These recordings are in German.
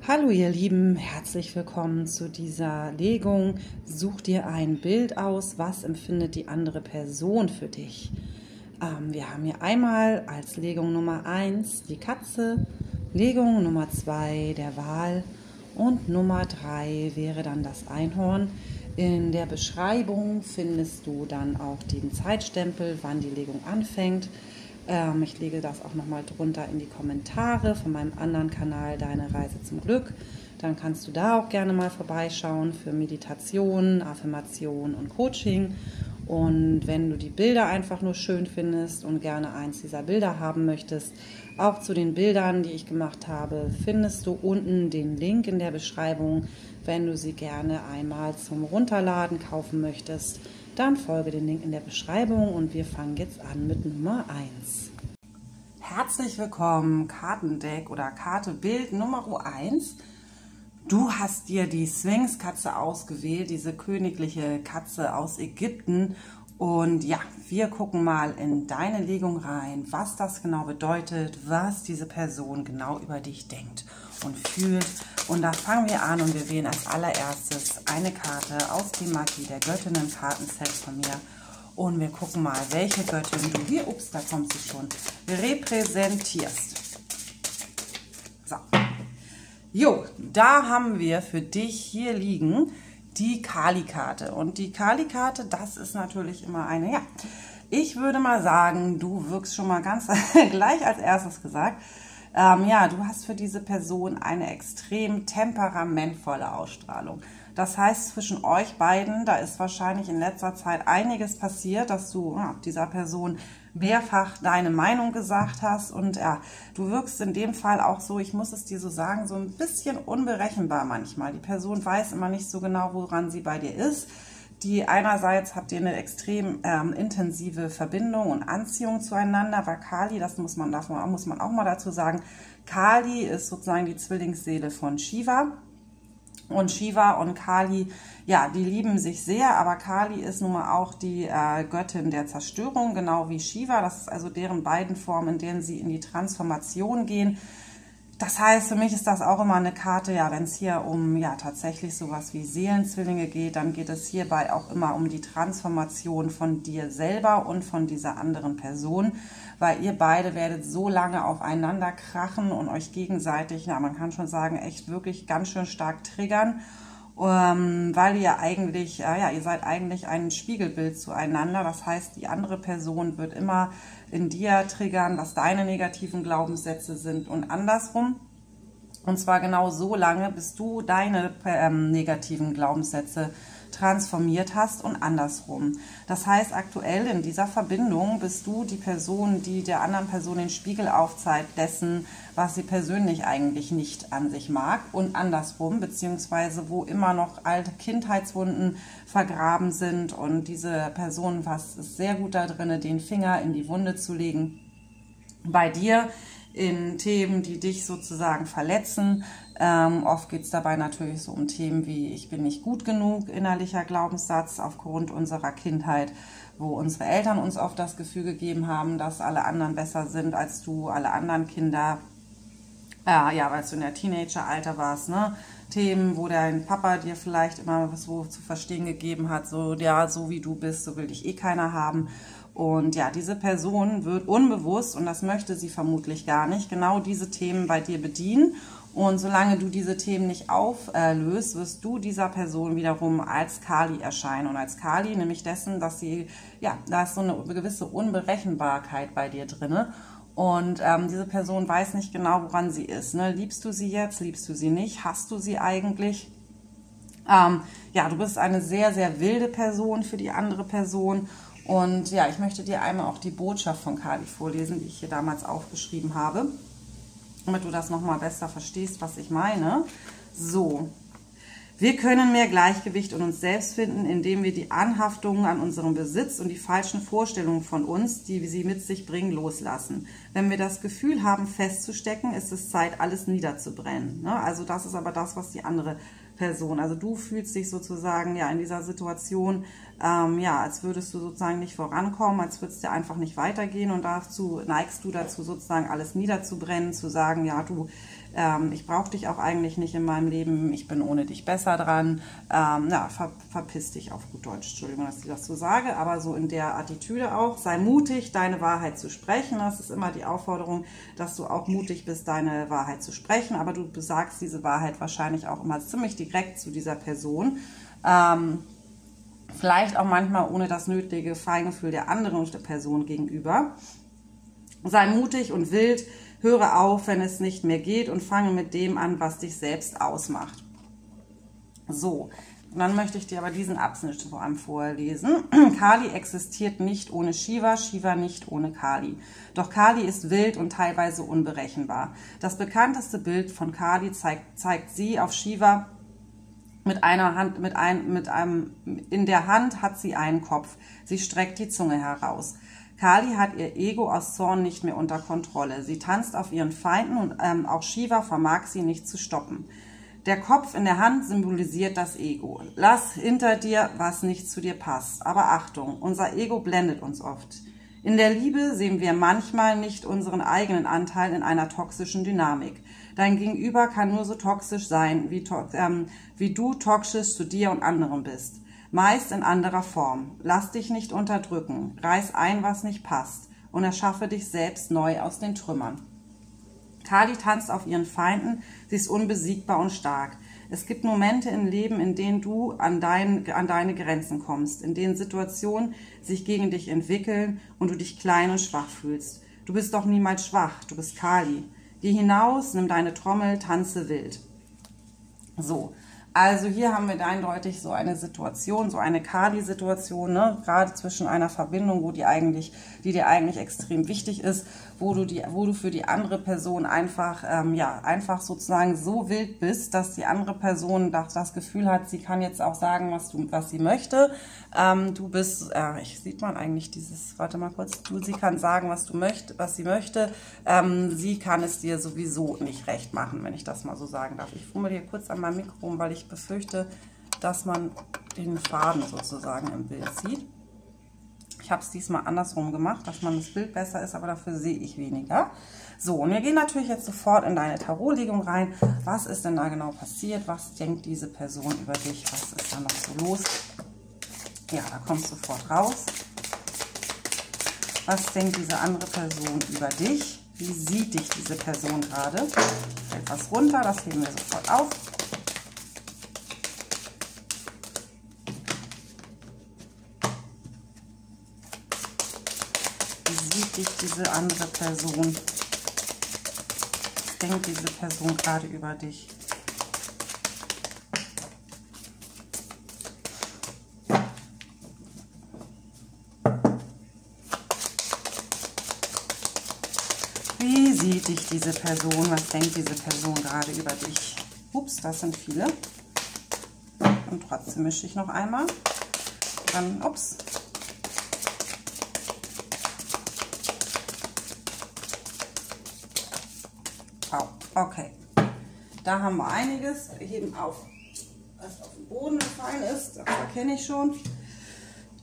Hallo ihr Lieben, herzlich willkommen zu dieser Legung. Such dir ein Bild aus, was empfindet die andere Person für dich. Wir haben hier einmal als Legung Nummer 1 die Katze, Legung Nummer 2 der Wal und Nummer 3 wäre dann das Einhorn. In der Beschreibung findest du dann auch den Zeitstempel, wann die Legung anfängt. Ich lege das auch nochmal drunter in die Kommentare von meinem anderen Kanal Deine Reise zum Glück. Dann kannst du da auch gerne mal vorbeischauen für Meditation, Affirmation und Coaching. Und wenn du die Bilder einfach nur schön findest und gerne eins dieser Bilder haben möchtest, auch zu den Bildern, die ich gemacht habe, findest du unten den Link in der Beschreibung. Wenn du sie gerne einmal zum Runterladen kaufen möchtest, dann folge den Link in der Beschreibung und wir fangen jetzt an mit Nummer 1. Herzlich willkommen, Kartendeck oder Karte Bild Nummer 1. Du hast dir die Sphinx-Katze ausgewählt, diese königliche Katze aus Ägypten. Und ja, wir gucken mal in deine Legung rein, was das genau bedeutet, was diese Person genau über dich denkt und fühlt. Und da fangen wir an und wir wählen als allererstes eine Karte aus dem Magie der Göttinnen-Kartenset von mir. Und wir gucken mal, welche Göttin du hier, ups, da kommt sie schon, repräsentierst. So. Jo, da haben wir für dich hier liegen die Kali-Karte. Und die Kali-Karte, das ist natürlich immer eine, ja, ich würde mal sagen, du wirkst schon mal ganz gleich als erstes gesagt, ja, du hast für diese Person eine extrem temperamentvolle Ausstrahlung. Das heißt, zwischen euch beiden, da ist wahrscheinlich in letzter Zeit einiges passiert, dass du dieser Person mehrfach deine Meinung gesagt hast. Und ja, du wirkst in dem Fall auch so, ich muss es dir so sagen, so ein bisschen unberechenbar manchmal. Die Person weiß immer nicht so genau, woran sie bei dir ist. Einerseits habt ihr eine extrem intensive Verbindung und Anziehung zueinander, weil Kali, das muss man auch mal dazu sagen, Kali ist sozusagen die Zwillingsseele von Shiva. Und Shiva und Kali, ja, die lieben sich sehr, aber Kali ist nun mal auch die Göttin der Zerstörung, genau wie Shiva. Das ist also deren beiden Formen, in denen sie in die Transformation gehen. Das heißt, für mich ist das auch immer eine Karte, ja, wenn es hier um ja tatsächlich sowas wie Seelenzwillinge geht, dann geht es hierbei auch immer um die Transformation von dir selber und von dieser anderen Person, weil ihr beide werdet so lange aufeinander krachen und euch gegenseitig, ja, man kann schon sagen, echt wirklich ganz schön stark triggern, weil ihr eigentlich, ja, ihr seid eigentlich ein Spiegelbild zueinander. Das heißt, die andere Person wird immer in dir triggern, was deine negativen Glaubenssätze sind und andersrum. Und zwar genau so lange, bis du deine negativen Glaubenssätze transformiert hast und andersrum. Das heißt, aktuell in dieser Verbindung bist du die Person, die der anderen Person den Spiegel aufzeigt dessen, was sie persönlich eigentlich nicht an sich mag und andersrum, beziehungsweise wo immer noch alte Kindheitswunden vergraben sind und diese Person ist sehr gut da drin, den Finger in die Wunde zu legen. Bei dir in Themen, die dich sozusagen verletzen. Oft geht es dabei natürlich so um Themen wie ich bin nicht gut genug, innerlicher Glaubenssatz aufgrund unserer Kindheit, wo unsere Eltern uns oft das Gefühl gegeben haben, dass alle anderen besser sind als du, alle anderen Kinder. Ja, weil du in der Teenageralter warst, ne? Themen, wo dein Papa dir vielleicht immer so zu verstehen gegeben hat, so, ja, so wie du bist, so will dich eh keiner haben. Und ja, diese Person wird unbewusst, und das möchte sie vermutlich gar nicht, genau diese Themen bei dir bedienen. Und solange du diese Themen nicht auflöst, wirst du dieser Person wiederum als Kali erscheinen. Und als Kali nämlich dessen, dass sie, ja, da ist so eine gewisse Unberechenbarkeit bei dir drinne. Und diese Person weiß nicht genau, woran sie ist. Ne? Liebst du sie jetzt? Liebst du sie nicht? Hast du sie eigentlich? Ja, du bist eine sehr, sehr wilde Person für die andere Person. Und ja, ich möchte dir einmal auch die Botschaft von Kali vorlesen, die ich hier damals aufgeschrieben habe, damit du das nochmal besser verstehst, was ich meine. So, wir können mehr Gleichgewicht in uns selbst finden, indem wir die Anhaftungen an unserem Besitz und die falschen Vorstellungen von uns, die sie mit sich bringen, loslassen. Wenn wir das Gefühl haben, festzustecken, ist es Zeit, alles niederzubrennen. Ne? Also das ist aber das, was die andere Person, also du fühlst dich sozusagen ja in dieser Situation, ja, als würdest du sozusagen nicht vorankommen, als würde es dir einfach nicht weitergehen und dazu neigst du dazu sozusagen alles niederzubrennen, zu sagen, ja, du ich brauche dich auch eigentlich nicht in meinem Leben, ich bin ohne dich besser dran, verpiss dich auf gut Deutsch, Entschuldigung, dass ich das so sage, aber so in der Attitüde auch, sei mutig, deine Wahrheit zu sprechen, das ist immer die Aufforderung, dass du auch mutig bist, deine Wahrheit zu sprechen, aber du sagst diese Wahrheit wahrscheinlich auch immer ziemlich direkt zu dieser Person, vielleicht auch manchmal ohne das nötige Feingefühl der anderen Person gegenüber. Sei mutig und wild, höre auf, wenn es nicht mehr geht und fange mit dem an, was dich selbst ausmacht. So, und dann möchte ich dir aber diesen Abschnitt vor allem vorlesen. Kali existiert nicht ohne Shiva, Shiva nicht ohne Kali. Doch Kali ist wild und teilweise unberechenbar. Das bekannteste Bild von Kali zeigt sie auf Shiva. In der Hand hat sie einen Kopf. Sie streckt die Zunge heraus. Kali hat ihr Ego aus Zorn nicht mehr unter Kontrolle. Sie tanzt auf ihren Feinden und auch Shiva vermag sie nicht zu stoppen. Der Kopf in der Hand symbolisiert das Ego. Lass hinter dir, was nicht zu dir passt. Aber Achtung, unser Ego blendet uns oft. In der Liebe sehen wir manchmal nicht unseren eigenen Anteil in einer toxischen Dynamik. Dein Gegenüber kann nur so toxisch sein, wie du toxisch zu dir und anderen bist. Meist in anderer Form. Lass dich nicht unterdrücken. Reiß ein, was nicht passt. Und erschaffe dich selbst neu aus den Trümmern. Kali tanzt auf ihren Feinden. Sie ist unbesiegbar und stark. Es gibt Momente im Leben, in denen du an deine Grenzen kommst, in denen Situationen sich gegen dich entwickeln und du dich klein und schwach fühlst. Du bist doch niemals schwach. Du bist Kali. Geh hinaus, nimm deine Trommel, tanze wild. So, also hier haben wir eindeutig so eine Situation, so eine Kali-Situation, ne? Gerade zwischen einer Verbindung, die dir eigentlich extrem wichtig ist, wo du für die andere Person einfach sozusagen so wild bist, dass die andere Person das Gefühl hat, sie kann jetzt auch sagen, was sie möchte. Du bist, sieht man eigentlich warte mal kurz, sie kann sagen, was sie möchte. Sie kann es dir sowieso nicht recht machen, wenn ich das mal so sagen darf. Ich fummel hier kurz an meinem Mikro rum, weil ich befürchte, dass man den Faden sozusagen im Bild sieht. Ich habe es diesmal andersrum gemacht, dass man das Bild besser ist, aber dafür sehe ich weniger. So, und wir gehen natürlich jetzt sofort in deine Tarotlegung rein. Was ist denn da genau passiert? Was denkt diese Person über dich? Was ist da noch so los? Ja, da kommst du sofort raus. Was denkt diese andere Person über dich? Wie sieht dich diese Person gerade? Fällt was runter, das heben wir sofort auf. Wie sieht dich diese andere Person? Was denkt diese Person gerade über dich? Wie sieht dich diese Person? Was denkt diese Person gerade über dich? Ups, das sind viele. Und trotzdem mische ich noch einmal. Dann, ups. Oh, okay. Da haben wir einiges. Wir heben auf, was auf dem Boden gefallen ist. Das erkenne ich schon.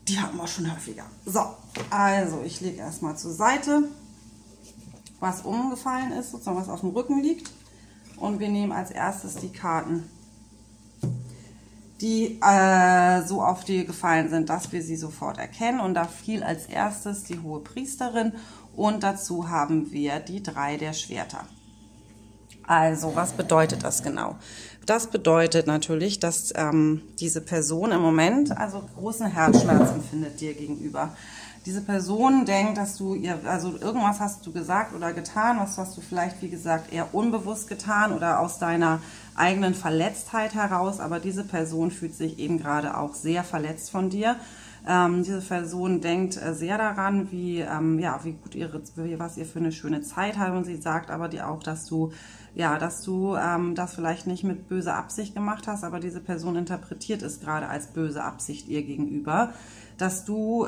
Die hatten wir schon häufiger. So, also ich lege erstmal zur Seite, was umgefallen ist, sozusagen was auf dem Rücken liegt. Und wir nehmen als erstes die Karten, die so auf dir gefallen sind, dass wir sie sofort erkennen. Und da fiel als erstes die Hohe Priesterin und dazu haben wir die 3 der Schwerter. Also, was bedeutet das genau? Das bedeutet natürlich, dass diese Person im Moment also großen Herzschmerz empfindet dir gegenüber. Diese Person denkt, dass du also irgendwas hast du gesagt oder getan, was hast du vielleicht, wie gesagt, eher unbewusst getan oder aus deiner eigenen Verletztheit heraus, aber diese Person fühlt sich eben gerade auch sehr verletzt von dir. Diese Person denkt sehr daran, was ihr für eine schöne Zeit habt, und sie sagt aber dir auch, dass du das vielleicht nicht mit böser Absicht gemacht hast, aber diese Person interpretiert es gerade als böse Absicht ihr gegenüber, dass du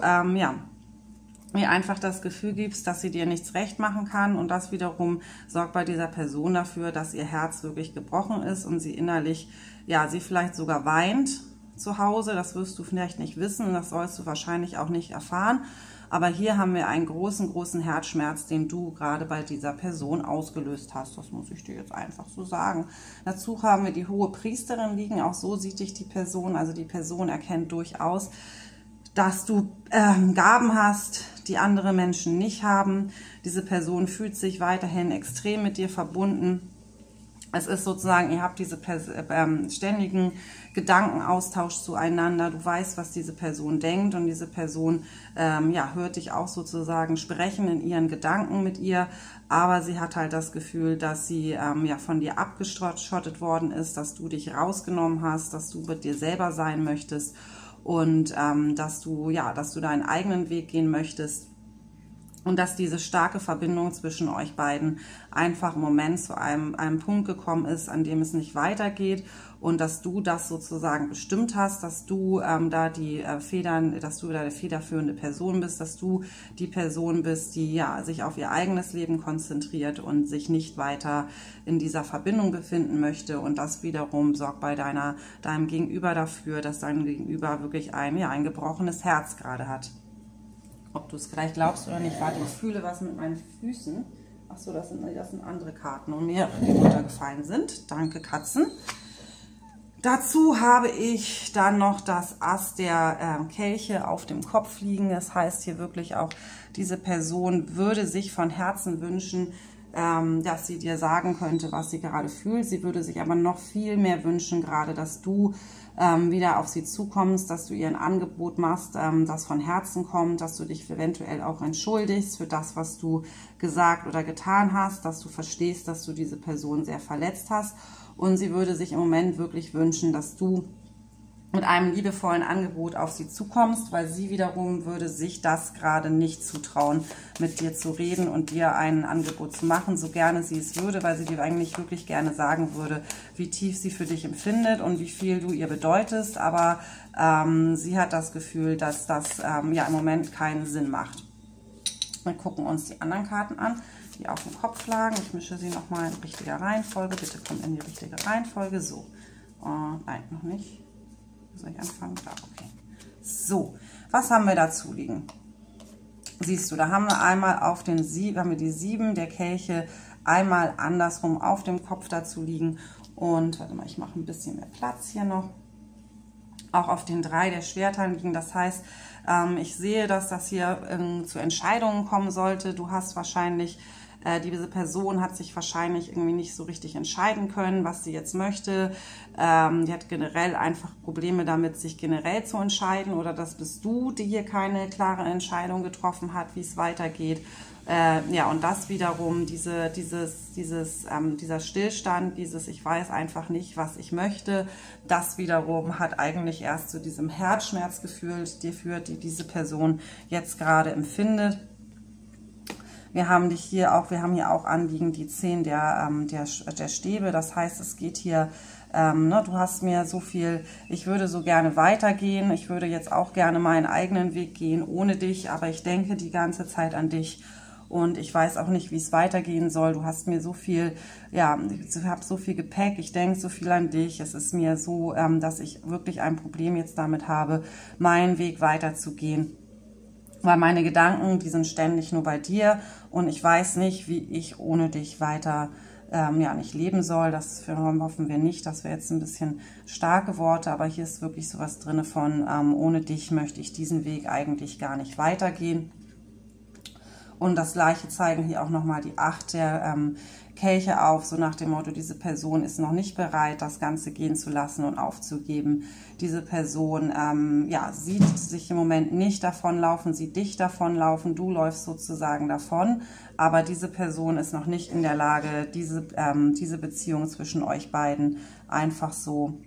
mir einfach das Gefühl gibst, dass sie dir nichts recht machen kann, und das wiederum sorgt bei dieser Person dafür, dass ihr Herz wirklich gebrochen ist und sie innerlich, sie vielleicht sogar weint zu Hause. Das wirst du vielleicht nicht wissen und das sollst du wahrscheinlich auch nicht erfahren, Aber hier haben wir einen großen Herzschmerz, den du gerade bei dieser Person ausgelöst hast. Das muss ich dir jetzt einfach so sagen. Dazu haben wir die hohe Priesterin liegen. Auch so sieht dich die Person. Also die Person erkennt durchaus, dass du Gaben hast, die andere Menschen nicht haben. Diese Person fühlt sich weiterhin extrem mit dir verbunden. Es ist sozusagen, ihr habt diese ständigen Gedankenaustausch zueinander. Du weißt, was diese Person denkt, und diese Person hört dich auch sozusagen sprechen in ihren Gedanken mit ihr. Aber sie hat halt das Gefühl, dass sie von dir abgeschottet worden ist, dass du dich rausgenommen hast, dass du mit dir selber sein möchtest und dass du deinen eigenen Weg gehen möchtest. Und dass diese starke Verbindung zwischen euch beiden einfach im Moment zu einem Punkt gekommen ist, an dem es nicht weitergeht, und dass du das sozusagen bestimmt hast, dass du da die federführende Person bist, dass du die Person bist, die sich auf ihr eigenes Leben konzentriert und sich nicht weiter in dieser Verbindung befinden möchte. Und das wiederum sorgt bei deinem Gegenüber dafür, dass dein Gegenüber wirklich ein gebrochenes Herz gerade hat. Ob du es gleich glaubst oder nicht, warte, ich fühle was mit meinen Füßen. Achso, das sind andere Karten und mehrere, die runtergefallen sind. Danke, Katzen. Dazu habe ich dann noch das Ass der Kelche auf dem Kopf liegen. Das heißt hier wirklich auch, diese Person würde sich von Herzen wünschen, dass sie dir sagen könnte, was sie gerade fühlt. Sie würde sich aber noch viel mehr wünschen, gerade, dass du wieder auf sie zukommst, dass du ihr ein Angebot machst, das von Herzen kommt, dass du dich eventuell auch entschuldigst für das, was du gesagt oder getan hast, dass du verstehst, dass du diese Person sehr verletzt hast. Und sie würde sich im Moment wirklich wünschen, dass du mit einem liebevollen Angebot auf sie zukommst, weil sie wiederum würde sich das gerade nicht zutrauen, mit dir zu reden und dir ein Angebot zu machen, so gerne sie es würde, weil sie dir eigentlich wirklich gerne sagen würde, wie tief sie für dich empfindet und wie viel du ihr bedeutest, aber sie hat das Gefühl, dass das im Moment keinen Sinn macht. Wir gucken uns die anderen Karten an, die auf dem Kopf lagen. Ich mische sie nochmal in richtiger Reihenfolge. Bitte kommt in die richtige Reihenfolge. So, nein, noch nicht. Soll ich anfangen? Da, okay. So, was haben wir dazu liegen? Siehst du, da haben wir einmal auf den die 7 der Kelche einmal andersrum auf dem Kopf dazu liegen. Und, warte mal, ich mache ein bisschen mehr Platz hier noch. Auch auf den 3 der Schwertern liegen. Das heißt, ich sehe, dass das hier zu Entscheidungen kommen sollte. Du hast wahrscheinlich, diese Person hat sich wahrscheinlich irgendwie nicht so richtig entscheiden können, was sie jetzt möchte. Die hat generell einfach Probleme damit, sich generell zu entscheiden, oder das bist du, die hier keine klare Entscheidung getroffen hat, wie es weitergeht. Und das wiederum, dieser Stillstand, ich weiß einfach nicht, was ich möchte, das wiederum hat eigentlich erst zu diesem Herzschmerzgefühl geführt, die diese Person jetzt gerade empfindet. Wir haben hier auch anliegen die 10 der Stäbe. Das heißt, es geht hier, du hast mir so viel, ich würde so gerne weitergehen, ich würde jetzt auch gerne meinen eigenen Weg gehen ohne dich, aber ich denke die ganze Zeit an dich und ich weiß auch nicht, wie es weitergehen soll. Du hast mir so viel, ich habe so viel Gepäck, ich denke so viel an dich. Es ist mir so, dass ich wirklich ein Problem jetzt damit habe, meinen Weg weiterzugehen. Weil meine Gedanken, die sind ständig nur bei dir und ich weiß nicht, wie ich ohne dich weiter nicht leben soll. Das hoffen wir nicht. Das wäre jetzt ein bisschen starke Worte, aber hier ist wirklich sowas drin von, ohne dich möchte ich diesen Weg eigentlich gar nicht weitergehen. Und das Gleiche zeigen hier auch nochmal die 8 der Kelche auf, so nach dem Motto, diese Person ist noch nicht bereit, das Ganze gehen zu lassen und aufzugeben. Diese Person sieht sich im Moment nicht davonlaufen, sieht dich davonlaufen, du läufst sozusagen davon, aber diese Person ist noch nicht in der Lage, diese Beziehung zwischen euch beiden einfach so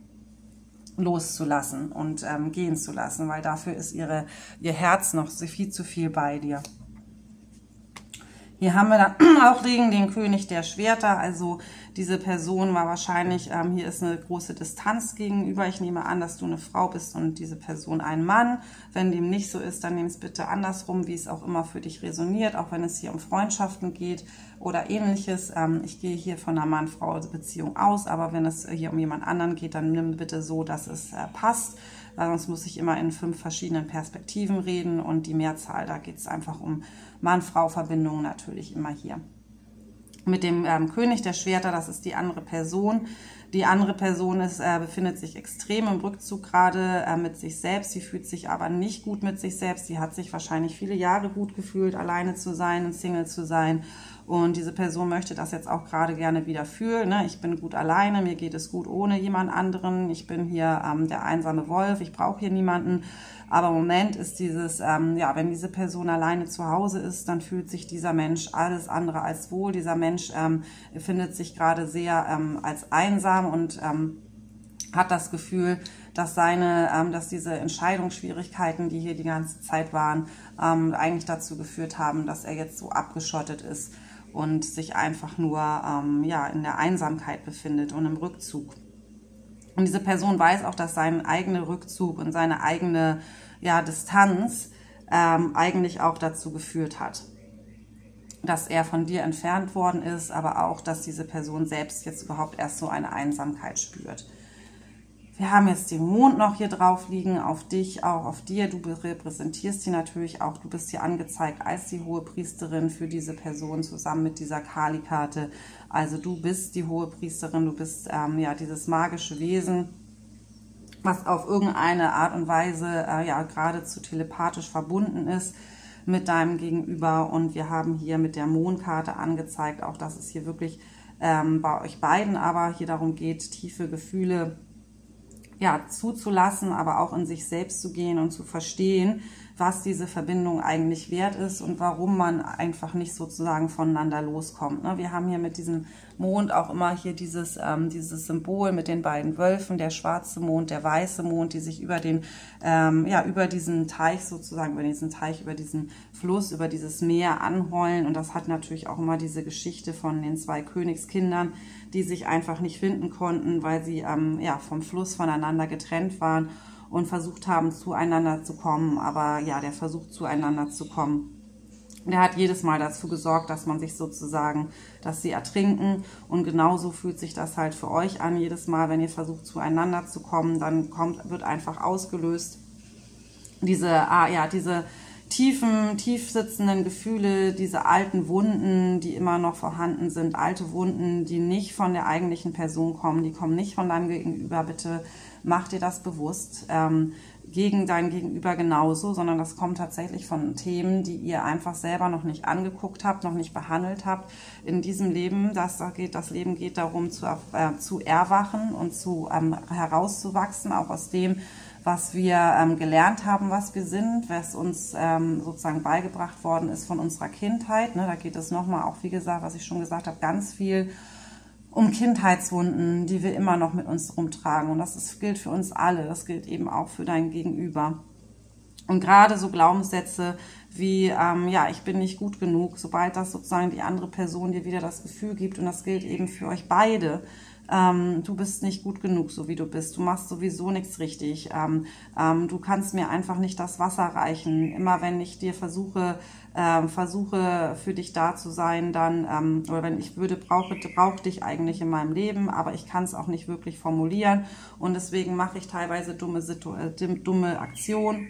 loszulassen und gehen zu lassen, weil dafür ist ihr Herz noch viel zu viel bei dir. Hier haben wir dann auch liegen den König der Schwerter, also Diese Person war wahrscheinlich, hier ist eine große Distanz gegenüber. Ich nehme an, dass du eine Frau bist und diese Person ein Mann. Wenn dem nicht so ist, dann nimm es bitte andersrum, wie es auch immer für dich resoniert, auch wenn es hier um Freundschaften geht oder ähnliches. Ich gehe hier von einer Mann-Frau-Beziehung aus, aber wenn es hier um jemand anderen geht, dann nimm bitte so, dass es passt, weil sonst muss ich immer in 5 verschiedenen Perspektiven reden und die Mehrzahl, da geht es einfach um Mann-Frau-Verbindungen natürlich immer hier. Mit dem König der Schwerter, das ist die andere Person. Die andere Person befindet sich extrem im Rückzug gerade mit sich selbst. Sie fühlt sich aber nicht gut mit sich selbst. Sie hat sich wahrscheinlich viele Jahre gut gefühlt, alleine zu sein und Single zu sein. Und diese Person möchte das jetzt auch gerade gerne wieder fühlen. Ne? Ich bin gut alleine, mir geht es gut ohne jemand anderen. Ich bin hier der einsame Wolf, ich brauche hier niemanden. Aber im Moment ist dieses, wenn diese Person alleine zu Hause ist, dann fühlt sich dieser Mensch alles andere als wohl. Dieser Mensch findet sich gerade sehr als einsam und hat das Gefühl, dass dass diese Entscheidungsschwierigkeiten, die hier die ganze Zeit waren, eigentlich dazu geführt haben, dass er jetzt so abgeschottet ist und sich einfach nur in der Einsamkeit befindet und im Rückzug. Und diese Person weiß auch, dass sein eigener Rückzug und seine eigene Distanz eigentlich auch dazu geführt hat, dass er von dir entfernt worden ist, aber auch, dass diese Person selbst jetzt überhaupt erst so eine Einsamkeit spürt. Wir haben jetzt den Mond noch hier drauf liegen, auf dich, auch auf dir. Du repräsentierst sie natürlich auch. Du bist hier angezeigt als die Hohepriesterin für diese Person zusammen mit dieser Kali-Karte. Also du bist die Hohepriesterin, du bist dieses magische Wesen, was auf irgendeine Art und Weise geradezu telepathisch verbunden ist mit deinem Gegenüber. Und wir haben hier mit der Mondkarte angezeigt, auch dass es hier wirklich bei euch beiden aber hier darum geht, tiefe Gefühle zuzulassen, aber auch in sich selbst zu gehen und zu verstehen, was diese Verbindung eigentlich wert ist und warum man einfach nicht sozusagen voneinander loskommt. Wir haben hier mit diesem Mond auch immer hier dieses Symbol mit den beiden Wölfen, der schwarze Mond, der weiße Mond, die sich über über diesen Teich sozusagen, über diesen Fluss, über dieses Meer anheulen. Und das hat natürlich auch immer diese Geschichte von den 2 Königskindern, die sich einfach nicht finden konnten, weil sie vom Fluss voneinander getrennt waren und versucht haben, zueinander zu kommen. Aber der Versuch, zueinander zu kommen, der hat jedes Mal dazu gesorgt, dass man sich sozusagen, dass sie ertrinken. Und genauso fühlt sich das halt für euch an. Jedes Mal, wenn ihr versucht, zueinander zu kommen, dann wird einfach ausgelöst diese tief sitzenden Gefühle, diese alten Wunden, die immer noch vorhanden sind, alte Wunden, die nicht von der eigentlichen Person kommen, die kommen nicht von deinem Gegenüber. Bitte mach dir das bewusst, gegen dein Gegenüber genauso, sondern das kommt tatsächlich von Themen, die ihr einfach selber noch nicht angeguckt habt, noch nicht behandelt habt in diesem Leben. Das Leben geht darum, zu erwachen und herauszuwachsen, auch aus dem, was wir gelernt haben, was wir sind, was uns sozusagen beigebracht worden ist von unserer Kindheit. Da geht es nochmal auch, wie gesagt, was ich schon gesagt habe, ganz viel um Kindheitswunden, die wir immer noch mit uns rumtragen. Und das gilt für uns alle, das gilt eben auch für dein Gegenüber. Und gerade so Glaubenssätze wie, ich bin nicht gut genug, sobald das sozusagen die andere Person dir wieder das Gefühl gibt, und das gilt eben für euch beide, du bist nicht gut genug, so wie du bist, du machst sowieso nichts richtig, du kannst mir einfach nicht das Wasser reichen. Immer wenn ich dir versuche für dich da zu sein, dann, oder wenn ich brauche dich eigentlich in meinem Leben, aber ich kann es auch nicht wirklich formulieren, und deswegen mache ich teilweise dumme Aktionen.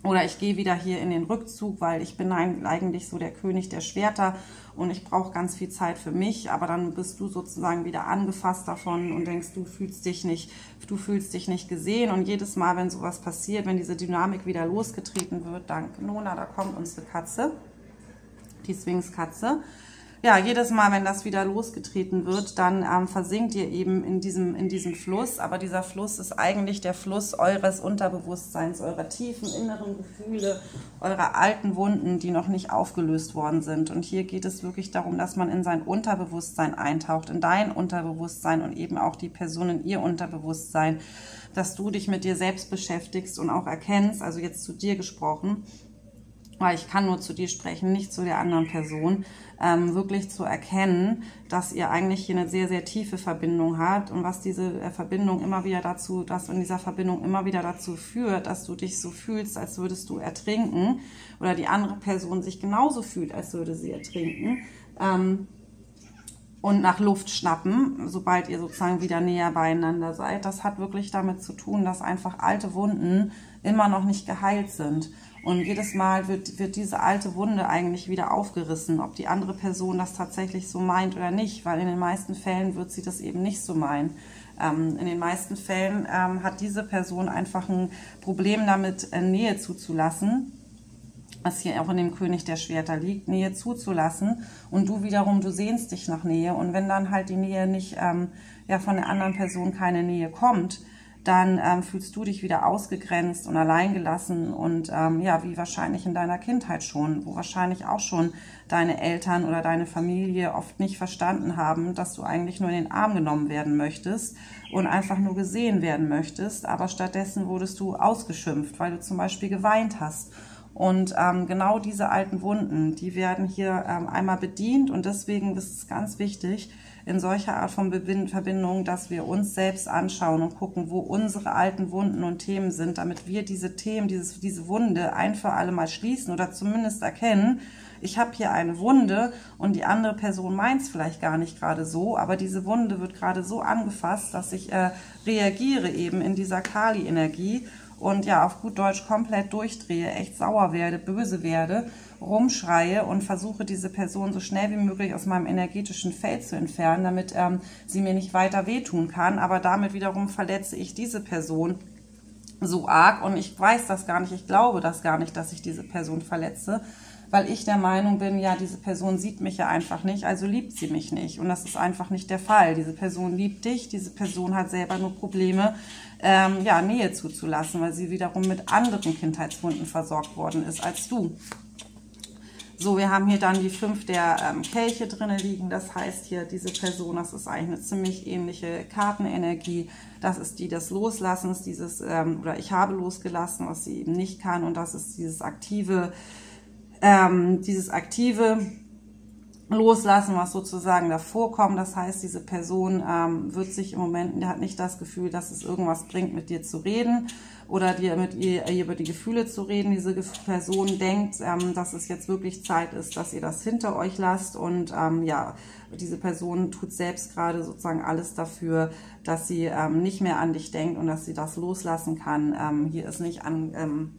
Oder ich gehe wieder hier in den Rückzug, weil ich bin eigentlich so der König der Schwerter und ich brauche ganz viel Zeit für mich. Aber dann bist du sozusagen wieder angefasst davon und denkst, du fühlst dich nicht gesehen. Und jedes Mal, wenn sowas passiert, wenn diese Dynamik wieder losgetreten wird, danke Nona, da kommt unsere Katze, die Sphinx-Katze. Ja, jedes Mal, wenn das wieder losgetreten wird, dann versinkt ihr eben in diesem Fluss. Aber dieser Fluss ist eigentlich der Fluss eures Unterbewusstseins, eurer tiefen inneren Gefühle, eurer alten Wunden, die noch nicht aufgelöst worden sind. Und hier geht es wirklich darum, dass man in sein Unterbewusstsein eintaucht, in dein Unterbewusstsein und eben auch die Person in ihr Unterbewusstsein, dass du dich mit dir selbst beschäftigst und auch erkennst, also jetzt zu dir gesprochen, weil ich kann nur zu dir sprechen, nicht zu der anderen Person, wirklich zu erkennen, dass ihr eigentlich hier eine sehr, sehr tiefe Verbindung habt und was diese Verbindung immer wieder dazu, dass in dieser Verbindung immer wieder dazu führt, dass du dich so fühlst, als würdest du ertrinken oder die andere Person sich genauso fühlt, als würde sie ertrinken. Und nach Luft schnappen, sobald ihr sozusagen wieder näher beieinander seid. Das hat wirklich damit zu tun, dass einfach alte Wunden immer noch nicht geheilt sind. Und jedes Mal wird diese alte Wunde eigentlich wieder aufgerissen, ob die andere Person das tatsächlich so meint oder nicht, weil in den meisten Fällen wird sie das eben nicht so meinen. In den meisten Fällen hat diese Person einfach ein Problem damit, Nähe zuzulassen, was hier auch in dem König der Schwerter liegt, Nähe zuzulassen, und du wiederum, du sehnst dich nach Nähe, und wenn dann halt die Nähe nicht, ja, von der anderen Person keine Nähe kommt, dann fühlst du dich wieder ausgegrenzt und alleingelassen und ja, wie wahrscheinlich in deiner Kindheit schon, wo wahrscheinlich auch schon deine Eltern oder deine Familie oft nicht verstanden haben, dass du eigentlich nur in den Arm genommen werden möchtest und einfach nur gesehen werden möchtest, aber stattdessen wurdest du ausgeschimpft, weil du zum Beispiel geweint hast. Und genau diese alten Wunden, die werden hier einmal bedient, und deswegen ist es ganz wichtig in solcher Art von Verbindung, dass wir uns selbst anschauen und gucken, wo unsere alten Wunden und Themen sind, damit wir diese Themen, diese Wunde ein für alle Mal schließen oder zumindest erkennen, ich habe hier eine Wunde und die andere Person meint es vielleicht gar nicht gerade so, aber diese Wunde wird gerade so angefasst, dass ich reagiere eben in dieser Kali-Energie und ja, auf gut Deutsch komplett durchdrehe, echt sauer werde, böse werde, rumschreie und versuche, diese Person so schnell wie möglich aus meinem energetischen Feld zu entfernen, damit sie mir nicht weiter wehtun kann. Aber damit wiederum verletze ich diese Person so arg, und ich weiß das gar nicht, ich glaube das gar nicht, dass ich diese Person verletze, weil ich der Meinung bin, ja, diese Person sieht mich ja einfach nicht, also liebt sie mich nicht. Und das ist einfach nicht der Fall. Diese Person liebt dich, diese Person hat selber nur Probleme, ja, Nähe zuzulassen, weil sie wiederum mit anderen Kindheitswunden versorgt worden ist als du. So, wir haben hier dann die 5 der Kelche drin liegen. Das heißt hier, diese Person, das ist eigentlich eine ziemlich ähnliche Kartenenergie. Das ist die des Loslassens, dieses, oder ich habe losgelassen, was sie eben nicht kann. Und das ist dieses aktive Loslassen, was sozusagen davor kommt. Das heißt, diese Person wird sich im Moment, hat nicht das Gefühl, dass es irgendwas bringt, mit dir zu reden oder dir mit ihr über die Gefühle zu reden. Diese Person denkt, dass es jetzt wirklich Zeit ist, dass ihr das hinter euch lasst, und ja, diese Person tut selbst gerade sozusagen alles dafür, dass sie nicht mehr an dich denkt und dass sie das loslassen kann. Hier ist nicht an,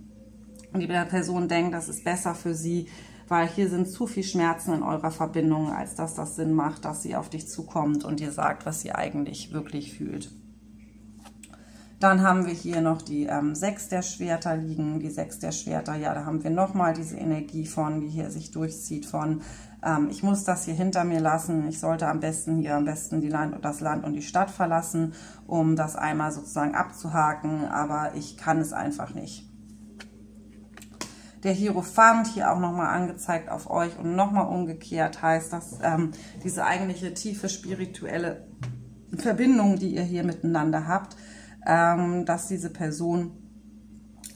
die Person denkt, das ist besser für sie, weil hier sind zu viel Schmerzen in eurer Verbindung, als dass das Sinn macht, dass sie auf dich zukommt und dir sagt, was sie eigentlich wirklich fühlt. Dann haben wir hier noch die 6 der Schwerter liegen. Die 6 der Schwerter, ja, da haben wir nochmal diese Energie von, die hier sich durchzieht von, ich muss das hier hinter mir lassen, ich sollte am besten das Land und die Stadt verlassen, um das einmal sozusagen abzuhaken, aber ich kann es einfach nicht. Der Hierophant hier auch nochmal angezeigt auf euch und nochmal umgekehrt, heißt, dass diese eigentliche tiefe spirituelle Verbindung, die ihr hier miteinander habt, dass diese Person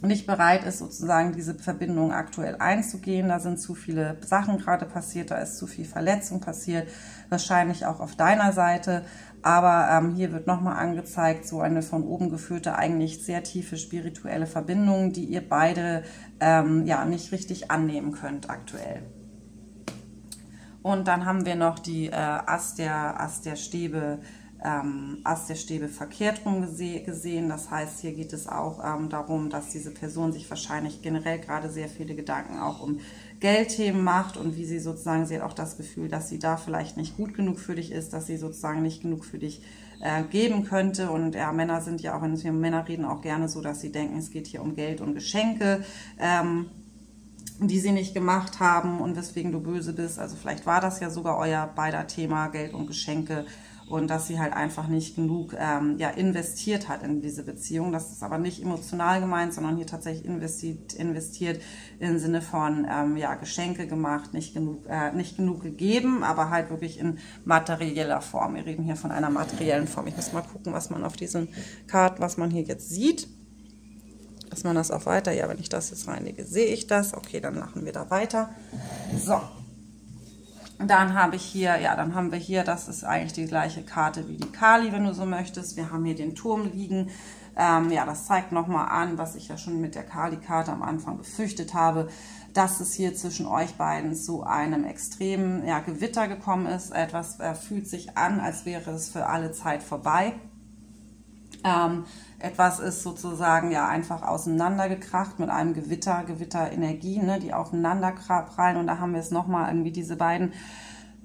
nicht bereit ist, sozusagen diese Verbindung aktuell einzugehen. Da sind zu viele Sachen gerade passiert, da ist zu viel Verletzung passiert, wahrscheinlich auch auf deiner Seite. Aber hier wird nochmal angezeigt, so eine von oben geführte, eigentlich sehr tiefe spirituelle Verbindung, die ihr beide ja nicht richtig annehmen könnt aktuell. Und dann haben wir noch die Ass der Stäbe verkehrt rum gesehen. Das heißt, hier geht es auch darum, dass diese Person sich wahrscheinlich generell gerade sehr viele Gedanken auch um Geldthemen macht und wie sie sozusagen, sie hat auch das Gefühl, dass sie da vielleicht nicht gut genug für dich ist, dass sie sozusagen nicht genug für dich geben könnte. Und ja, Männer sind ja auch, Männer reden auch gerne so, dass sie denken, es geht hier um Geld und Geschenke, die sie nicht gemacht haben und weswegen du böse bist. Also vielleicht war das ja sogar euer beider Thema, Geld und Geschenke. Und dass sie halt einfach nicht genug ja, investiert hat in diese Beziehung. Das ist aber nicht emotional gemeint, sondern hier tatsächlich investiert im Sinne von ja, Geschenke gemacht, nicht genug gegeben, aber halt wirklich in materieller Form. Wir reden hier von einer materiellen Form. Ich muss mal gucken, was man auf diesen Karten, was man hier jetzt sieht. dass man das auch weiter, ja, wenn ich das jetzt reinlege, sehe ich das. Okay, dann machen wir da weiter. So. Dann habe ich hier, ja, dann haben wir hier, das ist eigentlich die gleiche Karte wie die Kali, wenn du so möchtest. Wir haben hier den Turm liegen. Ja, das zeigt nochmal an, was ich ja schon mit der Kali-Karte am Anfang befürchtet habe, dass es hier zwischen euch beiden zu einem extremen, ja, Gewitter gekommen ist. Etwas fühlt sich an, als wäre es für alle Zeit vorbei. Etwas ist sozusagen ja einfach auseinandergekracht mit einem Gewitterenergien, ne, die aufeinander prallen. Und da haben wir es nochmal irgendwie diese beiden,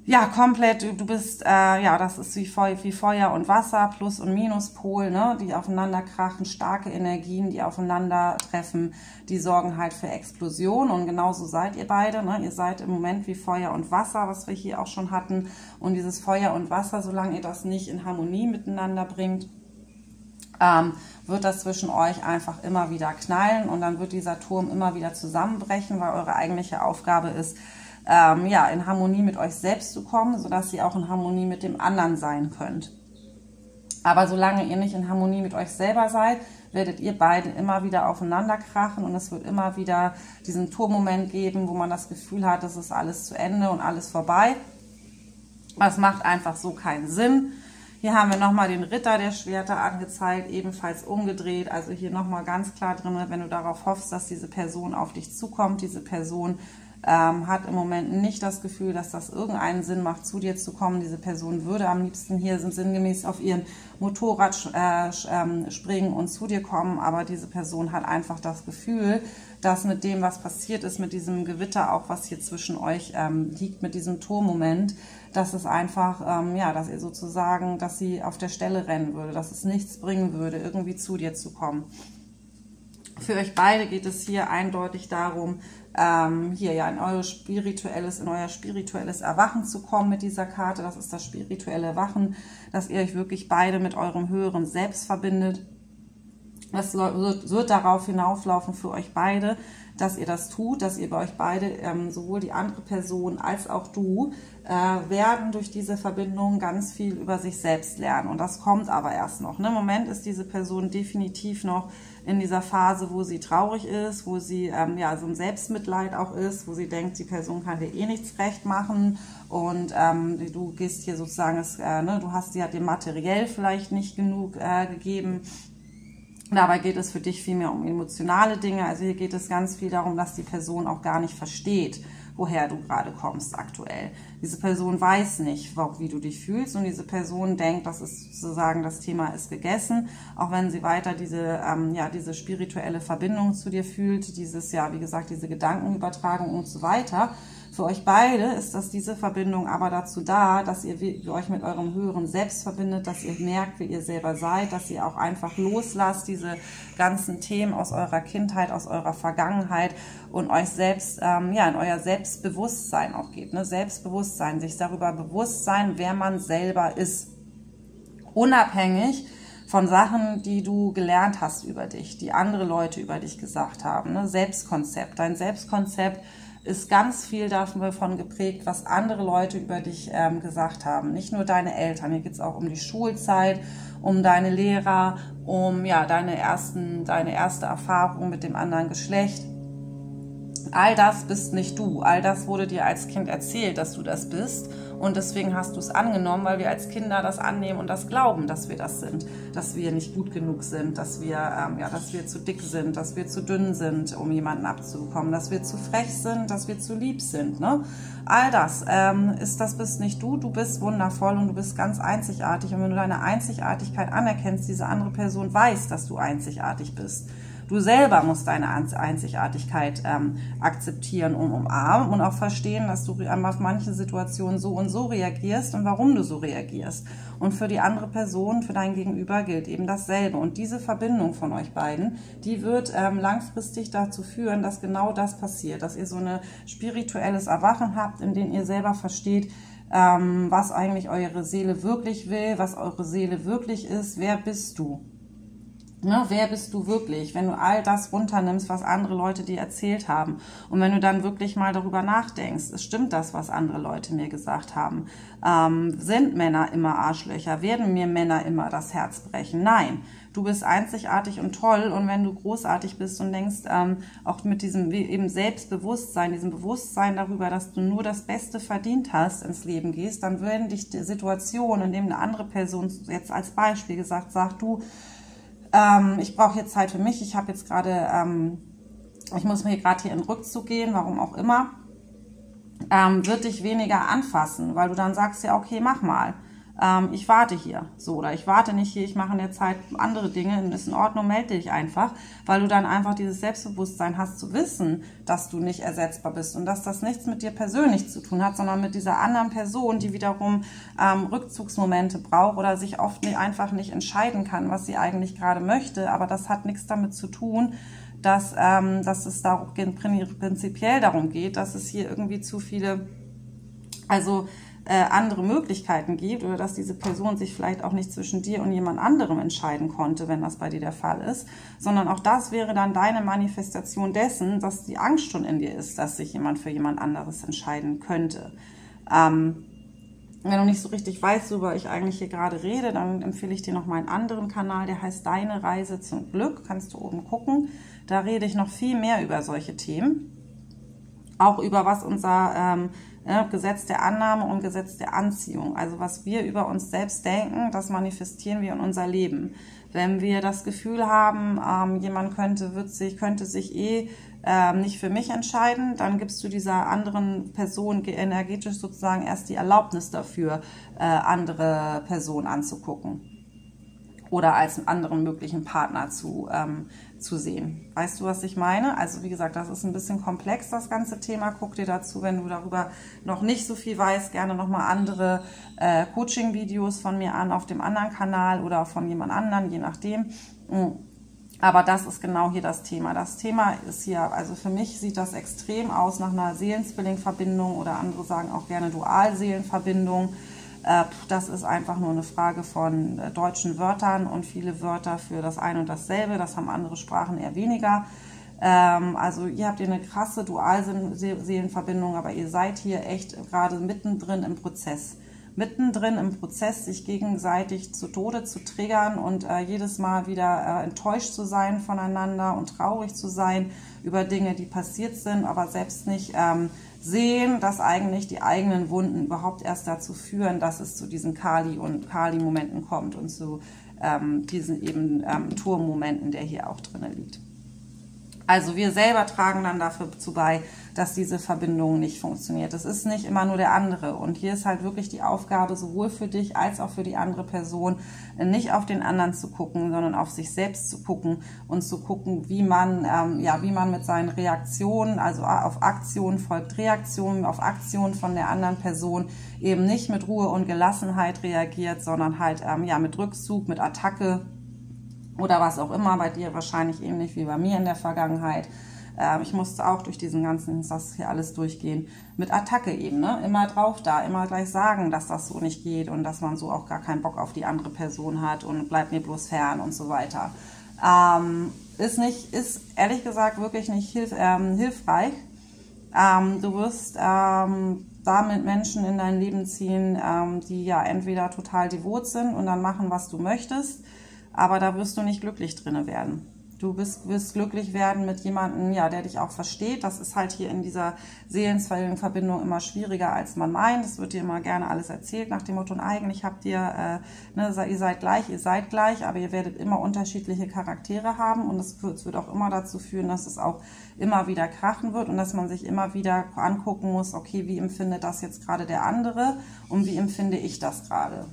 ja, komplett, du bist, ja, das ist wie Feuer und Wasser, Plus- und Minuspol, ne, die aufeinander krachen, starke Energien, die aufeinandertreffen, die sorgen halt für Explosion. Und genauso seid ihr beide, ne, ihr seid im Moment wie Feuer und Wasser, was wir hier auch schon hatten. Und dieses Feuer und Wasser, solange ihr das nicht in Harmonie miteinander bringt, wird das zwischen euch einfach immer wieder knallen und dann wird dieser Turm immer wieder zusammenbrechen, weil eure eigentliche Aufgabe ist, ja, in Harmonie mit euch selbst zu kommen, sodass ihr auch in Harmonie mit dem anderen sein könnt. Aber solange ihr nicht in Harmonie mit euch selber seid, werdet ihr beide immer wieder aufeinander krachen und es wird immer wieder diesen Turmmoment geben, wo man das Gefühl hat, es ist alles zu Ende und alles vorbei. Das macht einfach so keinen Sinn. Hier haben wir nochmal den Ritter der Schwerter angezeigt, ebenfalls umgedreht. Also hier nochmal ganz klar drin, wenn du darauf hoffst, dass diese Person auf dich zukommt. Diese Person hat im Moment nicht das Gefühl, dass das irgendeinen Sinn macht, zu dir zu kommen. Diese Person würde am liebsten hier sinngemäß auf ihren Motorrad springen und zu dir kommen. Aber diese Person hat einfach das Gefühl, dass mit dem, was passiert ist, mit diesem Gewitter, auch was hier zwischen euch liegt, mit diesem Turmmoment, dass es einfach, ja, dass ihr sozusagen, dass sie auf der Stelle rennen würde, dass es nichts bringen würde, irgendwie zu dir zu kommen. Für euch beide geht es hier eindeutig darum, hier ja in euer spirituelles Erwachen zu kommen mit dieser Karte. Das ist das spirituelle Erwachen, dass ihr euch wirklich beide mit eurem höheren Selbst verbindet. Das wird darauf hinauflaufen für euch beide, dass ihr das tut, dass ihr bei euch beide, sowohl die andere Person als auch du, werden durch diese Verbindung ganz viel über sich selbst lernen. Und das kommt aber erst noch. Ne? Im Moment ist diese Person definitiv noch in dieser Phase, wo sie traurig ist, wo sie ja, so ein Selbstmitleid auch ist, wo sie denkt, die Person kann dir eh nichts recht machen und du gehst hier sozusagen, ne, sie hat dir materiell vielleicht nicht genug gegeben. Dabei geht es für dich vielmehr um emotionale Dinge. Also hier geht es ganz viel darum, dass die Person auch gar nicht versteht, woher du gerade kommst aktuell. Diese Person weiß nicht, wie du dich fühlst und diese Person denkt, das ist sozusagen, das Thema ist gegessen, auch wenn sie weiter diese spirituelle Verbindung zu dir fühlt, dieses, ja, wie gesagt, diese Gedankenübertragung und so weiter. Für euch beide ist diese Verbindung aber dazu da, dass ihr euch mit eurem höheren Selbst verbindet, dass ihr merkt, wie ihr selber seid, dass ihr auch einfach loslasst, diese ganzen Themen aus eurer Kindheit, aus eurer Vergangenheit und euch selbst, ja, in euer Selbstbewusstsein auch geht. Ne? Selbstbewusstsein, sich darüber bewusst sein, wer man selber ist. Unabhängig von Sachen, die du gelernt hast über dich, die andere Leute über dich gesagt haben. Ne? Selbstkonzept, dein Selbstkonzept ist ganz viel davon geprägt, was andere Leute über dich gesagt haben. Nicht nur deine Eltern, hier geht es auch um die Schulzeit, um deine Lehrer, um ja, deine erste Erfahrung mit dem anderen Geschlecht. All das bist nicht du. All das wurde dir als Kind erzählt, dass du das bist. Und deswegen hast du es angenommen, weil wir als Kinder das annehmen und das glauben, dass wir das sind. Dass wir nicht gut genug sind, dass wir zu dick sind, dass wir zu dünn sind, um jemanden abzubekommen, dass wir zu frech sind, dass wir zu lieb sind. Ne? All das bist nicht du. Du bist wundervoll und du bist ganz einzigartig. Und wenn du deine Einzigartigkeit anerkennst, diese andere Person weiß, dass du einzigartig bist. Du selber musst deine Einzigartigkeit akzeptieren und umarmen und auch verstehen, dass du auf manche Situationen so und so reagierst und warum du so reagierst. Und für die andere Person, für dein Gegenüber gilt eben dasselbe. Und diese Verbindung von euch beiden, die wird langfristig dazu führen, dass genau das passiert, dass ihr so ein spirituelles Erwachen habt, in dem ihr selber versteht, was eigentlich eure Seele wirklich will, was eure Seele wirklich ist, wer bist du? Ne, wer bist du wirklich, wenn du all das runternimmst, was andere Leute dir erzählt haben und wenn du dann wirklich mal darüber nachdenkst, stimmt das, was andere Leute mir gesagt haben? Sind Männer immer Arschlöcher? Werden mir Männer immer das Herz brechen? Nein, du bist einzigartig und toll und wenn du großartig bist und denkst, auch mit diesem eben Selbstbewusstsein, diesem Bewusstsein darüber, dass du nur das Beste verdient hast, ins Leben gehst, dann werden dich die Situationen, in denen eine andere Person jetzt als Beispiel gesagt sagt, du, ich brauche jetzt Zeit für mich, ich habe jetzt gerade, ich muss mir gerade hier in Rückzug gehen, warum auch immer, wird dich weniger anfassen, weil du dann sagst, ja okay, mach mal, ich warte hier, so, oder ich warte nicht hier, ich mache in der Zeit andere Dinge, ist in Ordnung, melde dich einfach, weil du dann einfach dieses Selbstbewusstsein hast zu wissen, dass du nicht ersetzbar bist und dass das nichts mit dir persönlich zu tun hat, sondern mit dieser anderen Person, die wiederum Rückzugsmomente braucht oder sich oft einfach nicht entscheiden kann, was sie eigentlich gerade möchte, aber das hat nichts damit zu tun, dass es da prinzipiell darum geht, dass es hier irgendwie zu viele, andere Möglichkeiten gibt oder dass diese Person sich vielleicht auch nicht zwischen dir und jemand anderem entscheiden konnte, wenn das bei dir der Fall ist, sondern auch das wäre dann deine Manifestation dessen, dass die Angst schon in dir ist, dass sich jemand für jemand anderes entscheiden könnte. Wenn du nicht so richtig weißt, worüber ich eigentlich hier gerade rede, dann empfehle ich dir noch meinen anderen Kanal, der heißt Deine Reise zum Glück, kannst du oben gucken. Da rede ich noch viel mehr über solche Themen, auch über was unser Gesetz der Annahme und Gesetz der Anziehung. Also was wir über uns selbst denken, das manifestieren wir in unser Leben. Wenn wir das Gefühl haben, jemand könnte sich nicht für mich entscheiden, dann gibst du dieser anderen Person energetisch sozusagen erst die Erlaubnis dafür, andere Personen anzugucken oder als einen anderen möglichen Partner zu sehen. Weißt du, was ich meine? Also wie gesagt, das ist ein bisschen komplex, das ganze Thema. Guck dir dazu, wenn du darüber noch nicht so viel weißt, gerne nochmal andere Coaching-Videos von mir an auf dem anderen Kanal oder von jemand anderen, je nachdem. Aber das ist genau hier das Thema. Das Thema ist hier, also für mich sieht das extrem aus nach einer Seelenspilling-Verbindung oder andere sagen auch gerne Dualseelenverbindung. Das ist einfach nur eine Frage von deutschen Wörtern und viele Wörter für das eine und dasselbe. Das haben andere Sprachen eher weniger. Also ihr habt hier eine krasse Dualseelenverbindung, aber ihr seid hier echt gerade mittendrin im Prozess. Mittendrin im Prozess, sich gegenseitig zu Tode zu triggern und jedes Mal wieder enttäuscht zu sein voneinander und traurig zu sein über Dinge, die passiert sind, aber selbst nicht sehen, dass eigentlich die eigenen Wunden überhaupt erst dazu führen, dass es zu diesen Kali- und Kali-Momenten kommt und zu diesen eben Turm-Momenten, der hier auch drin liegt. Also wir selber tragen dann dazu bei, dass diese Verbindung nicht funktioniert. Es ist nicht immer nur der andere. Und hier ist halt wirklich die Aufgabe, sowohl für dich als auch für die andere Person, nicht auf den anderen zu gucken, sondern auf sich selbst zu gucken und zu gucken, wie man mit seinen Reaktionen, also auf Aktion folgt Reaktion, auf Aktion von der anderen Person eben nicht mit Ruhe und Gelassenheit reagiert, sondern halt mit Rückzug, mit Attacke, oder was auch immer, bei dir wahrscheinlich ähnlich wie bei mir in der Vergangenheit. Ich musste auch durch diesen ganzen, das hier alles durchgehen, mit Attacke eben, ne? Immer drauf da, immer gleich sagen, dass das so nicht geht und dass man so auch gar keinen Bock auf die andere Person hat und bleibt mir bloß fern und so weiter. Ist ehrlich gesagt wirklich nicht hilfreich. Du wirst damit Menschen in dein Leben ziehen, die ja entweder total devot sind und dann machen, was du möchtest, aber da wirst du nicht glücklich drinne werden. Du wirst glücklich werden mit jemandem, ja, der dich auch versteht. Das ist halt hier in dieser Seelenverbindung immer schwieriger, als man meint. Es wird dir immer gerne alles erzählt nach dem Motto, und eigentlich habt ihr, ihr seid gleich, aber ihr werdet immer unterschiedliche Charaktere haben und es wird auch immer dazu führen, dass es auch immer wieder krachen wird und dass man sich immer wieder angucken muss, okay, wie empfindet das jetzt gerade der andere und wie empfinde ich das gerade?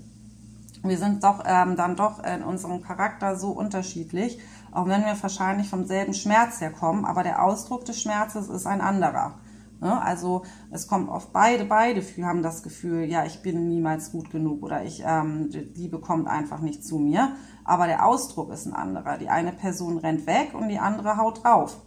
Wir sind doch dann doch in unserem Charakter so unterschiedlich, auch wenn wir wahrscheinlich vom selben Schmerz herkommen, aber der Ausdruck des Schmerzes ist ein anderer. Ne? Also es kommt auf beide haben das Gefühl, ja, ich bin niemals gut genug oder die Liebe kommt einfach nicht zu mir, aber der Ausdruck ist ein anderer. Die eine Person rennt weg und die andere haut drauf.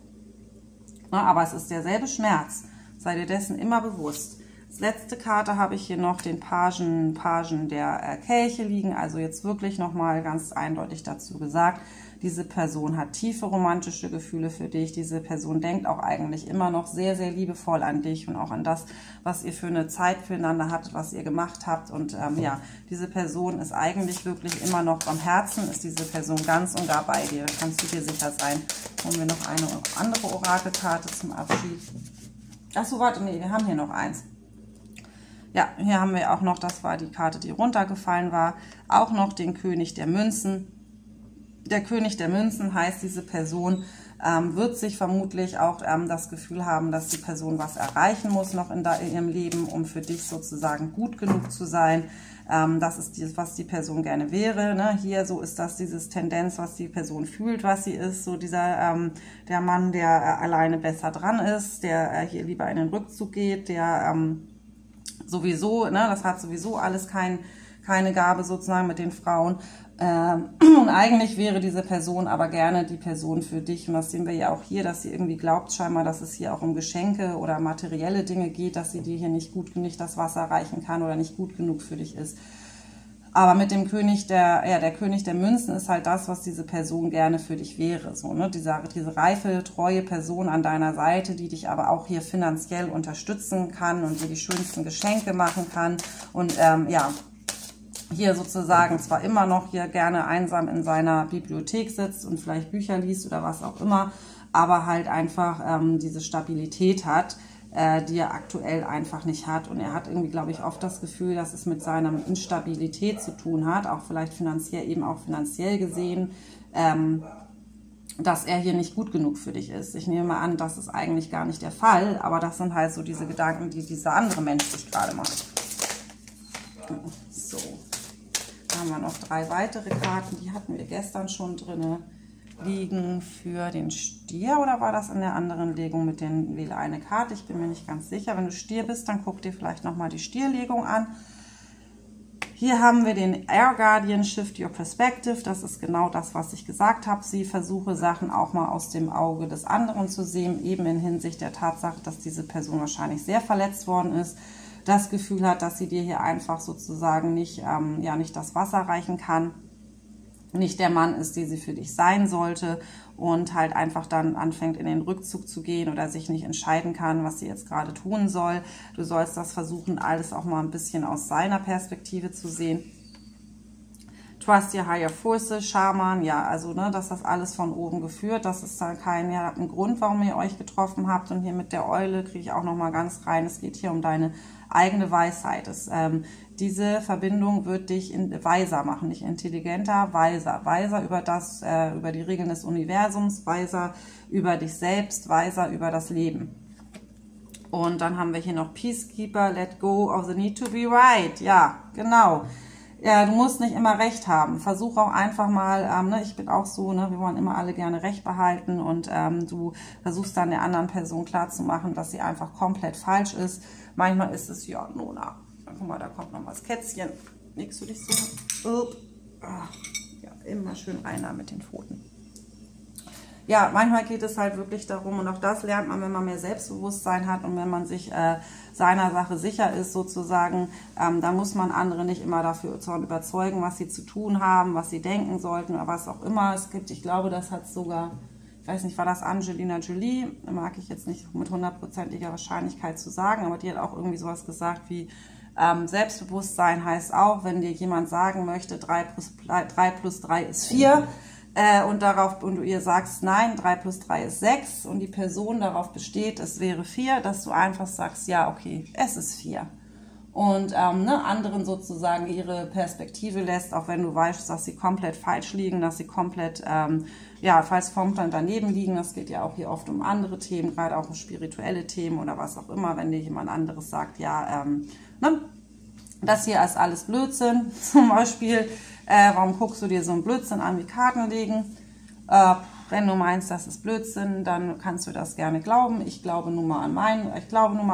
Ne? Aber es ist derselbe Schmerz. Sei dir dessen immer bewusst. Als letzte Karte habe ich hier noch den Pagen der Kelche liegen. Also jetzt wirklich nochmal ganz eindeutig dazu gesagt, diese Person hat tiefe romantische Gefühle für dich. Diese Person denkt auch eigentlich immer noch sehr, sehr liebevoll an dich und auch an das, was ihr für eine Zeit füreinander hattet, was ihr gemacht habt. Und ja, diese Person ist eigentlich wirklich immer noch am Herzen, ist diese Person ganz und gar bei dir. Da kannst du dir sicher sein. Holen wir noch eine andere Orakelkarte zum Abschied. Achso, warte, nee, wir haben hier noch eins. Ja, hier haben wir auch noch, das war die Karte, die runtergefallen war, auch noch den König der Münzen. Der König der Münzen heißt, diese Person wird sich vermutlich auch das Gefühl haben, dass die Person was erreichen muss noch in ihrem Leben, um für dich sozusagen gut genug zu sein. Das ist das, was die Person gerne wäre. Ne? Hier so ist das dieses Tendenz, was die Person fühlt, was sie ist. So dieser der Mann, der alleine besser dran ist, der hier lieber in den Rückzug geht, der sowieso, ne, das hat sowieso alles keine Gabe sozusagen mit den Frauen. Und eigentlich wäre diese Person aber gerne die Person für dich. Und das sehen wir ja auch hier, dass sie irgendwie glaubt scheinbar, dass es hier auch um Geschenke oder materielle Dinge geht, dass sie dir hier nicht das Wasser reichen kann oder nicht gut genug für dich ist. Aber mit dem König der König der Münzen ist halt das, was diese Person gerne für dich wäre. So, ne? Diese reife, treue Person an deiner Seite, die dich aber auch hier finanziell unterstützen kann und dir die schönsten Geschenke machen kann. Und ja, hier sozusagen zwar immer noch hier gerne einsam in seiner Bibliothek sitzt und vielleicht Bücher liest oder was auch immer, aber halt einfach diese Stabilität hat, die er aktuell einfach nicht hat. Und er hat irgendwie, glaube ich, oft das Gefühl, dass es mit seiner Instabilität zu tun hat, auch vielleicht finanziell, eben auch finanziell gesehen, dass er hier nicht gut genug für dich ist. Ich nehme mal an, das ist eigentlich gar nicht der Fall, aber das sind halt so diese Gedanken, die dieser andere Mensch sich gerade macht. So. Haben wir noch 3 weitere Karten, die hatten wir gestern schon drin liegen für den Stier, oder war das in der anderen Legung mit den wähle eine Karte? Ich bin mir nicht ganz sicher. Wenn du Stier bist, dann guck dir vielleicht nochmal die Stierlegung an. Hier haben wir den Air Guardian Shift Your Perspective. Das ist genau das, was ich gesagt habe. Sie versuche Sachen auch mal aus dem Auge des anderen zu sehen, eben in Hinsicht der Tatsache, dass diese Person wahrscheinlich sehr verletzt worden ist, das Gefühl hat, dass sie dir hier einfach sozusagen nicht das Wasser reichen kann, nicht der Mann ist, der sie für dich sein sollte und halt einfach dann anfängt in den Rückzug zu gehen oder sich nicht entscheiden kann, was sie jetzt gerade tun soll. Du sollst das versuchen, alles auch mal ein bisschen aus seiner Perspektive zu sehen. Trust your higher forces, Schaman, ja, also ne, dass das alles von oben geführt, das ist dann ein Grund, warum ihr euch getroffen habt. Und hier mit der Eule kriege ich auch noch mal ganz rein, es geht hier um deine eigene Weisheit. Diese Verbindung wird dich weiser machen, nicht intelligenter, weiser. Weiser über die Regeln des Universums, weiser über dich selbst, weiser über das Leben. Und dann haben wir hier noch Peacekeeper, let go of the need to be right. Ja, genau. Ja, du musst nicht immer recht haben. Versuch auch einfach mal, ne, ich bin auch so, ne, wir wollen immer alle gerne Recht behalten und du versuchst dann der anderen Person klarzumachen, dass sie einfach komplett falsch ist. Manchmal ist es, ja, Nona. Guck mal, da kommt noch was Kätzchen. Legst du dich so? Ja, immer schön rein da mit den Pfoten. Ja, manchmal geht es halt wirklich darum, und auch das lernt man, wenn man mehr Selbstbewusstsein hat und wenn man sich seiner Sache sicher ist sozusagen, da muss man andere nicht immer dafür überzeugen, was sie zu tun haben, was sie denken sollten oder was auch immer es gibt. Ich glaube, das hat sogar, ich weiß nicht, war das Angelina Jolie, mag ich jetzt nicht mit 100%iger Wahrscheinlichkeit zu sagen, aber die hat auch irgendwie sowas gesagt wie, Selbstbewusstsein heißt auch, wenn dir jemand sagen möchte, 3 plus 3 ist 4, und du ihr sagst, nein, 3 plus 3 ist 6 und die Person darauf besteht, es wäre 4, dass du einfach sagst, ja, okay, es ist 4. Und anderen sozusagen ihre Perspektive lässt, auch wenn du weißt, dass sie komplett falsch liegen, dass sie komplett, falls vom dann daneben liegen. Das geht ja auch hier oft um andere Themen, gerade auch um spirituelle Themen oder was auch immer, wenn dir jemand anderes sagt, ja, das hier ist alles Blödsinn, zum Beispiel, warum guckst du dir so einen Blödsinn an wie Karten legen? Wenn du meinst, das ist Blödsinn, dann kannst du das gerne glauben. Ich glaube nun mal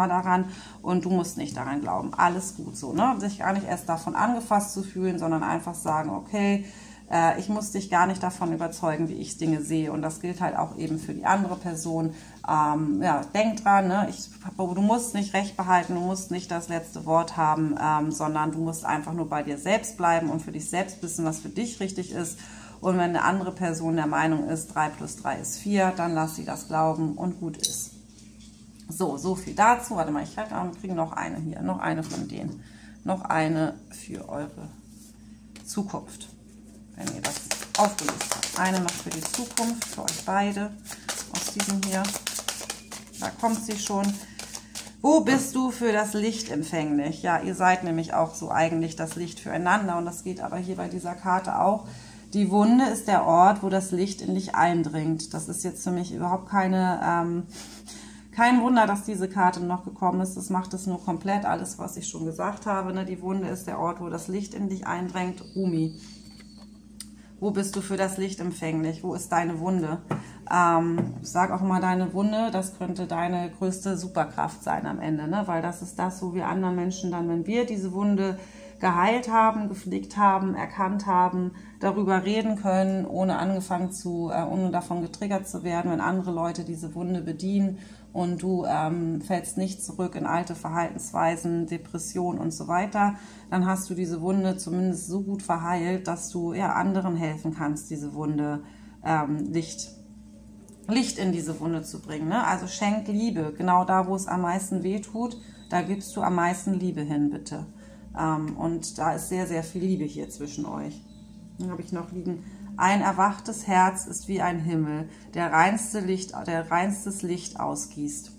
daran und du musst nicht daran glauben. Alles gut so, ne? Sich gar nicht erst davon angefasst zu fühlen, sondern einfach sagen, okay, Ich muss dich gar nicht davon überzeugen, wie ich Dinge sehe. Und das gilt halt auch eben für die andere Person. Ja, denk dran, ne? Du musst nicht Recht behalten, du musst nicht das letzte Wort haben, sondern du musst einfach nur bei dir selbst bleiben und für dich selbst wissen, was für dich richtig ist. Und wenn eine andere Person der Meinung ist, 3 plus 3 ist 4, dann lass sie das glauben und gut ist. So viel dazu. Warte mal, wir kriegen noch eine hier, noch eine von denen. Noch eine für eure Zukunft, wenn ihr das aufgelöst habt. Eine noch für die Zukunft, für euch beide aus diesem hier. Da kommt sie schon. Wo bist du für das Licht empfänglich? Ja, ihr seid nämlich auch so eigentlich das Licht füreinander und das geht aber hier bei dieser Karte auch. Die Wunde ist der Ort, wo das Licht in dich eindringt. Das ist jetzt für mich überhaupt kein Wunder, dass diese Karte noch gekommen ist. Das macht es nur komplett, alles, was ich schon gesagt habe. Ne? Die Wunde ist der Ort, wo das Licht in dich eindringt. Rumi, wo bist du für das Licht empfänglich? Wo ist deine Wunde? Ich sage auch mal deine Wunde, das könnte deine größte Superkraft sein am Ende. Ne? Weil das ist das, wo wir anderen Menschen dann, wenn wir diese Wunde geheilt haben, gepflegt haben, erkannt haben, darüber reden können, ohne ohne davon getriggert zu werden, wenn andere Leute diese Wunde bedienen und du fällst nicht zurück in alte Verhaltensweisen, Depression und so weiter, dann hast du diese Wunde zumindest so gut verheilt, dass du anderen helfen kannst, diese Wunde Licht in diese Wunde zu bringen. Ne? Also schenk Liebe, genau da, wo es am meisten weh tut, da gibst du am meisten Liebe hin, bitte. Und da ist sehr, sehr viel Liebe hier zwischen euch. Dann habe ich noch liegen, ein erwachtes Herz ist wie ein Himmel, der reinstes Licht ausgießt.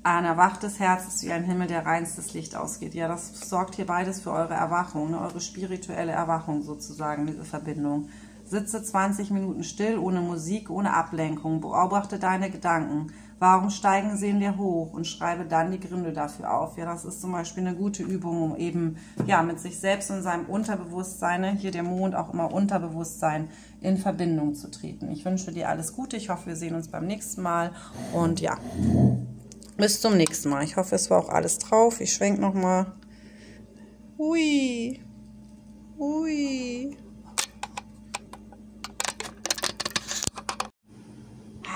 Ein erwachtes Herz ist wie ein Himmel, der reinstes Licht ausgeht. Ja, das sorgt hier beides für eure Erwachung, ne? Eure spirituelle Erwachung sozusagen, diese Verbindung. Sitze 20 Minuten still, ohne Musik, ohne Ablenkung. Beobachte deine Gedanken. Warum steigen sie in dir hoch? Und schreibe dann die Gründe dafür auf. Ja, das ist zum Beispiel eine gute Übung, um eben mit sich selbst und seinem Unterbewusstsein, hier der Mond auch immer Unterbewusstsein, in Verbindung zu treten. Ich wünsche dir alles Gute. Ich hoffe, wir sehen uns beim nächsten Mal. Und ja, bis zum nächsten Mal. Ich hoffe, es war auch alles drauf. Ich schwenke nochmal. Ui. Ui.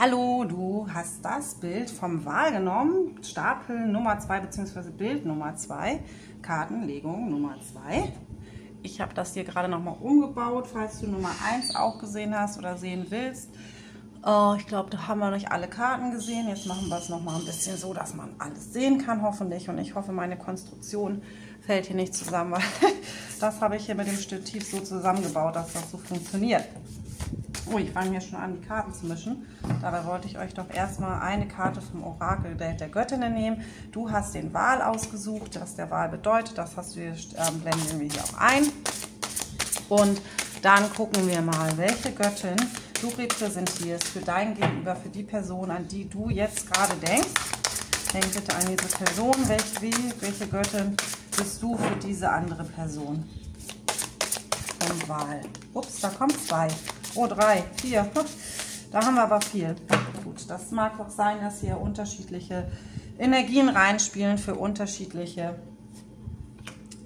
Hallo, du hast das Bild vom Wal genommen, Stapel Nummer 2 bzw. Bild Nummer 2, Kartenlegung Nummer 2. Ich habe das hier gerade nochmal umgebaut, falls du Nummer 1 auch gesehen hast oder sehen willst. Ich glaube, da haben wir nicht alle Karten gesehen. Jetzt machen wir es nochmal ein bisschen so, dass man alles sehen kann, hoffentlich. Und ich hoffe, meine Konstruktion fällt hier nicht zusammen, weil das habe ich hier mit dem Stativ so zusammengebaut, dass das so funktioniert. Oh, ich fange hier schon an, die Karten zu mischen. Dabei wollte ich euch doch erstmal eine Karte vom Orakel der Göttinnen nehmen. Du hast den Wal ausgesucht, was der Wal bedeutet. Das hast du hier, blenden wir hier auch ein. Und dann gucken wir mal, welche Göttin du repräsentierst für dein Gegenüber, für die Person, an die du jetzt gerade denkst. Denk bitte an diese Person. Welche Göttin bist du für diese andere Person? Vom Wal. Ups, da kommen 2. Oh, 3, 4. Da haben wir aber viel. Gut, das mag auch sein, dass hier unterschiedliche Energien reinspielen für unterschiedliche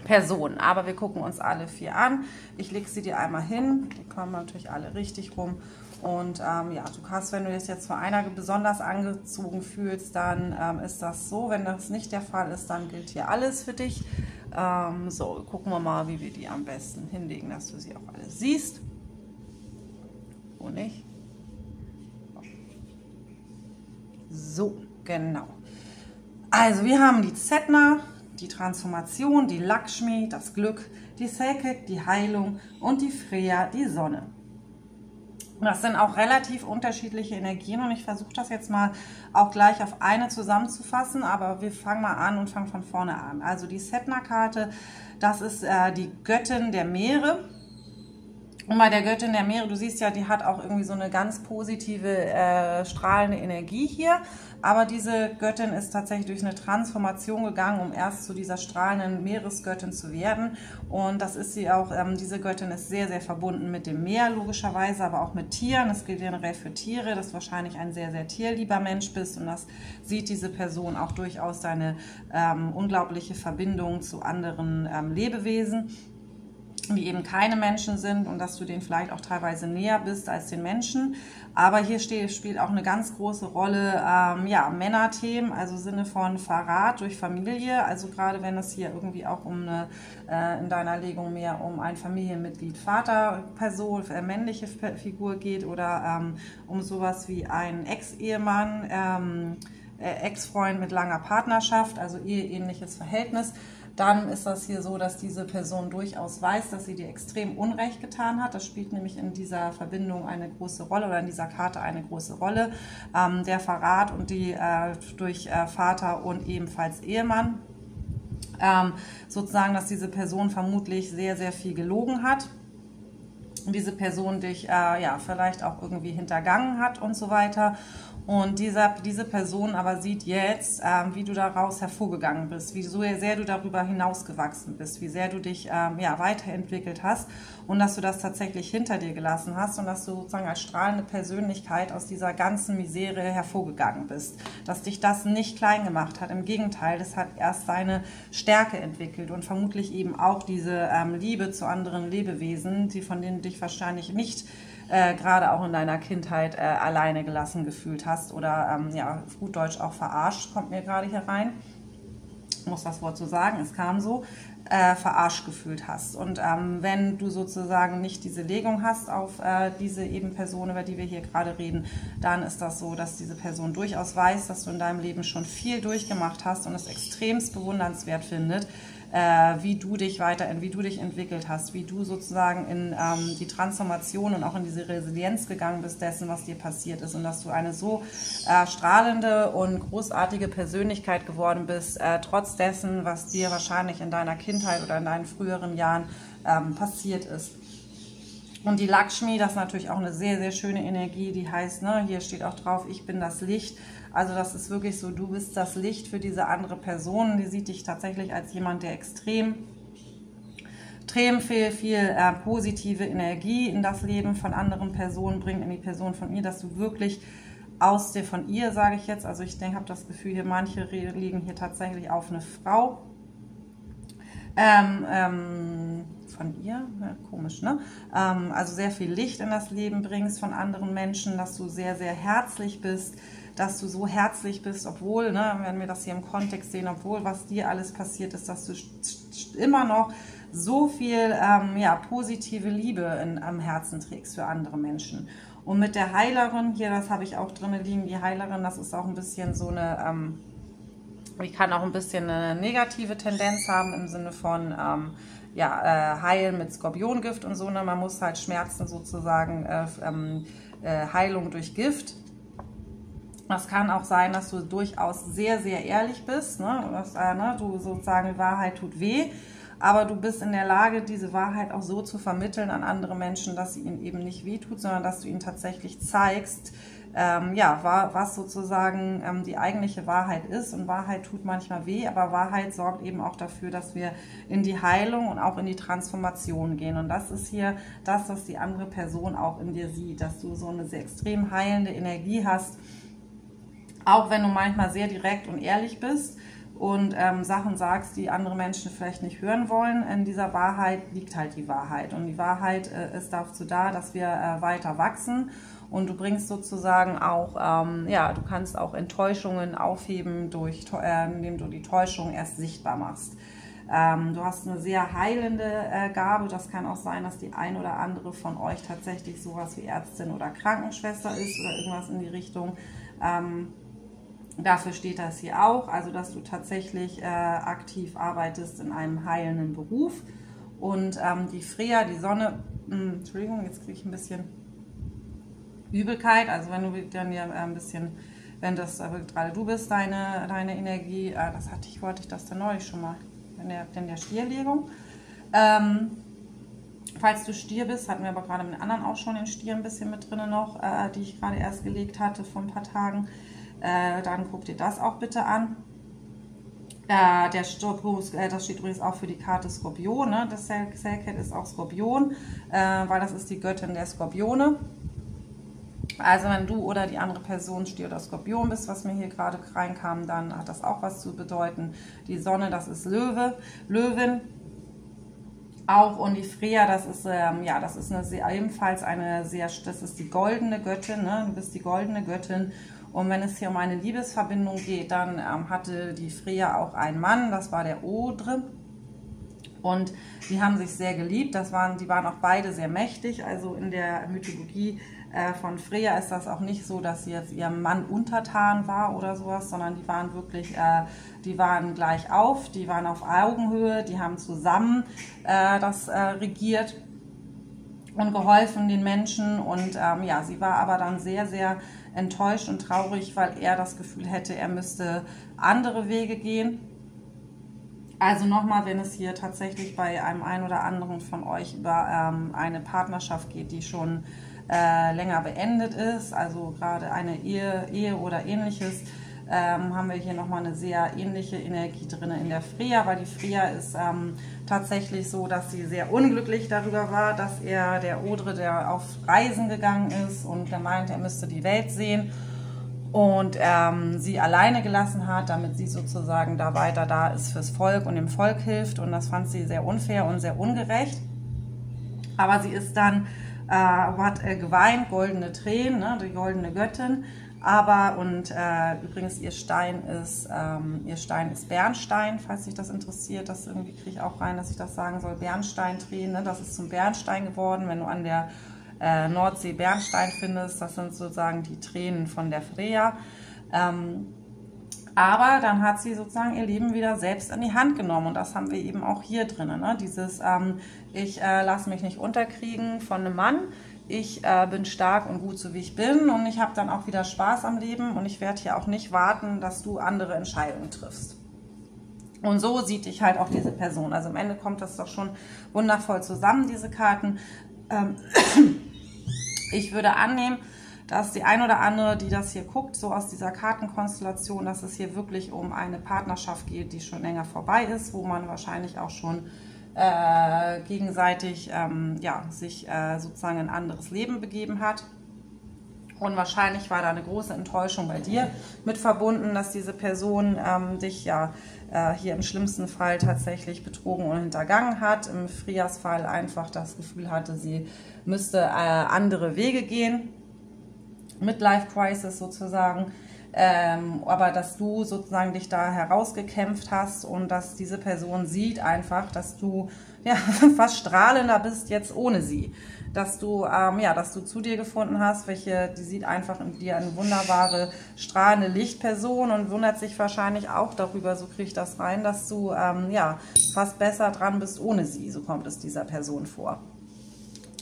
Personen. Aber wir gucken uns alle 4 an. Ich lege sie dir einmal hin. Die kommen natürlich alle richtig rum. Und ja, du kannst, wenn du dich jetzt von einer besonders angezogen fühlst, dann ist das so. Wenn das nicht der Fall ist, dann gilt hier alles für dich. So, gucken wir mal, wie wir die am besten hinlegen, dass du sie auch alle siehst. Wo nicht? So, genau. Also wir haben die Zetna, die Transformation, die Lakshmi, das Glück, die Sekek, die Heilung und die Freya, die Sonne. Das sind auch relativ unterschiedliche Energien und ich versuche das jetzt mal auch gleich auf eine zusammenzufassen, aber wir fangen mal an und fangen von vorne an. Also die Setna-Karte, das ist die Göttin der Meere. Und bei der Göttin der Meere, du siehst ja, die hat auch irgendwie so eine ganz positive, strahlende Energie hier. Aber diese Göttin ist tatsächlich durch eine Transformation gegangen, um erst zu dieser strahlenden Meeresgöttin zu werden. Und das ist sie auch, diese Göttin ist sehr, sehr verbunden mit dem Meer, logischerweise, aber auch mit Tieren. Das gilt generell für Tiere, dass du wahrscheinlich ein sehr, sehr tierlieber Mensch bist. Und das sieht diese Person auch durchaus deine unglaubliche Verbindung zu anderen Lebewesen. die eben keine Menschen sind und dass du denen vielleicht auch teilweise näher bist als den Menschen. Aber hier spielt auch eine ganz große Rolle ja, Männerthemen, also im Sinne von Verrat durch Familie. Also gerade wenn es hier irgendwie auch um eine, in deiner Legung mehr um ein Familienmitglied, Vaterperson, männliche Figur geht oder um sowas wie einen Ex-Ehemann, Ex-Freund mit langer Partnerschaft, also eheähnliches Verhältnis, dann ist das hier so, dass diese Person durchaus weiß, dass sie dir extrem Unrecht getan hat. Das spielt nämlich in dieser Verbindung eine große Rolle oder in dieser Karte eine große Rolle. Der Verrat und die durch Vater und ebenfalls Ehemann. Sozusagen, dass diese Person vermutlich sehr, sehr viel gelogen hat. Diese Person dich ja, vielleicht auch irgendwie hintergangen hat und so weiter. Und diese Person aber sieht jetzt, wie du daraus hervorgegangen bist, wie sehr du darüber hinausgewachsen bist, wie sehr du dich ja, weiterentwickelt hast und dass du das tatsächlich hinter dir gelassen hast und dass du sozusagen als strahlende Persönlichkeit aus dieser ganzen Misere hervorgegangen bist. Dass dich das nicht klein gemacht hat, im Gegenteil, das hat erst deine Stärke entwickelt und vermutlich eben auch diese Liebe zu anderen Lebewesen, von denen du dich wahrscheinlich nicht gerade auch in deiner Kindheit alleine gelassen gefühlt hast oder ja, auf gut Deutsch auch verarscht, kommt mir gerade hier rein. Ich muss das Wort so sagen, es kam so, verarscht gefühlt hast. Und wenn du sozusagen nicht diese Legung hast auf diese eben Person, über die wir hier gerade reden, dann ist das so, dass diese Person durchaus weiß, dass du in deinem Leben schon viel durchgemacht hast und es extremst bewundernswert findet, wie du dich entwickelt hast, wie du sozusagen in die Transformation und auch in diese Resilienz gegangen bist dessen, was dir passiert ist und dass du eine so strahlende und großartige Persönlichkeit geworden bist, trotz dessen, was dir wahrscheinlich in deiner Kindheit oder in deinen früheren Jahren passiert ist. Und die Lakshmi, das ist natürlich auch eine sehr, sehr schöne Energie, die heißt, ne, hier steht auch drauf, ich bin das Licht. Also das ist wirklich so, du bist das Licht für diese andere Person. Die sieht dich tatsächlich als jemand, der extrem viel positive Energie in das Leben von anderen Personen bringt, in die Person von ihr, dass du wirklich von ihr, sage ich jetzt, also ich denke, habe das Gefühl, hier manche liegen hier tatsächlich auf eine Frau. Von ihr, ja, komisch, ne? Also sehr viel Licht in das Leben bringst von anderen Menschen, dass du sehr, sehr herzlich bist, dass du so herzlich bist, obwohl, ne, wenn wir das hier im Kontext sehen, obwohl was dir alles passiert ist, dass du immer noch so viel ja, positive Liebe am Herzen trägst für andere Menschen. Und mit der Heilerin, hier, das habe ich auch drin liegen, die Heilerin, das ist auch ein bisschen so eine, die kann auch ein bisschen eine negative Tendenz haben im Sinne von, ja, heilen mit Skorpiongift und so, ne? Man muss halt Schmerzen sozusagen, Heilung durch Gift. Das kann auch sein, dass du durchaus sehr, sehr ehrlich bist, ne? Ne? Du sozusagen, die Wahrheit tut weh, aber du bist in der Lage, diese Wahrheit auch so zu vermitteln an andere Menschen, dass sie ihnen eben nicht wehtut, sondern dass du ihnen tatsächlich zeigst, ja, was sozusagen die eigentliche Wahrheit ist. Und Wahrheit tut manchmal weh, aber Wahrheit sorgt eben auch dafür, dass wir in die Heilung und auch in die Transformation gehen. Und das ist hier das, was die andere Person auch in dir sieht, dass du so eine sehr extrem heilende Energie hast, auch wenn du manchmal sehr direkt und ehrlich bist und Sachen sagst, die andere Menschen vielleicht nicht hören wollen. In dieser Wahrheit liegt halt die Wahrheit. Und die Wahrheit ist dazu da, dass wir weiter wachsen. Und du bringst sozusagen auch, ja, du kannst auch Enttäuschungen aufheben, indem du die Täuschung erst sichtbar machst. Du hast eine sehr heilende Gabe. Das kann auch sein, dass die ein oder andere von euch tatsächlich sowas wie Ärztin oder Krankenschwester ist oder irgendwas in die Richtung. Dafür steht das hier auch, also dass du tatsächlich aktiv arbeitest in einem heilenden Beruf. Und die Freya, die Sonne, Entschuldigung, jetzt kriege ich ein bisschen Übelkeit, also wenn du dann ja ein bisschen, wenn das gerade du bist, deine Energie, wollte ich das dann neulich schon mal, in der Stierlegung. Falls du Stier bist, hatten wir aber gerade mit den anderen auch schon den Stier ein bisschen mit drin noch, die ich gerade erst gelegt hatte vor ein paar Tagen. Dann guck dir das auch bitte an. Das steht übrigens auch für die Karte Skorpion, ne? Das Selket ist auch Skorpion, weil das ist die Göttin der Skorpione. Also wenn du oder die andere Person Stier oder Skorpion bist, was mir hier gerade reinkam, dann hat das auch was zu bedeuten. Die Sonne, das ist Löwin. auch. Und die Freya, das ist ja, das ist ebenfalls das ist die goldene Göttin, ne? Du bist die goldene Göttin. Und wenn es hier um eine Liebesverbindung geht, dann hatte die Freya auch einen Mann, das war der Odre. Und die haben sich sehr geliebt, die waren auch beide sehr mächtig. Also in der Mythologie von Freya ist das auch nicht so, dass sie jetzt ihrem Mann untertan war oder sowas, sondern die waren wirklich, die waren gleich auf, die waren auf Augenhöhe, die haben zusammen das regiert und geholfen den Menschen. Und ja, sie war aber dann sehr, sehr enttäuscht und traurig, weil er das Gefühl hätte, er müsste andere Wege gehen. Also nochmal, wenn es hier tatsächlich bei einem einen oder anderen von euch über eine Partnerschaft geht, die schon länger beendet ist, also gerade eine Ehe oder ähnliches, haben wir hier nochmal eine sehr ähnliche Energie drin in der Freya, weil die Freya ist tatsächlich so, dass sie sehr unglücklich darüber war, dass der Odre, der auf Reisen gegangen ist und der meinte, er müsste die Welt sehen und sie alleine gelassen hat, damit sie sozusagen da weiter da ist fürs Volk und dem Volk hilft, und das fand sie sehr unfair und sehr ungerecht. Aber sie ist dann, hat geweint, goldene Tränen, ne, die goldene Göttin. Übrigens ihr Stein ist Bernstein, falls sich das interessiert. Das irgendwie kriege ich auch rein, dass ich das sagen soll. Bernsteintränen, ne? Das ist zum Bernstein geworden, wenn du an der Nordsee Bernstein findest. Das sind sozusagen die Tränen von der Freya. Aber dann hat sie sozusagen ihr Leben wieder selbst in die Hand genommen, und das haben wir eben auch hier drin. Ne? Dieses, ich lasse mich nicht unterkriegen von einem Mann, ich bin stark und gut so wie ich bin, und ich habe dann auch wieder Spaß am Leben, und ich werde hier auch nicht warten, dass du andere Entscheidungen triffst. Und so sieht dich halt auch diese Person. Also am Ende kommt das doch schon wundervoll zusammen, diese Karten. Ich würde annehmen, dass die ein oder andere, die das hier guckt, so aus dieser Kartenkonstellation, dass es hier wirklich um eine Partnerschaft geht, die schon länger vorbei ist, wo man wahrscheinlich auch schon gegenseitig ja, sich sozusagen ein anderes Leben begeben hat. Und wahrscheinlich war da eine große Enttäuschung bei dir mit verbunden, dass diese Person dich ja hier im schlimmsten Fall tatsächlich betrogen und hintergangen hat. Im Freyas-Fall einfach das Gefühl hatte, sie müsste andere Wege gehen. Midlife-Crisis sozusagen. Aber dass du sozusagen dich da herausgekämpft hast und dass diese Person sieht einfach, dass du ja fast strahlender bist jetzt ohne sie. Dass du, ja, dass du zu dir gefunden hast, die sieht einfach in dir eine wunderbare, strahlende Lichtperson und wundert sich wahrscheinlich auch darüber, so kriege ich das rein, dass du ja fast besser dran bist ohne sie. So kommt es dieser Person vor.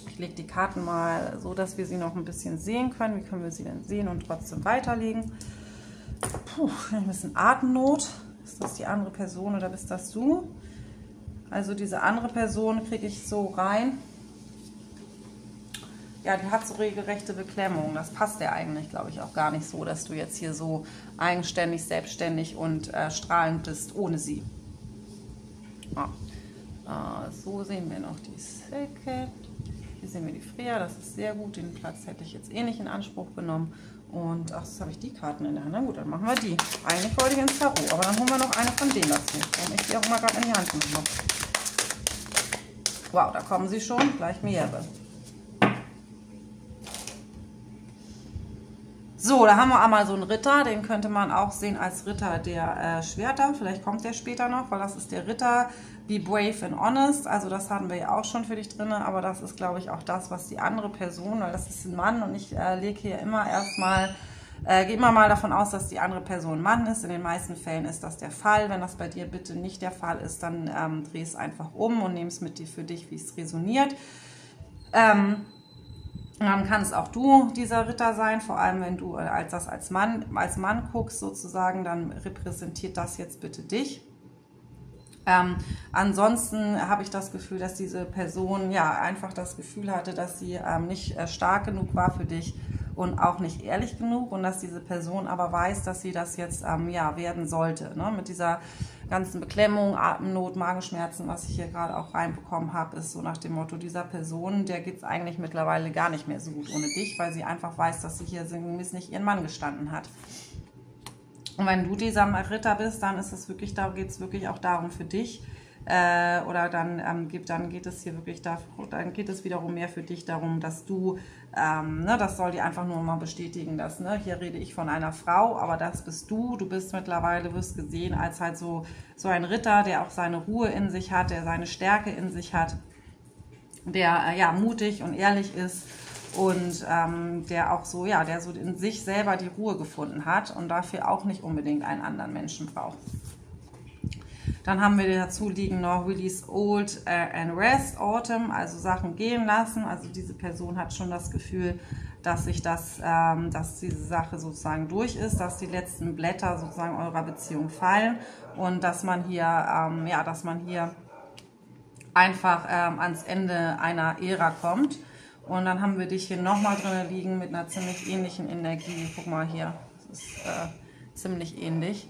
Ich lege die Karten mal so, dass wir sie noch ein bisschen sehen können. Wie können wir sie denn sehen und trotzdem weiterlegen? Puh, ein bisschen Atemnot. Ist das die andere Person oder bist das du? Also diese andere Person kriege ich so rein. Ja, die hat so regelrechte Beklemmung. Das passt ja eigentlich, glaube ich, auch gar nicht so, dass du jetzt hier so eigenständig, selbstständig und strahlend bist ohne sie. So sehen wir noch die Silke. Hier sehen wir die Freya, das ist sehr gut. Den Platz hätte ich jetzt eh nicht in Anspruch genommen. Und ach, jetzt habe ich die Karten in der Hand. Na gut, dann machen wir die. Eine Freudige ins Tarot. Aber dann holen wir noch eine von denen dazu. Und ich die auch mal gerade in die Hand nehme. Wow, da kommen sie schon. Gleich mehrere. So, da haben wir einmal so einen Ritter. Den könnte man auch sehen als Ritter der Schwerter. Vielleicht kommt der später noch, weil das ist der Ritter. Be brave and honest, also das hatten wir ja auch schon für dich drin, aber das ist, glaube ich, auch das, was die andere Person, weil das ist ein Mann, und ich lege hier immer gehe immer mal davon aus, dass die andere Person ein Mann ist. In den meisten Fällen ist das der Fall. Wenn das bei dir bitte nicht der Fall ist, dann dreh es einfach um und nimm es mit dir für dich, wie es resoniert. Dann kannst auch du dieser Ritter sein, vor allem wenn du als Mann guckst sozusagen, dann repräsentiert das jetzt bitte dich. Ansonsten habe ich das Gefühl, dass diese Person ja einfach das Gefühl hatte, dass sie nicht stark genug war für dich und auch nicht ehrlich genug, und dass diese Person aber weiß, dass sie das jetzt ja werden sollte, ne? Mit dieser ganzen Beklemmung, Atemnot, Magenschmerzen, was ich hier gerade auch reinbekommen habe, ist so nach dem Motto, dieser Person, der geht es eigentlich mittlerweile gar nicht mehr so gut ohne dich, weil sie einfach weiß, dass sie hier sinngemäß nicht ihren Mann gestanden hat. Und wenn du dieser Ritter bist, dann ist es wirklich, da geht es wirklich auch darum für dich, oder dann geht es hier wirklich dann geht es wiederum mehr für dich darum, dass du, ne, das soll dir einfach nur mal bestätigen, dass, ne, hier rede ich von einer Frau, aber das bist du. Du bist mittlerweile, wirst gesehen als halt so ein Ritter, der auch seine Ruhe in sich hat, der seine Stärke in sich hat, der ja mutig und ehrlich ist. Und der auch so, ja, der so in sich selber die Ruhe gefunden hat und dafür auch nicht unbedingt einen anderen Menschen braucht. Dann haben wir dazu liegen noch Release Old and Rest Autumn, also Sachen gehen lassen. Also diese Person hat schon das Gefühl, dass dass diese Sache sozusagen durch ist, dass die letzten Blätter sozusagen eurer Beziehung fallen und dass man hier, einfach ans Ende einer Ära kommt. Und dann haben wir dich hier nochmal drin liegen mit einer ziemlich ähnlichen Energie. Guck mal hier, das ist ziemlich ähnlich.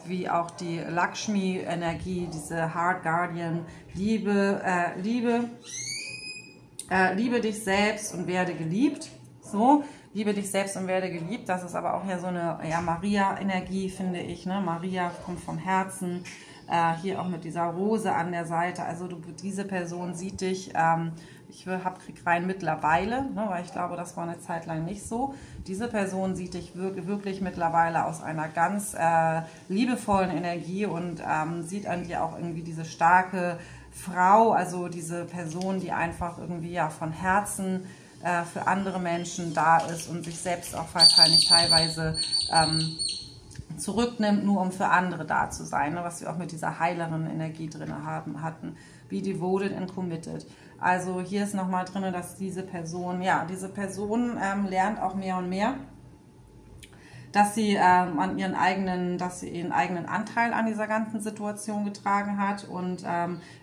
Wie auch die Lakshmi-Energie, diese Heart Guardian, liebe dich selbst und werde geliebt. So, liebe dich selbst und werde geliebt. Das ist aber auch ja so eine Maria-Energie, finde ich. Ne? Maria kommt vom Herzen. Hier auch mit dieser Rose an der Seite. Also diese Person sieht dich, krieg rein mittlerweile, ne, weil ich glaube, das war eine Zeit lang nicht so. Diese Person sieht dich wirklich mittlerweile aus einer ganz liebevollen Energie und sieht an dir auch irgendwie diese starke Frau, also diese Person, die einfach irgendwie ja von Herzen für andere Menschen da ist und sich selbst auch wahrscheinlich teilweise zurücknimmt, nur um für andere da zu sein, ne, was wir auch mit dieser heileren Energie drin hatten. Be devoted and committed. Also hier ist nochmal drin, dass diese Person lernt auch mehr und mehr, dass sie ihren eigenen Anteil an dieser ganzen Situation getragen hat und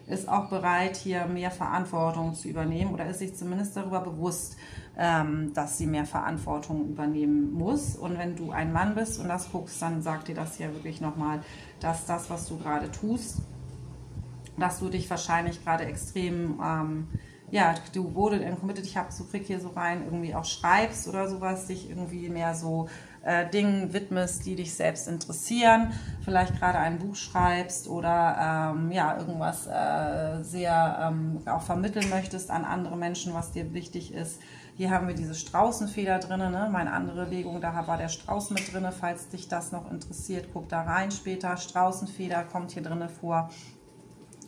ist auch bereit, hier mehr Verantwortung zu übernehmen oder ist sich zumindest darüber bewusst, dass sie mehr Verantwortung übernehmen muss. Und wenn du ein Mann bist und das guckst, dann sagt dir das hier wirklich nochmal, dass das, was du gerade tust, dass du dich wahrscheinlich gerade extrem, devoted and committed, krieg hier so rein, irgendwie auch schreibst oder sowas, dich irgendwie mehr so Dingen widmest, die dich selbst interessieren, vielleicht gerade ein Buch schreibst oder irgendwas auch vermitteln möchtest an andere Menschen, was dir wichtig ist. Hier haben wir diese Straußenfeder drin, ne? Meine andere Legung, da war der Strauß mit drin, falls dich das noch interessiert, guck da rein später. Straußenfeder kommt hier drin vor.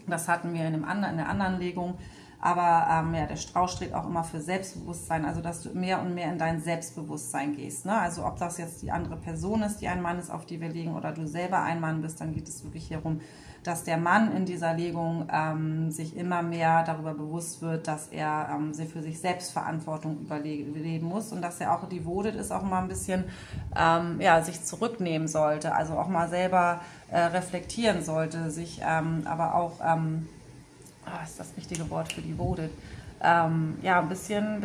Das hatten wir in der anderen Legung. Aber der Strauß steht auch immer für Selbstbewusstsein, also dass du mehr und mehr in dein Selbstbewusstsein gehst. Ne? Also ob das jetzt die andere Person ist, die ein Mann ist, auf die wir legen, oder du selber ein Mann bist, dann geht es wirklich hier darum, dass der Mann in dieser Legung sich immer mehr darüber bewusst wird, dass er für sich selbst Verantwortung überleben muss und dass er auch devoted ist, auch mal ein bisschen sich zurücknehmen sollte, also auch mal selber reflektieren sollte, sich aber auch ist das richtige Wort für devoted, ein bisschen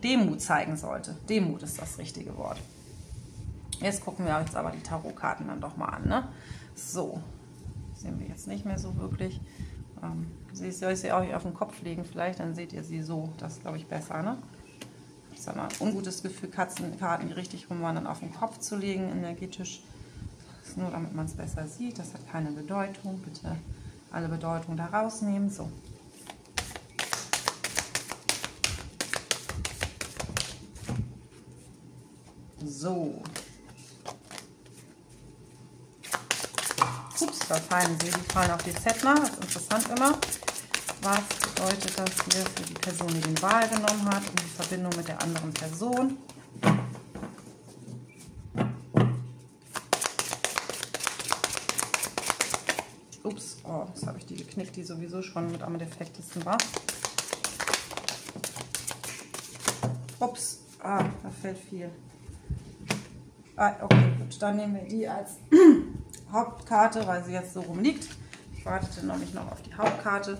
Demut zeigen sollte. Demut ist das richtige Wort. Jetzt gucken wir uns aber die Tarotkarten dann doch mal an. Ne? So, sehen wir jetzt nicht mehr so wirklich. Soll ich sie auch hier auf den Kopf legen vielleicht, dann seht ihr sie so. Das ist, glaube ich, besser. Ne? Ich sage mal, ungutes Gefühl, Karten, die richtig rumwandern, auf den Kopf zu legen, energetisch. Das ist nur, damit man es besser sieht. Das hat keine Bedeutung. Bitte alle Bedeutung da rausnehmen. So. So. Ups, da fallen sie. Die fallen auf die Zettner. Das ist interessant immer. Was bedeutet das hier für die Person, die den Wahl genommen hat und die Verbindung mit der anderen Person? Ups, oh, jetzt habe ich die geknickt, die sowieso schon mit am defektesten war. Ups, da fällt viel. Okay, gut, dann nehmen wir die als Hauptkarte, weil sie jetzt so rumliegt. Ich wartete nämlich noch auf die Hauptkarte.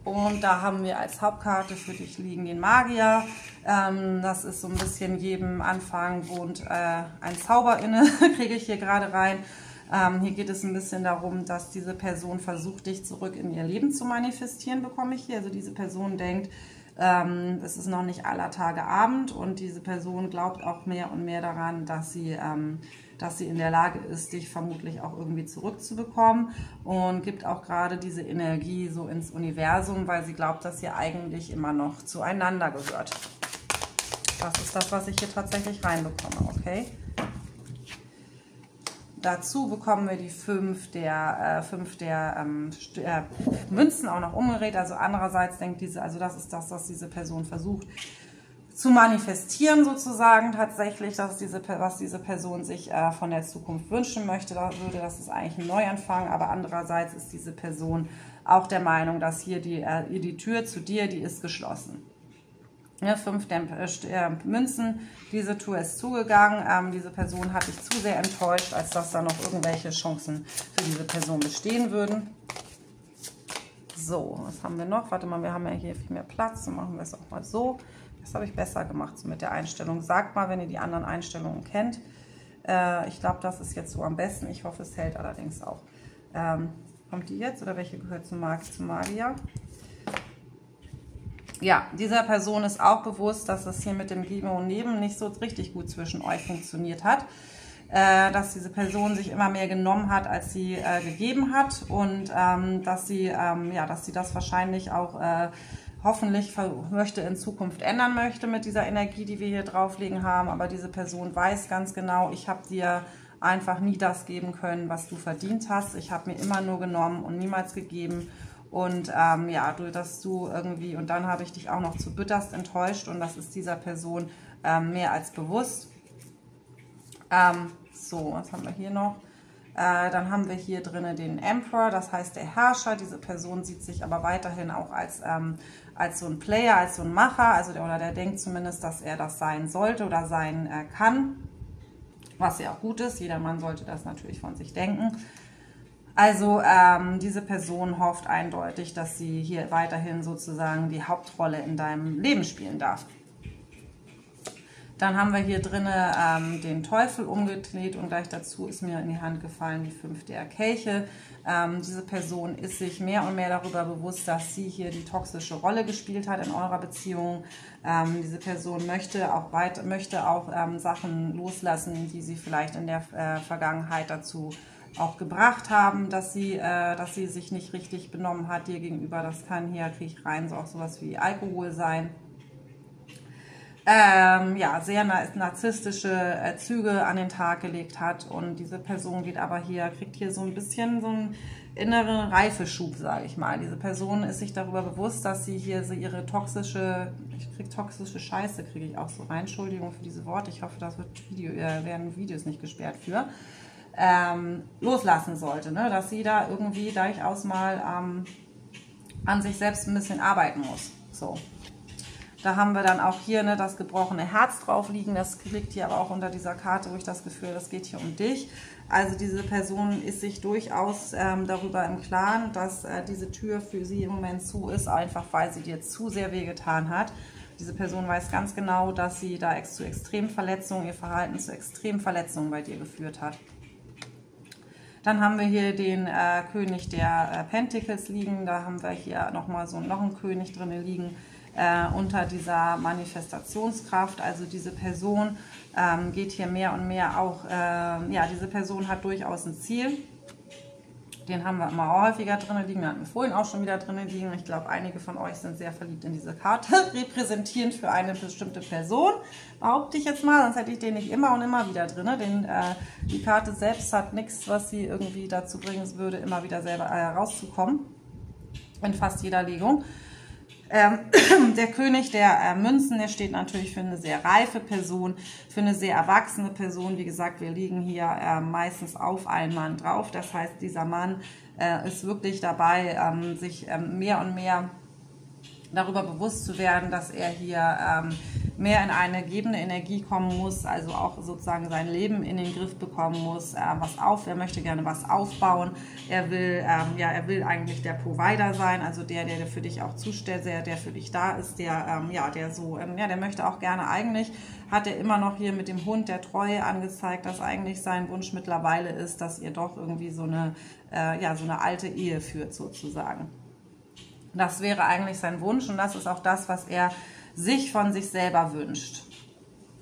Und da haben wir als Hauptkarte für dich liegen den Magier. Das ist so ein bisschen jedem Anfang wohnt ein Zauber inne, kriege ich hier gerade rein. Hier geht es ein bisschen darum, dass diese Person versucht, dich zurück in ihr Leben zu manifestieren, bekomme ich hier. Also diese Person denkt, Es ist noch nicht aller Tage Abend und diese Person glaubt auch mehr und mehr daran, dass sie in der Lage ist, dich vermutlich auch irgendwie zurückzubekommen und gibt auch gerade diese Energie so ins Universum, weil sie glaubt, dass ihr eigentlich immer noch zueinander gehört. Das ist das, was ich hier tatsächlich reinbekomme, okay? Dazu bekommen wir die 5 der Münzen auch noch umgedreht. Also andererseits denkt diese, also das ist das, was diese Person versucht zu manifestieren sozusagen tatsächlich, dass was diese Person sich von der Zukunft wünschen möchte. Das ist eigentlich ein Neuanfang, aber andererseits ist diese Person auch der Meinung, dass hier die Tür zu dir, die ist geschlossen. Ja, 5 der Münzen, diese Tour ist zugegangen, diese Person hat dich zu sehr enttäuscht, als dass da noch irgendwelche Chancen für diese Person bestehen würden. So, was haben wir noch? Warte mal, wir haben ja hier viel mehr Platz, dann machen wir es auch mal so. Das habe ich besser gemacht so mit der Einstellung. Sagt mal, wenn ihr die anderen Einstellungen kennt. Ich glaube, das ist jetzt so am besten. Ich hoffe, es hält allerdings auch. Kommt die jetzt oder welche gehört zum Magier? Ja, dieser Person ist auch bewusst, dass es hier mit dem Geben und Nehmen nicht so richtig gut zwischen euch funktioniert hat. Dass diese Person sich immer mehr genommen hat, als sie gegeben hat und dass sie das wahrscheinlich auch hoffentlich in Zukunft ändern möchte mit dieser Energie, die wir hier drauflegen haben. Aber diese Person weiß ganz genau, ich habe dir einfach nie das geben können, was du verdient hast. Ich habe mir immer nur genommen und niemals gegeben. Und dass du irgendwie, und dann habe ich dich auch noch zu bitterst enttäuscht und das ist dieser Person mehr als bewusst. So, was haben wir hier noch? Dann haben wir hier drinnen den Emperor, das heißt der Herrscher. Diese Person sieht sich aber weiterhin auch als so ein Player, als so ein Macher, also der denkt zumindest, dass er das sein sollte oder sein kann, was ja auch gut ist. Jeder Mann sollte das natürlich von sich denken. Also diese Person hofft eindeutig, dass sie hier weiterhin sozusagen die Hauptrolle in deinem Leben spielen darf. Dann haben wir hier drinnen den Teufel umgedreht und gleich dazu ist mir in die Hand gefallen die 5 der Kelche. Diese Person ist sich mehr und mehr darüber bewusst, dass sie hier die toxische Rolle gespielt hat in eurer Beziehung. Diese Person möchte auch Sachen loslassen, die sie vielleicht in der Vergangenheit dazu auch gebracht haben, dass sie sich nicht richtig benommen hat dir gegenüber. Das kann hier, kriege ich rein, so auch sowas wie Alkohol sein. Sehr narzisstische Züge an den Tag gelegt hat und diese Person kriegt hier so ein bisschen so einen inneren Reifeschub, sage ich mal. Diese Person ist sich darüber bewusst, dass sie hier so ihre toxische Scheiße, kriege ich auch so rein, Entschuldigung für diese Worte, ich hoffe, das werden Videos nicht gesperrt für, loslassen sollte, ne? Dass sie da irgendwie durchaus mal an sich selbst ein bisschen arbeiten muss. So. Da haben wir dann auch hier das gebrochene Herz drauf liegen. Das liegt hier aber auch unter dieser Karte, wo ich das Gefühl habe, das geht hier um dich. Also diese Person ist sich durchaus darüber im Klaren, dass diese Tür für sie im Moment zu ist, einfach weil sie dir zu sehr wehgetan hat. Diese Person weiß ganz genau, dass sie da zu extremen Verletzungen, ihr Verhalten zu extremen Verletzungen bei dir geführt hat. Dann haben wir hier den König der Pentacles liegen. Da haben wir hier nochmal noch einen König drin liegen. Unter dieser Manifestationskraft, also diese Person geht hier mehr und mehr auch, diese Person hat durchaus ein Ziel, den haben wir immer häufiger drin liegen, wir hatten vorhin auch schon wieder drin liegen, ich glaube einige von euch sind sehr verliebt in diese Karte, repräsentierend für eine bestimmte Person, behaupte ich jetzt mal, sonst hätte ich den nicht immer und immer wieder drin, denn die Karte selbst hat nichts, was sie irgendwie dazu bringen würde, immer wieder selber rauszukommen, in fast jeder Legung. Der König der Münzen, der steht natürlich für eine sehr reife Person, für eine sehr erwachsene Person. Wie gesagt, wir liegen hier meistens auf einen Mann drauf. Das heißt, dieser Mann ist wirklich dabei, sich mehr und mehr darüber bewusst zu werden, dass er hier mehr in eine gebende Energie kommen muss, also auch sozusagen sein Leben in den Griff bekommen muss, er möchte gerne was aufbauen, er will eigentlich der Provider sein, also der für dich auch zustellt, der für dich da ist, der möchte auch gerne eigentlich, hat er immer noch hier mit dem Hund der Treue angezeigt, dass eigentlich sein Wunsch mittlerweile ist, dass ihr doch irgendwie so eine alte Ehe führt sozusagen. Das wäre eigentlich sein Wunsch und das ist auch das, was er sich von sich selber wünscht.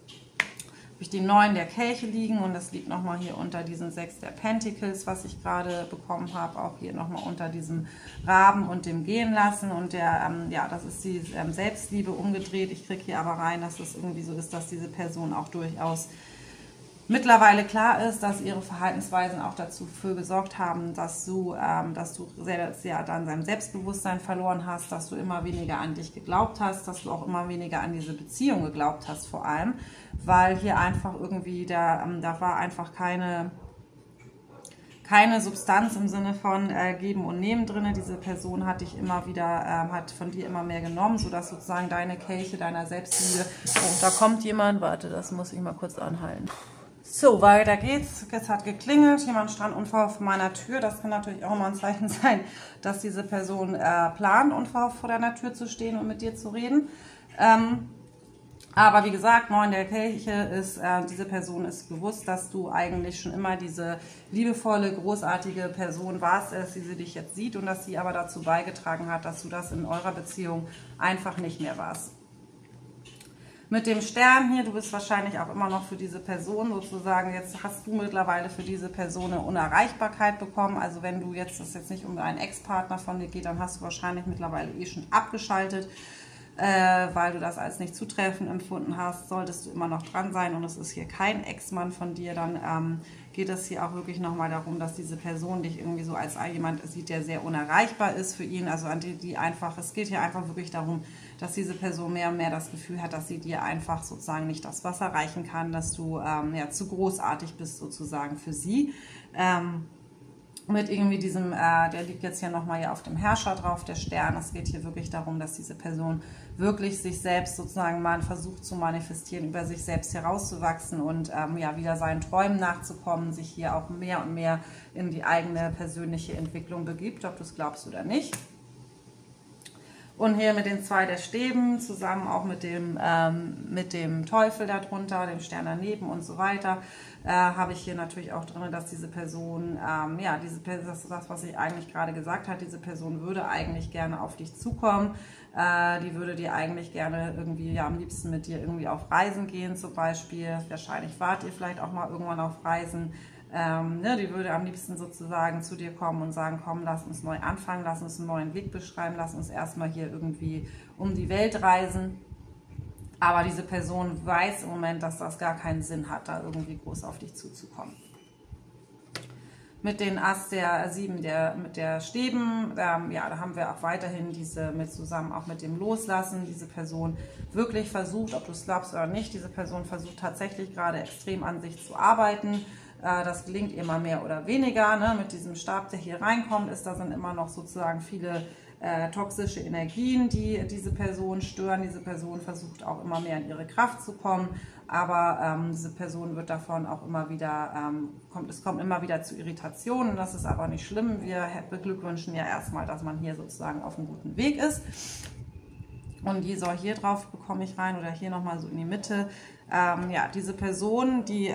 Habe ich die 9 der Kelche liegen und das liegt nochmal hier unter diesen 6 der Pentacles, was ich gerade bekommen habe, auch hier nochmal unter diesem Raben und dem Gehen lassen und der, ja, das ist die Selbstliebe umgedreht. Ich kriege hier aber rein, dass es irgendwie so ist, dass diese Person auch durchaus mittlerweile klar ist, dass ihre Verhaltensweisen auch dafür gesorgt haben, dass du sehr dann dein Selbstbewusstsein verloren hast, dass du immer weniger an dich geglaubt hast, dass du auch immer weniger an diese Beziehung geglaubt hast vor allem, weil hier einfach irgendwie, da war einfach keine Substanz im Sinne von Geben und Nehmen drin. Diese Person hat dich immer wieder, hat von dir immer mehr genommen, sodass sozusagen deine Kelche, deiner Selbstliebe, oh, da kommt jemand, warte, das muss ich mal kurz anhalten. So, weiter geht's. Es hat geklingelt, jemand stand unverhofft vor meiner Tür. Das kann natürlich auch immer ein Zeichen sein, dass diese Person plant, unverhofft vor deiner Tür zu stehen und mit dir zu reden. Aber wie gesagt, 9 der Kelche ist, diese Person ist bewusst, dass du eigentlich schon immer diese liebevolle, großartige Person warst, dass sie dich jetzt sieht und dass sie aber dazu beigetragen hat, dass du das in eurer Beziehung einfach nicht mehr warst. Mit dem Stern hier, du bist wahrscheinlich auch immer noch für diese Person sozusagen, jetzt hast du mittlerweile für diese Person eine Unerreichbarkeit bekommen. Also wenn du jetzt, das jetzt nicht um einen Ex-Partner von dir geht, dann hast du wahrscheinlich mittlerweile schon abgeschaltet, weil du das als nicht zutreffend empfunden hast. Solltest du immer noch dran sein und es ist hier kein Ex-Mann von dir, dann geht es hier auch wirklich nochmal darum, dass diese Person dich irgendwie so als jemand sieht, der sehr unerreichbar ist für ihn. Also an die einfach, es geht hier einfach wirklich darum, dass diese Person mehr und mehr das Gefühl hat, dass sie dir einfach sozusagen nicht das Wasser reichen kann, dass du ja, zu großartig bist sozusagen für sie. Mit irgendwie diesem, der liegt jetzt hier nochmal hier auf dem Herrscher drauf, der Stern. Es geht hier wirklich darum, dass diese Person wirklich sich selbst sozusagen mal versucht zu manifestieren, über sich selbst herauszuwachsen und ja, wieder seinen Träumen nachzukommen, sich hier auch mehr und mehr in die eigene persönliche Entwicklung begibt, ob du es glaubst oder nicht. Und hier mit den 2 der Stäben, zusammen auch mit dem Teufel darunter, dem Stern daneben und so weiter, habe ich hier natürlich auch drin, dass diese Person, ja, das ist das, was ich eigentlich gerade gesagt habe, diese Person würde eigentlich gerne auf dich zukommen, die würde dir eigentlich gerne irgendwie, ja, am liebsten mit dir irgendwie auf Reisen gehen zum Beispiel, wahrscheinlich wart ihr vielleicht auch mal irgendwann auf Reisen. Die würde am liebsten sozusagen zu dir kommen und sagen, komm, lass uns neu anfangen, lass uns einen neuen Weg beschreiben, lass uns erstmal hier irgendwie um die Welt reisen. Aber diese Person weiß im Moment, dass das gar keinen Sinn hat, da irgendwie groß auf dich zuzukommen. Mit den Ass der 7 mit der Stäben, ja, da haben wir auch weiterhin diese zusammen auch mit dem Loslassen, diese Person wirklich versucht, ob du es glaubst oder nicht, diese Person versucht tatsächlich gerade extrem an sich zu arbeiten. Das gelingt ihr mal mehr oder weniger, ne? Mit diesem Stab, der hier reinkommt, da sind immer noch sozusagen viele toxische Energien, die diese Person stören. Diese Person versucht auch immer mehr in ihre Kraft zu kommen, aber diese Person wird davon auch immer wieder, es kommt immer wieder zu Irritationen, das ist aber nicht schlimm. Wir beglückwünschen ja erstmal, dass man hier sozusagen auf einem guten Weg ist. Und die soll hier drauf bekomme ich rein oder hier nochmal so in die Mitte. Ja, diese Person, die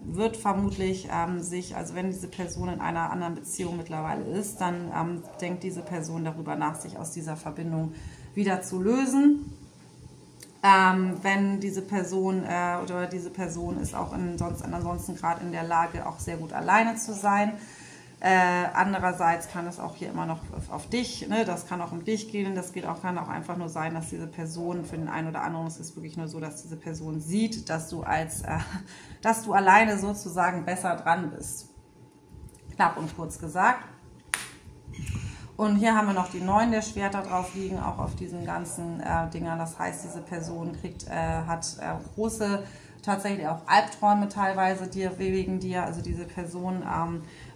wird vermutlich also wenn diese Person in einer anderen Beziehung mittlerweile ist, dann denkt diese Person darüber nach, sich aus dieser Verbindung wieder zu lösen. Wenn diese Person oder diese Person ist auch ansonsten gerade in der Lage, auch sehr gut alleine zu sein. Andererseits kann es auch hier immer noch auf dich, ne? Das kann auch um dich gehen, kann auch einfach nur sein, dass diese Person, für den einen oder anderen ist es wirklich nur so, dass diese Person sieht, dass du alleine sozusagen besser dran bist. Knapp und kurz gesagt. Und hier haben wir noch die 9 der Schwerter drauf liegen, auch auf diesen ganzen Dingern. Das heißt, diese Person hat große, tatsächlich auch Albträume teilweise wegen dir. Also diese Person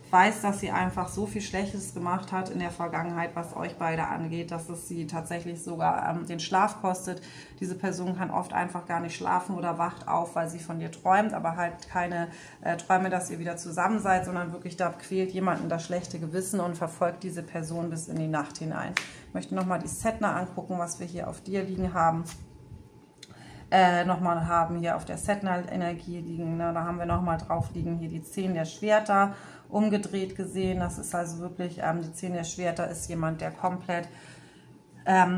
weiß, dass sie einfach so viel Schlechtes gemacht hat in der Vergangenheit, was euch beide angeht, dass es sie tatsächlich sogar den Schlaf kostet. Diese Person kann oft einfach gar nicht schlafen oder wacht auf, weil sie von dir träumt, aber halt keine Träume, dass ihr wieder zusammen seid, sondern wirklich da quält jemanden das schlechte Gewissen und verfolgt diese Person bis in die Nacht hinein. Ich möchte nochmal die Setna angucken, was wir hier auf dir liegen haben. Nochmal haben hier auf der Setna-Energie liegen, ne? Da haben wir nochmal drauf liegen hier die 10 der Schwerter, umgedreht gesehen. Das ist also wirklich, die 10 der Schwerter ist jemand, der komplett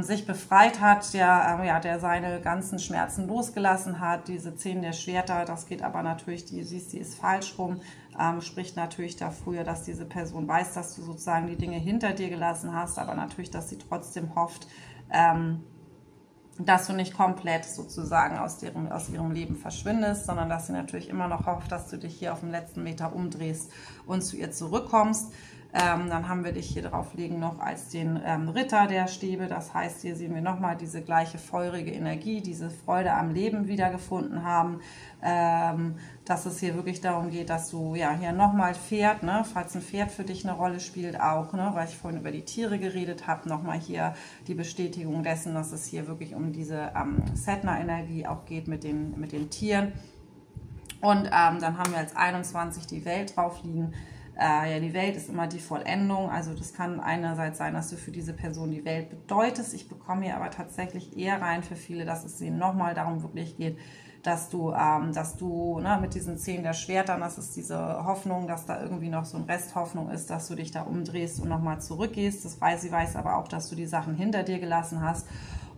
sich befreit hat, der seine ganzen Schmerzen losgelassen hat. Diese 10 der Schwerter, das geht aber natürlich, die siehst, die ist falsch rum, spricht natürlich dafür, dass diese Person weiß, dass du sozusagen die Dinge hinter dir gelassen hast, aber natürlich, dass sie trotzdem hofft, dass du nicht komplett sozusagen aus ihrem Leben verschwindest, sondern dass sie natürlich immer noch hofft, dass du dich hier auf dem letzten Meter umdrehst und zu ihr zurückkommst. Dann haben wir dich hier drauf liegen noch als den Ritter der Stäbe. Das heißt, hier sehen wir nochmal diese gleiche feurige Energie, diese Freude am Leben wiedergefunden haben. Dass es hier wirklich darum geht, dass du ja hier nochmal Pferd, ne, falls ein Pferd für dich eine Rolle spielt auch, ne, weil ich vorhin über die Tiere geredet habe, nochmal hier die Bestätigung dessen, dass es hier wirklich um diese Sedna-Energie auch geht mit den Tieren. Und dann haben wir als 21 die Welt drauf liegen. Ja, die Welt ist immer die Vollendung, also das kann einerseits sein, dass du für diese Person die Welt bedeutest. Ich bekomme hier aber tatsächlich eher rein für viele, dass es ihnen nochmal darum wirklich geht, dass du ne, mit diesen 10 der Schwertern, das ist diese Hoffnung, dass da irgendwie noch so ein Resthoffnung ist, dass du dich da umdrehst und nochmal zurückgehst. Sie weiß aber auch, dass du die Sachen hinter dir gelassen hast.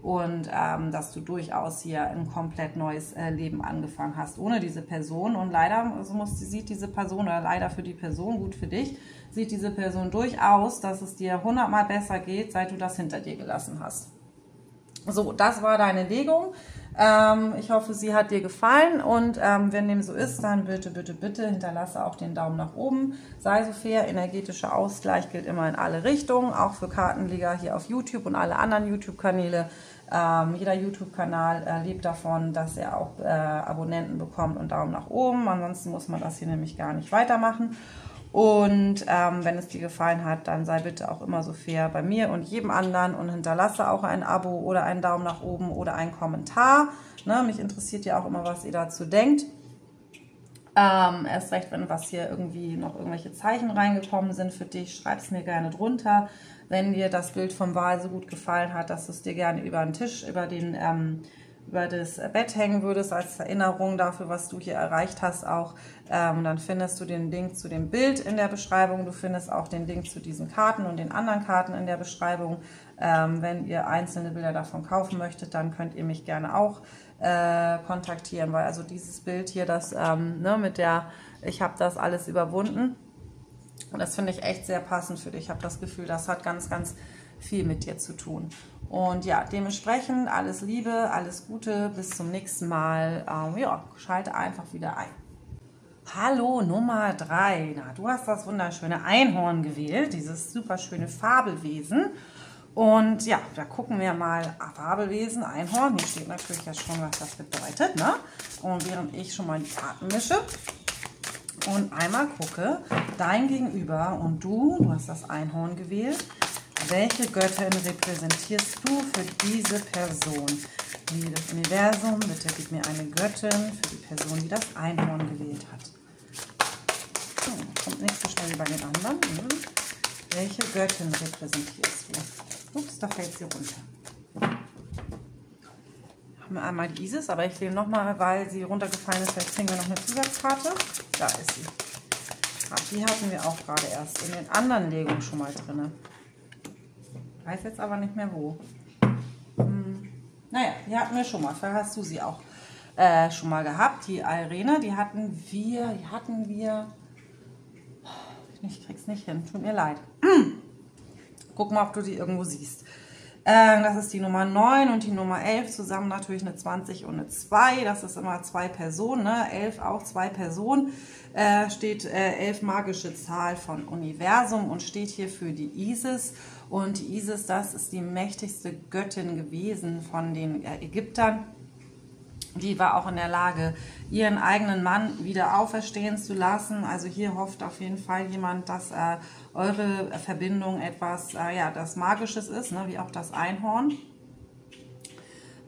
Und dass du durchaus hier ein komplett neues Leben angefangen hast, ohne diese Person. Und leider sieht diese Person, oder leider für die Person, gut für dich, sieht diese Person durchaus, dass es dir 100-mal besser geht, seit du das hinter dir gelassen hast. So, das war deine Legung. Ich hoffe, sie hat dir gefallen und wenn dem so ist, dann bitte, bitte, bitte hinterlasse auch den Daumen nach oben. Sei so fair, energetischer Ausgleich gilt immer in alle Richtungen, auch für Kartenleger hier auf YouTube und alle anderen YouTube-Kanäle. Jeder YouTube-Kanal lebt davon, dass er auch Abonnenten bekommt und Daumen nach oben. Ansonsten muss man das hier nämlich gar nicht weitermachen. Und wenn es dir gefallen hat, dann sei bitte auch immer so fair bei mir und jedem anderen und hinterlasse auch ein Abo oder einen Daumen nach oben oder einen Kommentar. Ne, mich interessiert ja auch immer, was ihr dazu denkt. Erst recht, wenn was hier irgendwie noch irgendwelche Zeichen reingekommen sind für dich, schreib es mir gerne drunter. Wenn dir das Bild vom Wal so gut gefallen hat, dass du es dir gerne über den Tisch, über das Bett hängen würdest, als Erinnerung dafür, was du hier erreicht hast auch. Dann findest du den Link zu dem Bild in der Beschreibung. Du findest auch den Link zu diesen Karten und den anderen Karten in der Beschreibung. Wenn ihr einzelne Bilder davon kaufen möchtet, dann könnt ihr mich gerne auch kontaktieren, weil also dieses Bild hier, das ich habe das alles überwunden. Und das finde ich echt sehr passend für dich. Ich habe das Gefühl, das hat ganz, ganz viel mit dir zu tun. Und ja, dementsprechend alles Liebe, alles Gute, bis zum nächsten Mal. Ja, schalte einfach wieder ein. Hallo Nummer 3. Na, du hast das wunderschöne Einhorn gewählt, dieses super schöne Fabelwesen. Und ja, da gucken wir mal, Fabelwesen, Einhorn. Hier steht natürlich ja schon, was das bedeutet, ne? Und während ich schon mal die Karten mische und einmal gucke, dein Gegenüber und du hast das Einhorn gewählt. Welche Göttin repräsentierst du für diese Person? Liebes Universum, bitte gib mir eine Göttin für die Person, die das Einhorn gewählt hat. So, kommt nicht so schnell wie bei den anderen. Welche Göttin repräsentierst du? Ups, da fällt sie runter. Haben wir einmal die Isis, aber ich nehme nochmal, weil sie runtergefallen ist, vielleicht kriegen wir noch eine Zusatzkarte. Da ist sie. Die hatten wir auch gerade erst in den anderen Legungen schon mal drin. Weiß jetzt aber nicht mehr wo. Naja, die hatten wir schon mal. Vielleicht hast du sie auch schon mal gehabt. Die Irene, die hatten wir. Ich krieg's nicht hin. Tut mir leid. Guck mal, ob du die irgendwo siehst. Das ist die Nummer 9 und die Nummer 11. Zusammen natürlich eine 20 und eine 2. Das ist immer 2 Personen. Ne? 11 auch 2 Personen. Steht 11 magische Zahl von Universum und steht hier für die Isis. Und die Isis, das ist die mächtigste Göttin gewesen von den Ägyptern. Die war auch in der Lage, ihren eigenen Mann wieder auferstehen zu lassen. Also hier hofft auf jeden Fall jemand, dass eure Verbindung etwas, das Magisches ist, ne, wie auch das Einhorn.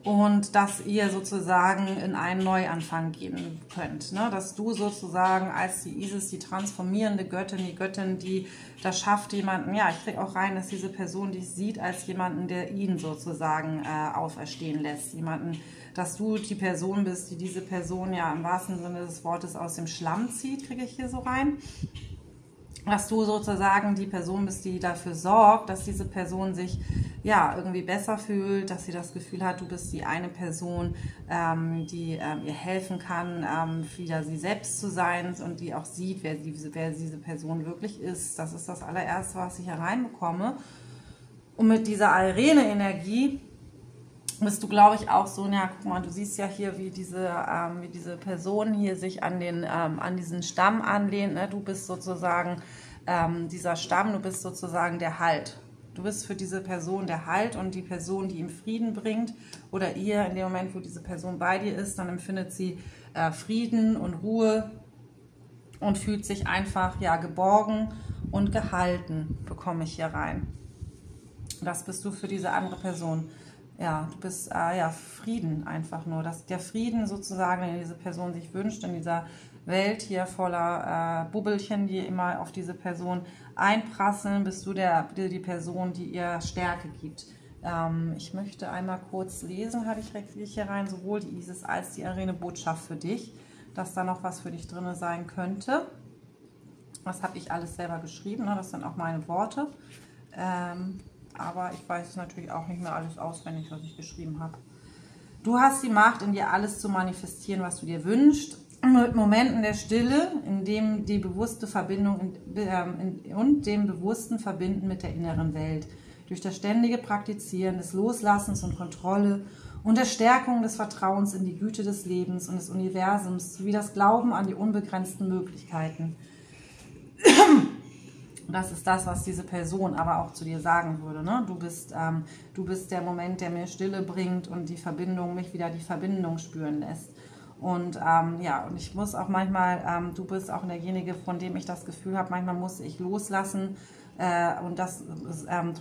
Und dass ihr sozusagen in einen Neuanfang gehen könnt. Ne? Dass du sozusagen als die Isis, die transformierende Göttin, die Göttin, die das schafft, jemanden, ja, ich kriege auch rein, dass diese Person dich sieht als jemanden, der ihn sozusagen auferstehen lässt. Jemanden, dass du die Person bist, die diese Person ja im wahrsten Sinne des Wortes aus dem Schlamm zieht, kriege ich hier so rein. dass du sozusagen die Person bist, die dafür sorgt, dass diese Person sich ja irgendwie besser fühlt, dass sie das Gefühl hat, du bist die eine Person, die ihr helfen kann, wieder sie selbst zu sein und die auch sieht, wer diese Person wirklich ist. Das ist das allererste, was ich hereinbekomme. Und mit dieser Irene-Energie bist du, glaube ich, auch so, ja, guck mal, du siehst ja hier, wie diese Person hier sich an diesen Stamm anlehnt. Ne? Du bist sozusagen dieser Stamm, du bist sozusagen der Halt. Du bist für diese Person der Halt und die Person, die ihm Frieden bringt, oder ihr in dem Moment, wo diese Person bei dir ist, dann empfindet sie Frieden und Ruhe und fühlt sich einfach ja geborgen und gehalten, bekomme ich hier rein. Das bist du für diese andere Person. Ja, du bist ja Frieden einfach nur. Der Frieden sozusagen, den diese Person sich wünscht, in dieser Welt hier voller Bubbelchen, die immer auf diese Person einprasseln, bist du die Person, die ihr Stärke gibt. Ich möchte einmal kurz lesen, habe ich hier rein, sowohl die Isis als die Irene Botschaft für dich, dass da noch was für dich drin sein könnte. Das habe ich alles selber geschrieben, ne? Das sind auch meine Worte. Aber ich weiß natürlich auch nicht mehr alles auswendig, was ich geschrieben habe. Du hast die Macht, in dir alles zu manifestieren, was du dir wünschst. Mit Momenten der Stille, in dem die bewusste Verbindung und dem bewussten Verbinden mit der inneren Welt. Durch das ständige Praktizieren des Loslassens und Kontrolle und der Stärkung des Vertrauens in die Güte des Lebens und des Universums, sowie das Glauben an die unbegrenzten Möglichkeiten. Das ist das, was diese Person aber auch zu dir sagen würde. Ne? Du bist der Moment, der mir Stille bringt und mich wieder die Verbindung spüren lässt. Und ja, und ich muss auch manchmal, du bist auch derjenige, von dem ich das Gefühl habe, manchmal muss ich loslassen und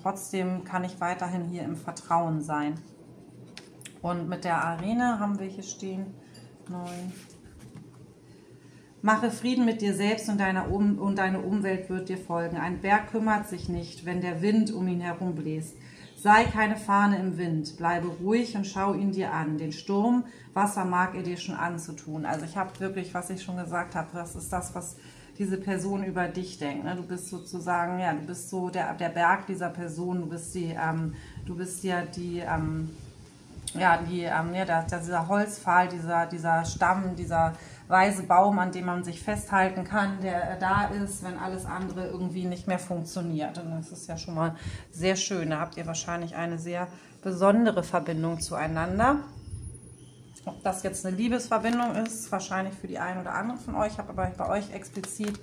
trotzdem kann ich weiterhin hier im Vertrauen sein. Und mit der Arena haben wir hier stehen, 9. Mache Frieden mit dir selbst und deine Umwelt wird dir folgen. Ein Berg kümmert sich nicht, wenn der Wind um ihn herum bläst. Sei keine Fahne im Wind, bleibe ruhig und schau ihn dir an. Den Sturm, was vermag er dir schon anzutun? Also ich habe wirklich, was ich schon gesagt habe, das ist das, was diese Person über dich denkt. Ne? Du bist sozusagen, ja, du bist so der Berg dieser Person, du bist dieser Holzpfahl, dieser Stamm, dieser weise Baum, an dem man sich festhalten kann, der da ist, wenn alles andere irgendwie nicht mehr funktioniert. Und das ist ja schon mal sehr schön. Da habt ihr wahrscheinlich eine sehr besondere Verbindung zueinander. Ob das jetzt eine Liebesverbindung ist, wahrscheinlich für die einen oder anderen von euch. Ich habe aber bei euch explizit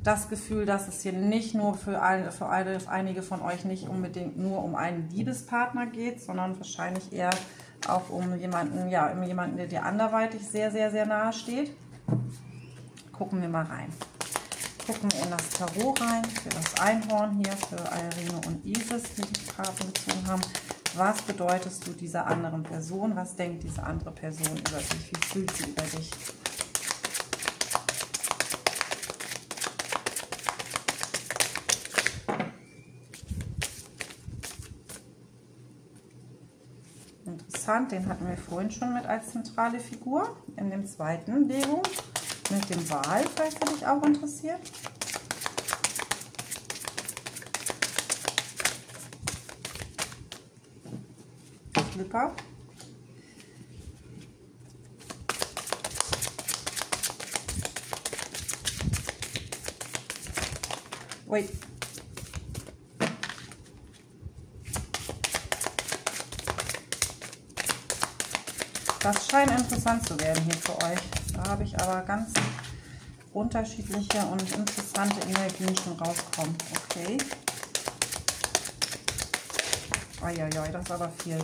das Gefühl, dass es hier nicht nur für einige von euch nicht unbedingt nur um einen Liebespartner geht, sondern wahrscheinlich eher auch um jemanden, der dir anderweitig sehr, sehr, sehr nahe steht. Gucken wir mal rein. Gucken wir in das Tarot rein, für das Einhorn hier, für Irene und Isis, die die Karten gezogen haben. Was bedeutest du dieser anderen Person? Was denkt diese andere Person über dich? Wie fühlt sie über dich? Interessant, den hatten wir vorhin schon mit als zentrale Figur. In dem zweiten Legung mit dem Wal, vielleicht hat dich auch interessiert. Flipper. Ui. Das scheint interessant zu werden hier für euch. Da habe ich aber ganz unterschiedliche und interessante Energien schon rauskommen. Okay. Eieiei, das ist aber viel.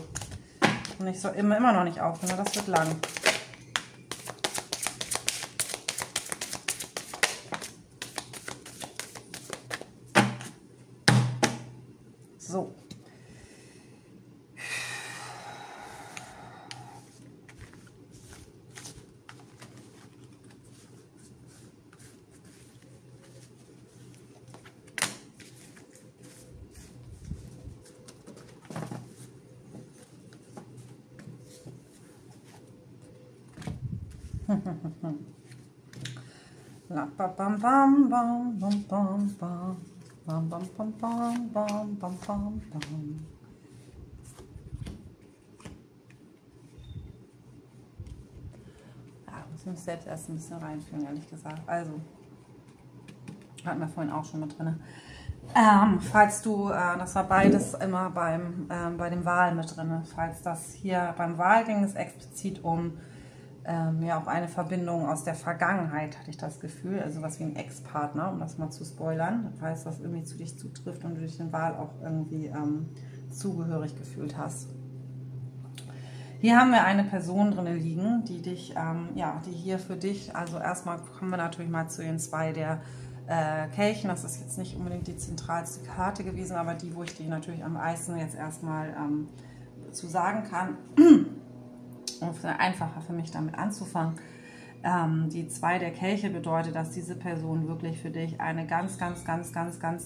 Und ich soll immer noch nicht aufhören, das wird lang. So. La ba bam bam bam bam bam bam bam bam bam bam bam bam bam bam. Ja, muss ich mich selbst erst ein bisschen reinfühlen, ehrlich gesagt. Also, hatten wir vorhin auch schon mit drin. Falls du, das war beides immer bei dem Wal mit drin, falls das hier beim Wal ging es explizit um ja auch eine Verbindung aus der Vergangenheit, hatte ich das Gefühl, also was wie ein Ex-Partner, um das mal zu spoilern, falls das irgendwie zu dich zutrifft und du dich den Wal auch irgendwie zugehörig gefühlt hast. Hier haben wir eine Person drin liegen, die dich, ja, die hier für dich, also erstmal kommen wir natürlich mal zu den zwei der Kelchen, das ist jetzt nicht unbedingt die zentralste Karte gewesen, aber die, wo ich dir natürlich am meisten jetzt erstmal zu sagen kann, und einfacher für mich damit anzufangen. Die 2 der Kelche bedeutet, dass diese Person wirklich für dich eine ganz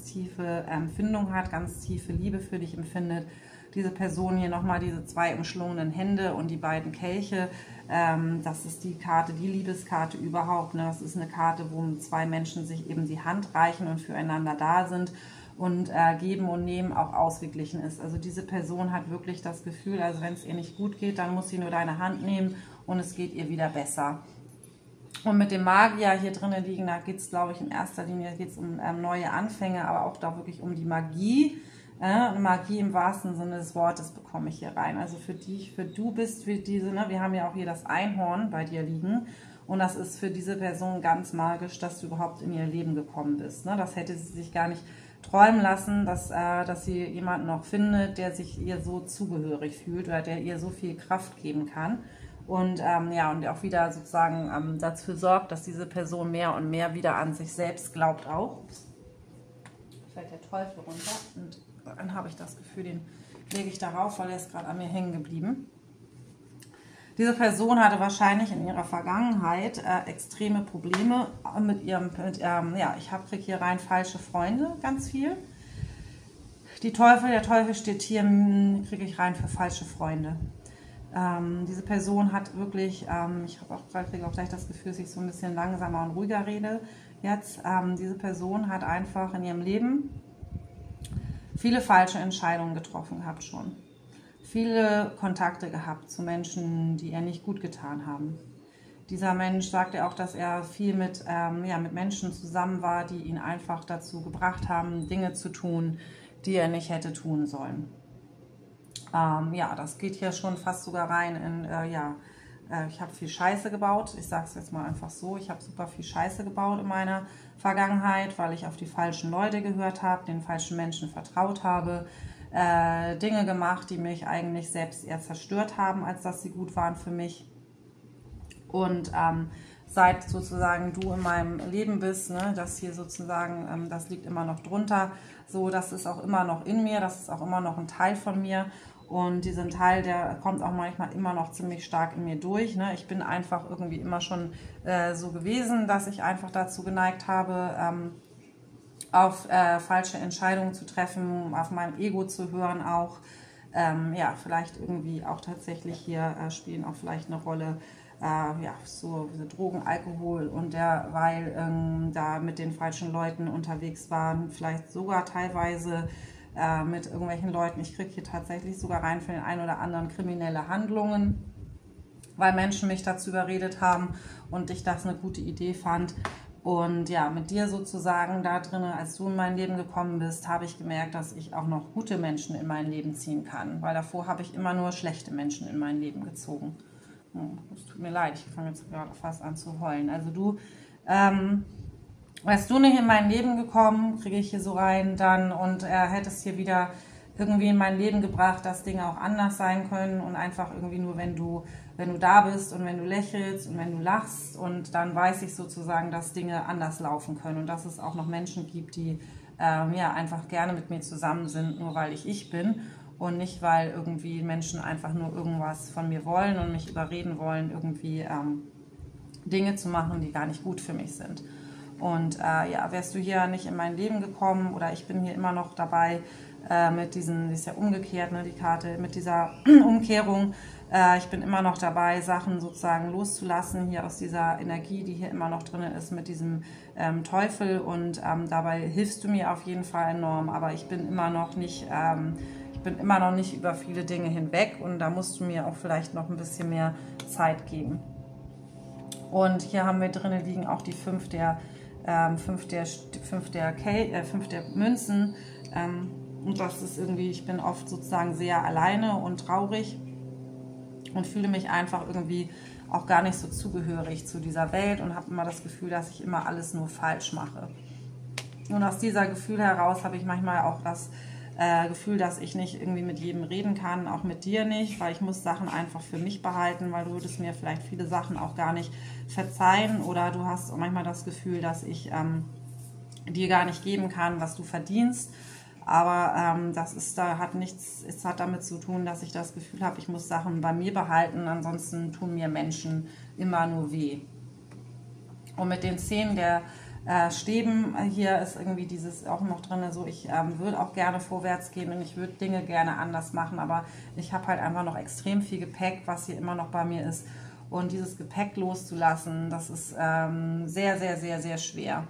tiefe Empfindung hat, ganz tiefe Liebe für dich empfindet. Diese Person hier nochmal, diese 2 umschlungenen Hände und die beiden Kelche, das ist die Karte, die Liebeskarte überhaupt. Ne? Das ist eine Karte, wo 2 Menschen sich eben die Hand reichen und füreinander da sind und Geben und Nehmen auch ausgeglichen ist. Also diese Person hat wirklich das Gefühl, also wenn es ihr nicht gut geht, dann muss sie nur deine Hand nehmen und es geht ihr wieder besser. Und mit dem Magier hier drinnen liegen, da geht es, glaube ich, in erster Linie geht's um neue Anfänge, aber auch da wirklich um die Magie. Magie im wahrsten Sinne des Wortes bekomme ich hier rein. Also für dich, du bist für diese, ne, wir haben ja auch hier das Einhorn bei dir liegen. Und das ist für diese Person ganz magisch, dass du überhaupt in ihr Leben gekommen bist. Ne? Das hätte sie sich gar nicht träumen lassen, dass sie jemanden noch findet, der sich ihr so zugehörig fühlt oder der ihr so viel Kraft geben kann. Und ja, und auch wieder sozusagen dafür sorgt, dass diese Person mehr und mehr wieder an sich selbst glaubt auch. Ups. Fällt der Teufel runter und dann habe ich das Gefühl, den lege ich darauf, weil er ist gerade an mir hängen geblieben. Diese Person hatte wahrscheinlich in ihrer Vergangenheit extreme Probleme mit ihrem, ja, ich kriege hier rein falsche Freunde, ganz viel. Der Teufel steht hier, kriege ich rein für falsche Freunde. Diese Person hat wirklich, kriege auch gleich das Gefühl, dass ich so ein bisschen langsamer und ruhiger rede jetzt. Diese Person hat einfach in ihrem Leben viele falsche Entscheidungen getroffen gehabt schon. Viele Kontakte gehabt zu Menschen, die ihr nicht gut getan haben. Dieser Mensch sagte auch, dass er viel mit Menschen zusammen war, die ihn einfach dazu gebracht haben, Dinge zu tun, die er nicht hätte tun sollen. Ja, das geht hier schon fast sogar rein in, ich habe viel Scheiße gebaut. Ich sage es jetzt mal einfach so, ich habe super viel Scheiße gebaut in meiner Vergangenheit, weil ich auf die falschen Leute gehört habe, den falschen Menschen vertraut habe, Dinge gemacht, die mich eigentlich selbst eher zerstört haben, als dass sie gut waren für mich. Und seit sozusagen du in meinem Leben bist, ne, das hier sozusagen, das liegt immer noch drunter, so, das ist auch immer noch in mir, das ist auch immer noch ein Teil von mir. Und diesen Teil, der kommt auch manchmal immer noch ziemlich stark in mir durch. Ne? Ich bin einfach irgendwie immer schon so gewesen, dass ich einfach dazu geneigt habe, auf falsche Entscheidungen zu treffen, auf mein Ego zu hören auch. Ja, vielleicht irgendwie auch tatsächlich hier spielen auch vielleicht eine Rolle, so Drogen, Alkohol und derweil da mit den falschen Leuten unterwegs waren, vielleicht sogar teilweise mit irgendwelchen Leuten. Ich kriege hier tatsächlich sogar rein für den einen oder anderen kriminelle Handlungen, weil Menschen mich dazu überredet haben und ich das eine gute Idee fand. Und ja, mit dir sozusagen da drin, als du in mein Leben gekommen bist, habe ich gemerkt, dass ich auch noch gute Menschen in mein Leben ziehen kann. Weil davor habe ich immer nur schlechte Menschen in mein Leben gezogen. Es tut mir leid, ich fange jetzt gerade fast an zu heulen. Also du, wärst du nicht in mein Leben gekommen, kriege ich hier so rein dann und hättest hier wieder irgendwie in mein Leben gebracht, dass Dinge auch anders sein können und einfach irgendwie nur, wenn du da bist und wenn du lächelst und wenn du lachst und dann weiß ich sozusagen, dass Dinge anders laufen können und dass es auch noch Menschen gibt, die einfach gerne mit mir zusammen sind, nur weil ich bin und nicht, weil irgendwie Menschen einfach nur irgendwas von mir wollen und mich überreden wollen, irgendwie Dinge zu machen, die gar nicht gut für mich sind. Und wärst du hier nicht in mein Leben gekommen oder ich bin hier immer noch dabei, mit diesen, die ist ja umgekehrt, ne, die Karte, mit dieser Umkehrung. Ich bin immer noch dabei, Sachen sozusagen loszulassen, hier aus dieser Energie, die hier immer noch drin ist, mit diesem Teufel. Und dabei hilfst du mir auf jeden Fall enorm, aber ich bin immer noch nicht über viele Dinge hinweg und da musst du mir auch vielleicht noch ein bisschen mehr Zeit geben. Und hier haben wir drinnen liegen auch die 5 der Münzen. Und das ist irgendwie, ich bin oft sozusagen sehr alleine und traurig und fühle mich einfach irgendwie auch gar nicht so zugehörig zu dieser Welt und habe immer das Gefühl, dass ich immer alles nur falsch mache. Und aus dieser Gefühl heraus habe ich manchmal auch das Gefühl, dass ich nicht irgendwie mit jedem reden kann, auch mit dir nicht, weil ich muss Sachen einfach für mich behalten, weil du würdest mir vielleicht viele Sachen auch gar nicht verzeihen oder du hast auch manchmal das Gefühl, dass ich dir gar nicht geben kann, was du verdienst. Aber es hat damit zu tun, dass ich das Gefühl habe, ich muss Sachen bei mir behalten, ansonsten tun mir Menschen immer nur weh. Und mit den 10 der Stäben hier ist irgendwie dieses auch noch drin, so ich würde auch gerne vorwärts gehen und ich würde Dinge gerne anders machen, aber ich habe halt einfach noch extrem viel Gepäck, was hier immer noch bei mir ist. Und dieses Gepäck loszulassen, das ist sehr, sehr, sehr, sehr schwer.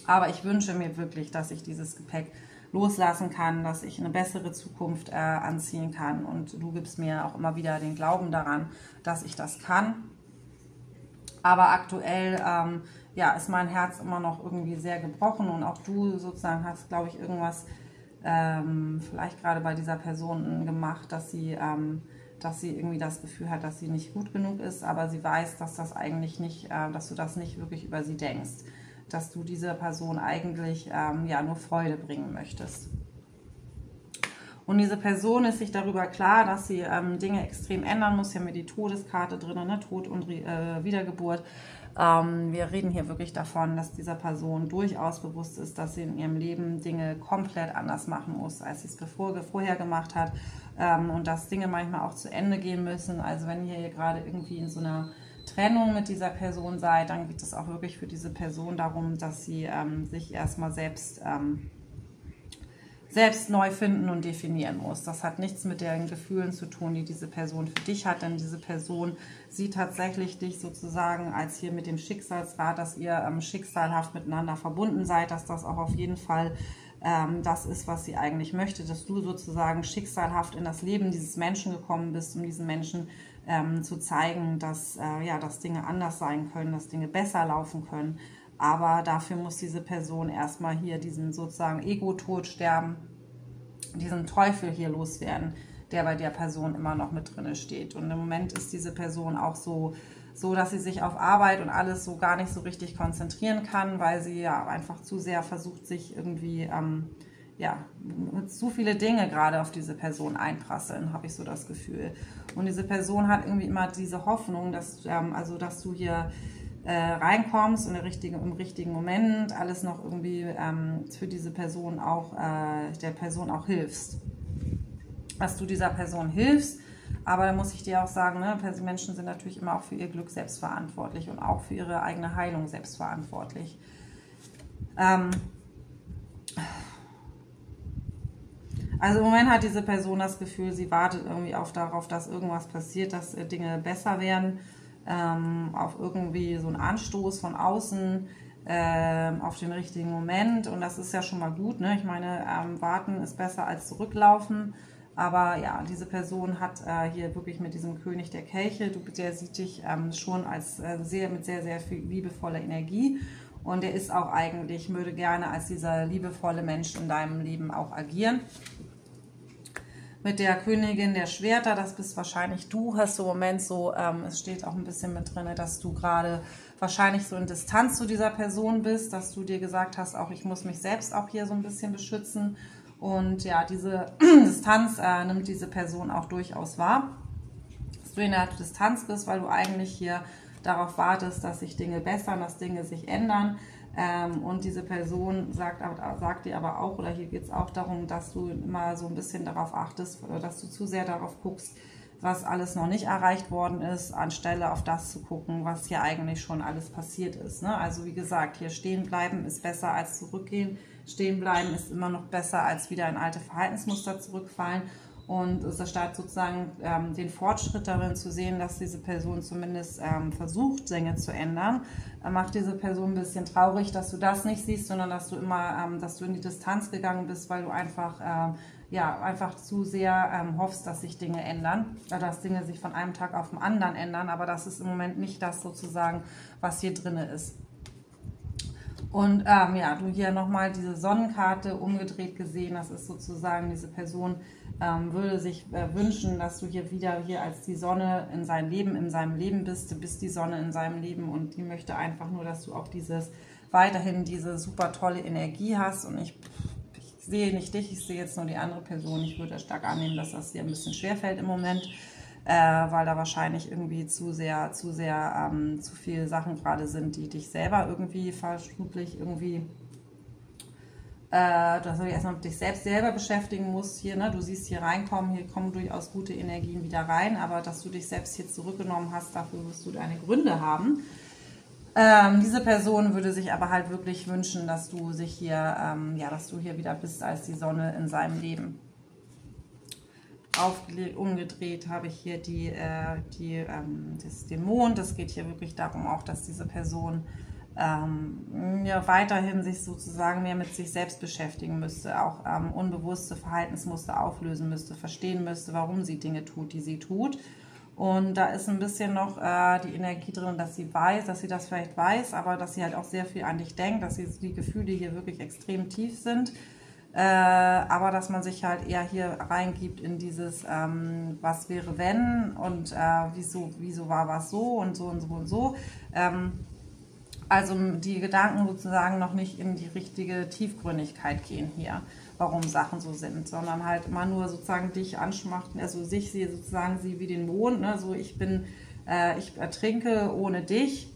Aber ich wünsche mir wirklich, dass ich dieses Gepäck loslassen kann, dass ich eine bessere Zukunft anziehen kann. Und du gibst mir auch immer wieder den Glauben daran, dass ich das kann. Aber aktuell ist mein Herz immer noch irgendwie sehr gebrochen. Und auch du sozusagen hast, glaube ich, irgendwas vielleicht gerade bei dieser Person gemacht, dass sie irgendwie das Gefühl hat, dass sie nicht gut genug ist. Aber sie weiß, dass das eigentlich nicht, dass du das nicht wirklich über sie denkst. Dass du dieser Person eigentlich nur Freude bringen möchtest. Und diese Person ist sich darüber klar, dass sie Dinge extrem ändern muss. Hier haben wir die Todeskarte drin, ne? Tod und Wiedergeburt. Wir reden hier wirklich davon, dass dieser Person durchaus bewusst ist, dass sie in ihrem Leben Dinge komplett anders machen muss, als sie es vorher gemacht hat. Und dass Dinge manchmal auch zu Ende gehen müssen. Also wenn ihr hier gerade irgendwie in so einer Trennung mit dieser Person seid, dann geht es auch wirklich für diese Person darum, dass sie sich erstmal selbst neu finden und definieren muss. Das hat nichts mit den Gefühlen zu tun, die diese Person für dich hat, denn diese Person sieht tatsächlich dich sozusagen als hier mit dem Schicksalsrad, dass ihr schicksalhaft miteinander verbunden seid, dass das auch auf jeden Fall das ist, was sie eigentlich möchte, dass du sozusagen schicksalhaft in das Leben dieses Menschen gekommen bist, um diesen Menschen zu zeigen, dass Dinge anders sein können, dass Dinge besser laufen können. Aber dafür muss diese Person erstmal hier diesen sozusagen Ego-Tod sterben, diesen Teufel hier loswerden, der bei der Person immer noch mit drin steht. Und im Moment ist diese Person auch so, dass sie sich auf Arbeit und alles so gar nicht so richtig konzentrieren kann, weil sie ja einfach zu sehr versucht, sich irgendwie zu viele Dinge gerade auf diese Person einprasseln, habe ich so das Gefühl. Und diese Person hat irgendwie immer diese Hoffnung, dass du hier reinkommst und im richtigen Moment alles noch irgendwie für diese Person auch, der Person auch hilfst. Dass du dieser Person hilfst, aber da muss ich dir auch sagen, ne, Menschen sind natürlich immer auch für ihr Glück selbstverantwortlich und auch für ihre eigene Heilung selbstverantwortlich. Also im Moment hat diese Person das Gefühl, sie wartet irgendwie darauf, dass irgendwas passiert, dass Dinge besser werden, auf irgendwie so einen Anstoß von außen, auf den richtigen Moment. Und das ist ja schon mal gut, ne? Ich meine, warten ist besser als zurücklaufen. Aber ja, diese Person hat hier wirklich mit diesem König der Kelche, der sieht dich schon als mit sehr, sehr viel liebevoller Energie. Und der ist auch eigentlich, würde gerne als dieser liebevolle Mensch in deinem Leben auch agieren. Mit der Königin der Schwerter, das bist wahrscheinlich du, hast du im Moment so, es steht auch ein bisschen mit drin, dass du gerade wahrscheinlich so in Distanz zu dieser Person bist, dass du dir gesagt hast, auch ich muss mich selbst auch hier so ein bisschen beschützen. Und ja, diese Distanz nimmt diese Person auch durchaus wahr, dass du in der Distanz bist, weil du eigentlich hier darauf wartest, dass sich Dinge bessern, dass Dinge sich ändern. Und diese Person sagt dir aber auch, oder hier geht es auch darum, dass du immer so ein bisschen darauf achtest, dass du zu sehr darauf guckst, was alles noch nicht erreicht worden ist, anstelle auf das zu gucken, was hier eigentlich schon alles passiert ist. Ne? Also wie gesagt, hier stehen bleiben ist besser als zurückgehen. stehen bleiben ist immer noch besser, als wieder in alte Verhaltensmuster zurückfallen. Und es statt sozusagen den Fortschritt darin zu sehen, dass diese Person zumindest versucht, Dinge zu ändern, macht diese Person ein bisschen traurig, dass du das nicht siehst, sondern dass du immer, dass du in die Distanz gegangen bist, weil du einfach, einfach zu sehr hoffst, dass sich Dinge ändern, dass Dinge sich von einem Tag auf den anderen ändern, aber das ist im Moment nicht das sozusagen, was hier drin ist. Und du hier nochmal diese Sonnenkarte umgedreht gesehen, das ist sozusagen, diese Person würde sich wünschen, dass du hier wieder als die Sonne in seinem Leben bist. Du bist die Sonne in seinem Leben und die möchte einfach nur, dass du auch weiterhin diese super tolle Energie hast. Und ich sehe nicht dich, ich sehe jetzt nur die andere Person. Ich würde stark annehmen, dass das dir ein bisschen schwerfällt im Moment, weil da wahrscheinlich irgendwie zu viele Sachen gerade sind, die dich selber irgendwie vermutlich irgendwie dass du dich erstmal mit dich selber beschäftigen musst hier, ne? Du siehst hier reinkommen, hier kommen durchaus gute Energien wieder rein, aber dass du dich selbst hier zurückgenommen hast, dafür wirst du deine Gründe haben. Diese Person würde sich aber halt wirklich wünschen, dass du dass du hier wieder bist als die Sonne in seinem Leben. Umgedreht habe ich hier den Mond. Es geht hier wirklich darum auch, dass diese Person weiterhin sich sozusagen mehr mit sich selbst beschäftigen müsste, auch unbewusste Verhaltensmuster auflösen müsste, verstehen müsste, warum sie Dinge tut, die sie tut. Und da ist ein bisschen noch die Energie drin, dass sie das vielleicht weiß, aber dass sie halt auch sehr viel an dich denkt, dass die Gefühle hier wirklich extrem tief sind. Aber dass man sich halt eher hier reingibt in dieses was wäre wenn und wieso war was so und so und so und so. Also die Gedanken sozusagen noch nicht in die richtige Tiefgründigkeit gehen hier, warum Sachen so sind, sondern halt immer nur sozusagen dich anschmachten, also sie wie den Mond, ne? So ich ertrinke ohne dich.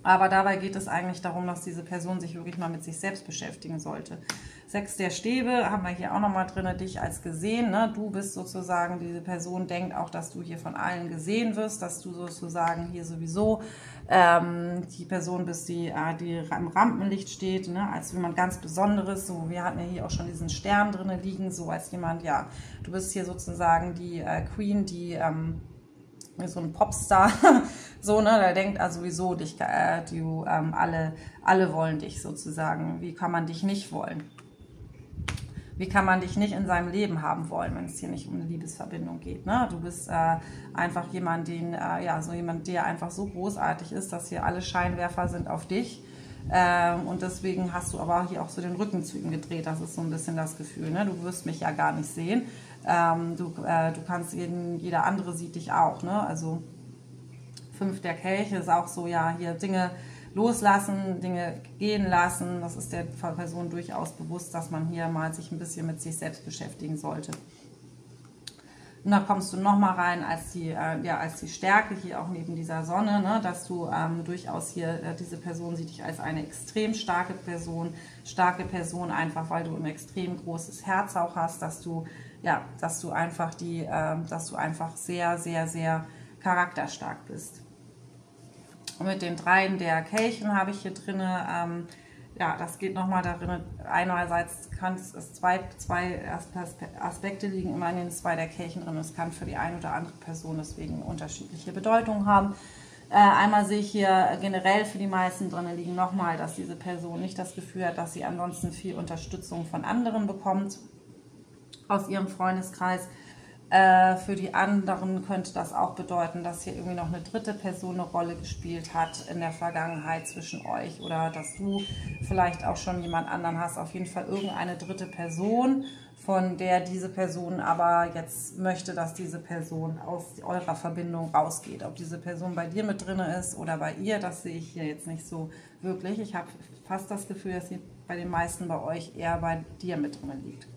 Aber dabei geht es eigentlich darum, dass diese Person sich wirklich mal mit sich selbst beschäftigen sollte. 6 der Stäbe haben wir hier auch nochmal drin, dich als gesehen. Ne? Du bist sozusagen, diese Person denkt auch, dass du hier von allen gesehen wirst, dass du sozusagen hier sowieso die Person bist, die im Rampenlicht steht, ne? Als jemand ganz Besonderes. So, wir hatten ja hier auch schon diesen Stern drin liegen, so als jemand, ja, du bist hier sozusagen die Queen, die so ein Popstar, so, ne, der denkt also sowieso, alle wollen dich sozusagen. Wie kann man dich nicht wollen? Wie kann man dich nicht in seinem Leben haben wollen, wenn es hier nicht um eine Liebesverbindung geht, ne? Du bist einfach jemand, der einfach so großartig ist, dass hier alle Scheinwerfer sind auf dich. Und deswegen hast du aber hier auch so den Rücken zu ihm gedreht. Das ist so ein bisschen das Gefühl, ne? Du wirst mich ja gar nicht sehen. Du kannst jeder andere sieht dich auch, ne? Also 5 der Kelche ist auch so, ja, hier Dinge loslassen, Dinge gehen lassen. Das ist der Person durchaus bewusst, dass man hier mal sich ein bisschen mit sich selbst beschäftigen sollte. Und da kommst du nochmal rein als die Stärke hier auch neben dieser Sonne, ne? Dass du durchaus hier, diese Person sieht dich als eine extrem starke Person einfach, weil du ein extrem großes Herz auch hast, dass du einfach sehr, sehr, sehr charakterstark bist. Und mit den 3 der Kelchen habe ich hier drin, das geht nochmal darin, einerseits kann es zwei Aspekte liegen immer in den 2 der Kelchen drin, es kann für die eine oder andere Person deswegen unterschiedliche Bedeutungen haben. Einmal sehe ich hier generell für die meisten drin liegen nochmal, dass diese Person nicht das Gefühl hat, dass sie ansonsten viel Unterstützung von anderen bekommt aus ihrem Freundeskreis. Für die anderen könnte das auch bedeuten, dass hier irgendwie noch eine dritte Person eine Rolle gespielt hat in der Vergangenheit zwischen euch oder dass du vielleicht auch schon jemand anderen hast. Auf jeden Fall irgendeine dritte Person, von der diese Person aber jetzt möchte, dass diese Person aus eurer Verbindung rausgeht. Ob diese Person bei dir mit drin ist oder bei ihr, das sehe ich hier jetzt nicht so wirklich. Ich habe fast das Gefühl, dass sie bei den meisten bei euch eher bei dir mit drin liegt.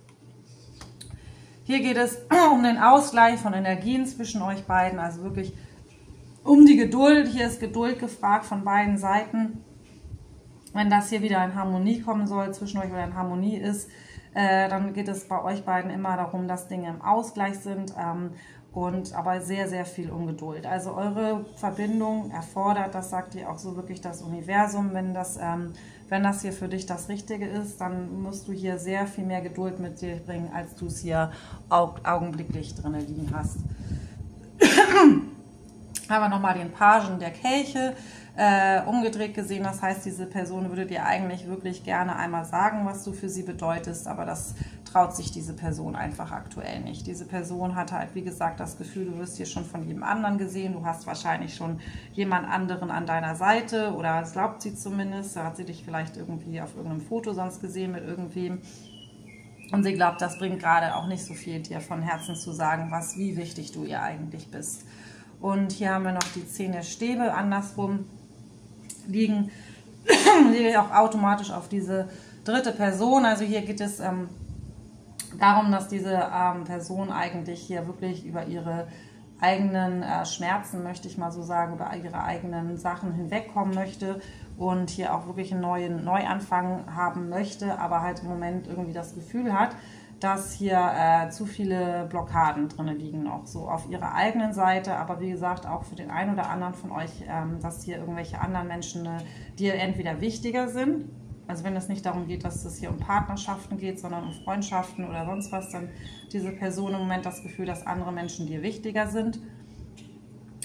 Hier geht es um den Ausgleich von Energien zwischen euch beiden, also wirklich um die Geduld. Hier ist Geduld gefragt von beiden Seiten. Wenn das hier wieder in Harmonie kommen soll, zwischen euch oder in Harmonie ist, dann geht es bei euch beiden immer darum, dass Dinge im Ausgleich sind. aber sehr, sehr viel Ungeduld. Also eure Verbindung erfordert, das sagt dir auch so wirklich das Universum, wenn das hier für dich das Richtige ist, dann musst du hier sehr viel mehr Geduld mit dir bringen, als du es hier augenblicklich drin liegen hast. Haben wir nochmal den Pagen der Kelche umgedreht gesehen. Das heißt, diese Person würde dir eigentlich wirklich gerne einmal sagen, was du für sie bedeutest, aber das traut sich diese Person einfach aktuell nicht. Diese Person hat halt, wie gesagt, das Gefühl, du wirst hier schon von jedem anderen gesehen. Du hast wahrscheinlich schon jemand anderen an deiner Seite, oder das glaubt sie zumindest. Da hat sie dich vielleicht irgendwie auf irgendeinem Foto sonst gesehen mit irgendwem. Und sie glaubt, das bringt gerade auch nicht so viel, dir von Herzen zu sagen, wie wichtig du ihr eigentlich bist. Und hier haben wir noch die 10 der Stäbe andersrum liegen, die auch automatisch auf diese dritte Person. Also hier geht es darum, dass diese Person eigentlich hier wirklich über ihre eigenen Schmerzen, möchte ich mal so sagen, über ihre eigenen Sachen hinwegkommen möchte und hier auch wirklich einen neuen Neuanfang haben möchte, aber halt im Moment irgendwie das Gefühl hat, dass hier zu viele Blockaden drin liegen noch, so auf ihrer eigenen Seite, aber wie gesagt auch für den einen oder anderen von euch, dass hier irgendwelche anderen Menschen dir entweder wichtiger sind, also wenn es nicht darum geht, dass es hier um Partnerschaften geht, sondern um Freundschaften oder sonst was, dann diese Person im Moment das Gefühl, dass andere Menschen dir wichtiger sind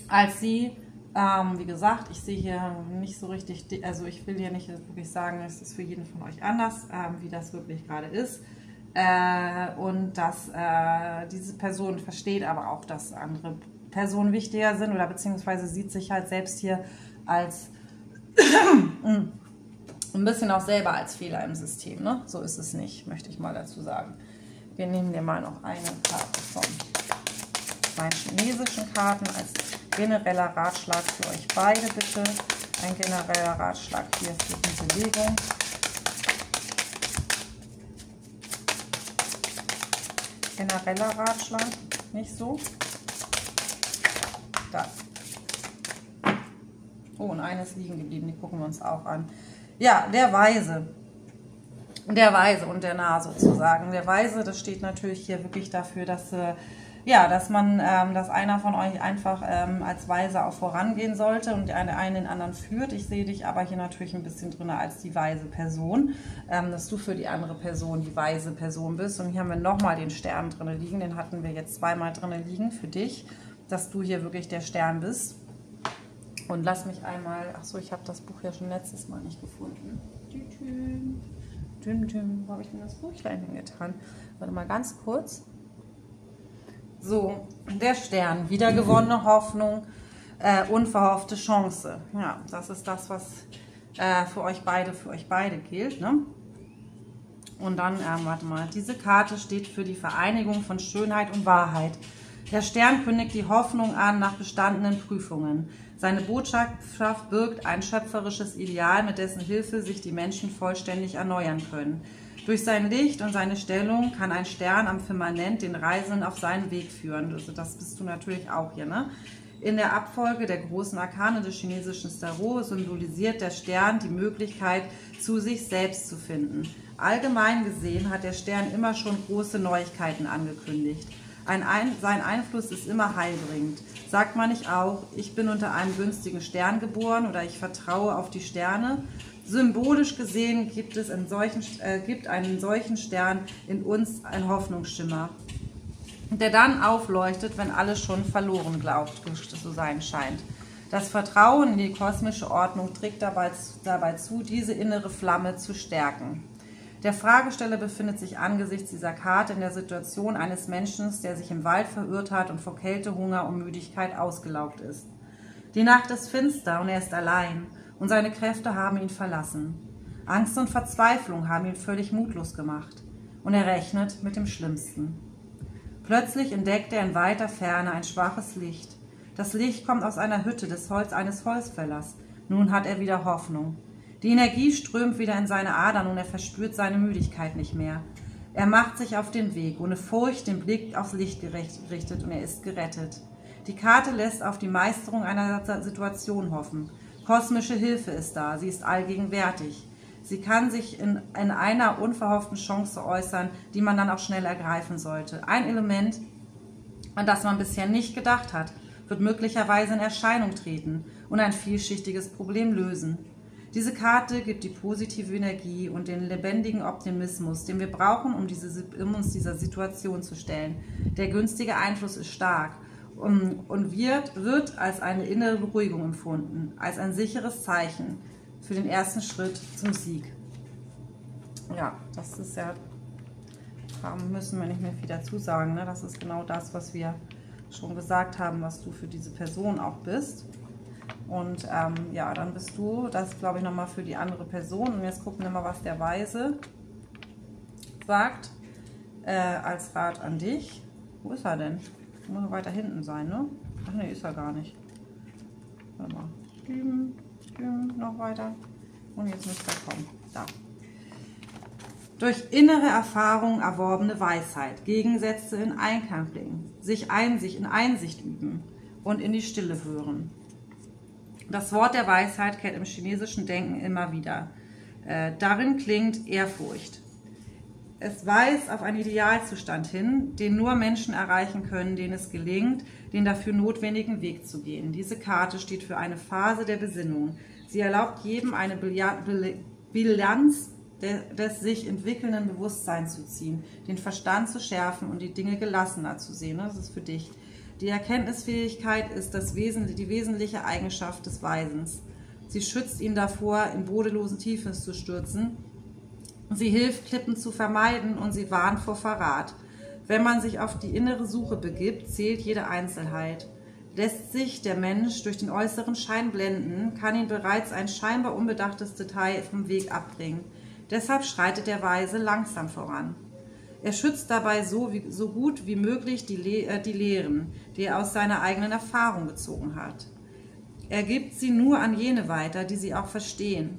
als sie. Wie gesagt, ich sehe hier nicht so richtig, also ich will hier nicht wirklich sagen, es ist für jeden von euch anders, wie das wirklich gerade ist. Und dass diese Person versteht aber auch, dass andere Personen wichtiger sind oder beziehungsweise sieht sich halt selbst hier als ein bisschen auch selber als Fehler im System. Ne? So ist es nicht, möchte ich mal dazu sagen. Wir nehmen dir mal noch eine Karte von meinen chinesischen Karten als genereller Ratschlag für euch beide, bitte. Ein genereller Ratschlag hier für diese Legung. Genereller Ratschlag, nicht so. Das. Oh, und eines liegen geblieben, die gucken wir uns auch an. Ja, der Weise. Der Weise und der Narr sozusagen. Der Weise, das steht natürlich hier wirklich dafür, dass dass einer von euch einfach als Weise auch vorangehen sollte und der eine den anderen führt. Ich sehe dich aber hier natürlich ein bisschen drin als die weise Person, dass du für die andere Person die weise Person bist. Und hier haben wir nochmal den Stern drin liegen, den hatten wir jetzt zweimal drin liegen für dich, dass du hier wirklich der Stern bist. Und lass mich einmal, achso, ich habe das Buch ja schon letztes Mal nicht gefunden. Wo habe ich denn das Buchlein hingetan? Warte mal ganz kurz. So, der Stern, wiedergewonnene Hoffnung, unverhoffte Chance. Ja, das ist das, was für euch beide gilt. Ne? Und dann, warte mal, diese Karte steht für die Vereinigung von Schönheit und Wahrheit. Der Stern kündigt die Hoffnung an nach bestandenen Prüfungen. Seine Botschaft birgt ein schöpferisches Ideal, mit dessen Hilfe sich die Menschen vollständig erneuern können. Durch sein Licht und seine Stellung kann ein Stern am Firmament den Reisenden auf seinen Weg führen. Also das bist du natürlich auch hier, ne? In der Abfolge der großen Arkane des chinesischen Tarot symbolisiert der Stern die Möglichkeit, zu sich selbst zu finden. Allgemein gesehen hat der Stern immer schon große Neuigkeiten angekündigt. Sein Einfluss ist immer heilbringend. Sagt man nicht auch, ich bin unter einem günstigen Stern geboren oder ich vertraue auf die Sterne? Symbolisch gesehen gibt einen solchen Stern in uns einen Hoffnungsschimmer, der dann aufleuchtet, wenn alles schon verloren glaubt, zu sein scheint. Das Vertrauen in die kosmische Ordnung trägt dabei zu, diese innere Flamme zu stärken. Der Fragesteller befindet sich angesichts dieser Karte in der Situation eines Menschen, der sich im Wald verirrt hat und vor Kälte, Hunger und Müdigkeit ausgelaugt ist. Die Nacht ist finster und er ist allein und seine Kräfte haben ihn verlassen. Angst und Verzweiflung haben ihn völlig mutlos gemacht und er rechnet mit dem Schlimmsten. Plötzlich entdeckt er in weiter Ferne ein schwaches Licht. Das Licht kommt aus einer Hütte eines Holzfällers. Nun hat er wieder Hoffnung. Die Energie strömt wieder in seine Adern und er verspürt seine Müdigkeit nicht mehr. Er macht sich auf den Weg, ohne Furcht den Blick aufs Licht gerichtet und er ist gerettet. Die Karte lässt auf die Meisterung einer Situation hoffen. Kosmische Hilfe ist da, sie ist allgegenwärtig. Sie kann sich in einer unverhofften Chance äußern, die man dann auch schnell ergreifen sollte. Ein Element, an das man bisher nicht gedacht hat, wird möglicherweise in Erscheinung treten und ein vielschichtiges Problem lösen. Diese Karte gibt die positive Energie und den lebendigen Optimismus, den wir brauchen, um uns dieser Situation zu stellen. Der günstige Einfluss ist stark und wird als eine innere Beruhigung empfunden, als ein sicheres Zeichen für den ersten Schritt zum Sieg. Ja, das ist ja, da müssen wir nicht mehr viel dazu sagen, ne? Das ist genau das, was wir schon gesagt haben, was du für diese Person auch bist. Und ja, dann bist du, das glaube ich nochmal für die andere Person. Und jetzt gucken wir mal, was der Weise sagt als Rat an dich. Wo ist er denn? Muss er weiter hinten sein, ne? Ach ne, ist er gar nicht. Warte mal. Noch weiter. Und jetzt müsste er kommen. Da. Durch innere Erfahrung erworbene Weisheit, Gegensätze in Einklang bringen, sich in Einsicht üben und in die Stille hören. Das Wort der Weisheit kehrt im chinesischen Denken immer wieder. Darin klingt Ehrfurcht. Es weist auf einen Idealzustand hin, den nur Menschen erreichen können, denen es gelingt, den dafür notwendigen Weg zu gehen. Diese Karte steht für eine Phase der Besinnung. Sie erlaubt jedem eine Bilanz des sich entwickelnden Bewusstseins zu ziehen, den Verstand zu schärfen und die Dinge gelassener zu sehen. Das ist für dich. Die Erkenntnisfähigkeit ist die wesentliche Eigenschaft des Weisens. Sie schützt ihn davor, in bodenlosen Tiefen zu stürzen. Sie hilft, Klippen zu vermeiden und sie warnt vor Verrat. Wenn man sich auf die innere Suche begibt, zählt jede Einzelheit. Lässt sich der Mensch durch den äußeren Schein blenden, kann ihn bereits ein scheinbar unbedachtes Detail vom Weg abbringen. Deshalb schreitet der Weise langsam voran. Er schützt dabei so gut wie möglich die Lehren, die er aus seiner eigenen Erfahrung gezogen hat. Er gibt sie nur an jene weiter, die sie auch verstehen.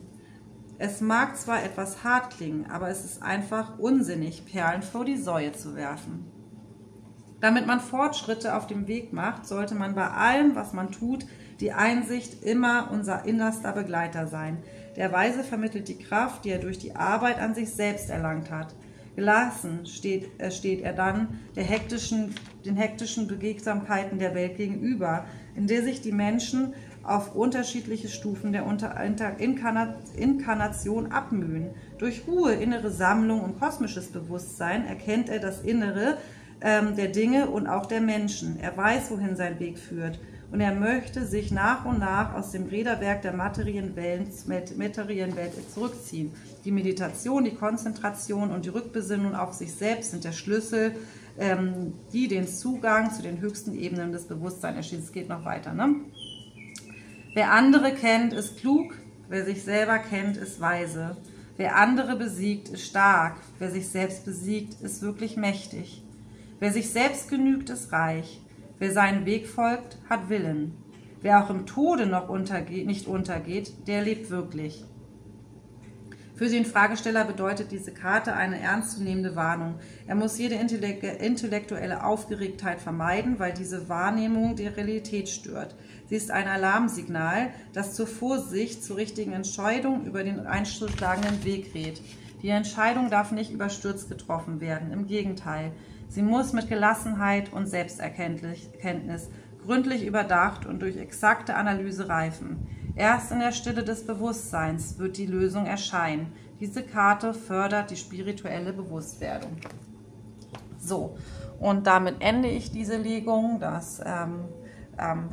Es mag zwar etwas hart klingen, aber es ist einfach unsinnig, Perlen vor die Säue zu werfen. Damit man Fortschritte auf dem Weg macht, sollte man bei allem, was man tut, die Einsicht immer unser innerster Begleiter sein. Der Weise vermittelt die Kraft, die er durch die Arbeit an sich selbst erlangt hat. Gelassen steht er dann den hektischen Begegsamkeiten der Welt gegenüber, in der sich die Menschen auf unterschiedliche Stufen der Inkarnation abmühen. Durch Ruhe, innere Sammlung und kosmisches Bewusstsein erkennt er das Innere der Dinge und auch der Menschen. Er weiß, wohin sein Weg führt. Und er möchte sich nach und nach aus dem Räderwerk der materiellen Welt zurückziehen. Die Meditation, die Konzentration und die Rückbesinnung auf sich selbst sind der Schlüssel, die den Zugang zu den höchsten Ebenen des Bewusstseins erschließt. Es geht noch weiter, ne? Wer andere kennt, ist klug. Wer sich selber kennt, ist weise. Wer andere besiegt, ist stark. Wer sich selbst besiegt, ist wirklich mächtig. Wer sich selbst genügt, ist reich. Wer seinen Weg folgt, hat Willen. Wer auch im Tode noch nicht untergeht, der lebt wirklich. Für den Fragesteller bedeutet diese Karte eine ernstzunehmende Warnung. Er muss jede intellektuelle Aufgeregtheit vermeiden, weil diese Wahrnehmung die Realität stört. Sie ist ein Alarmsignal, das zur Vorsicht, zur richtigen Entscheidung über den einschlagenden Weg rät. Die Entscheidung darf nicht überstürzt getroffen werden, im Gegenteil. Sie muss mit Gelassenheit und Selbsterkenntnis gründlich überdacht und durch exakte Analyse reifen. Erst in der Stille des Bewusstseins wird die Lösung erscheinen. Diese Karte fördert die spirituelle Bewusstwerdung. So, und damit ende ich diese Legung. Das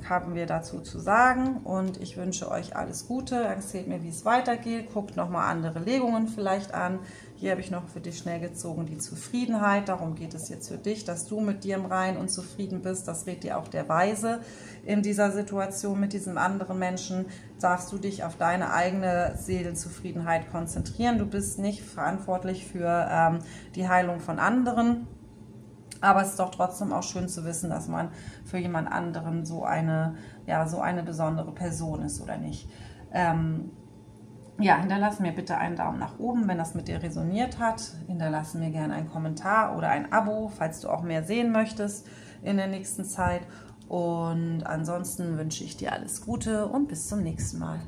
haben wir dazu zu sagen. Und ich wünsche euch alles Gute. Erzählt mir, wie es weitergeht. Guckt nochmal andere Legungen vielleicht an. Hier habe ich noch für dich schnell gezogen die Zufriedenheit. Darum geht es jetzt für dich, dass du mit dir im Reinen und zufrieden bist. Das rät dir auch der Weise in dieser Situation mit diesem anderen Menschen. Darfst du dich auf deine eigene Seelenzufriedenheit konzentrieren. Du bist nicht verantwortlich für die Heilung von anderen. Aber es ist doch trotzdem auch schön zu wissen, dass man für jemand anderen so eine besondere Person ist oder nicht. Ja, hinterlass mir bitte einen Daumen nach oben, wenn das mit dir resoniert hat. Hinterlass mir gerne einen Kommentar oder ein Abo, falls du auch mehr sehen möchtest in der nächsten Zeit. Und ansonsten wünsche ich dir alles Gute und bis zum nächsten Mal.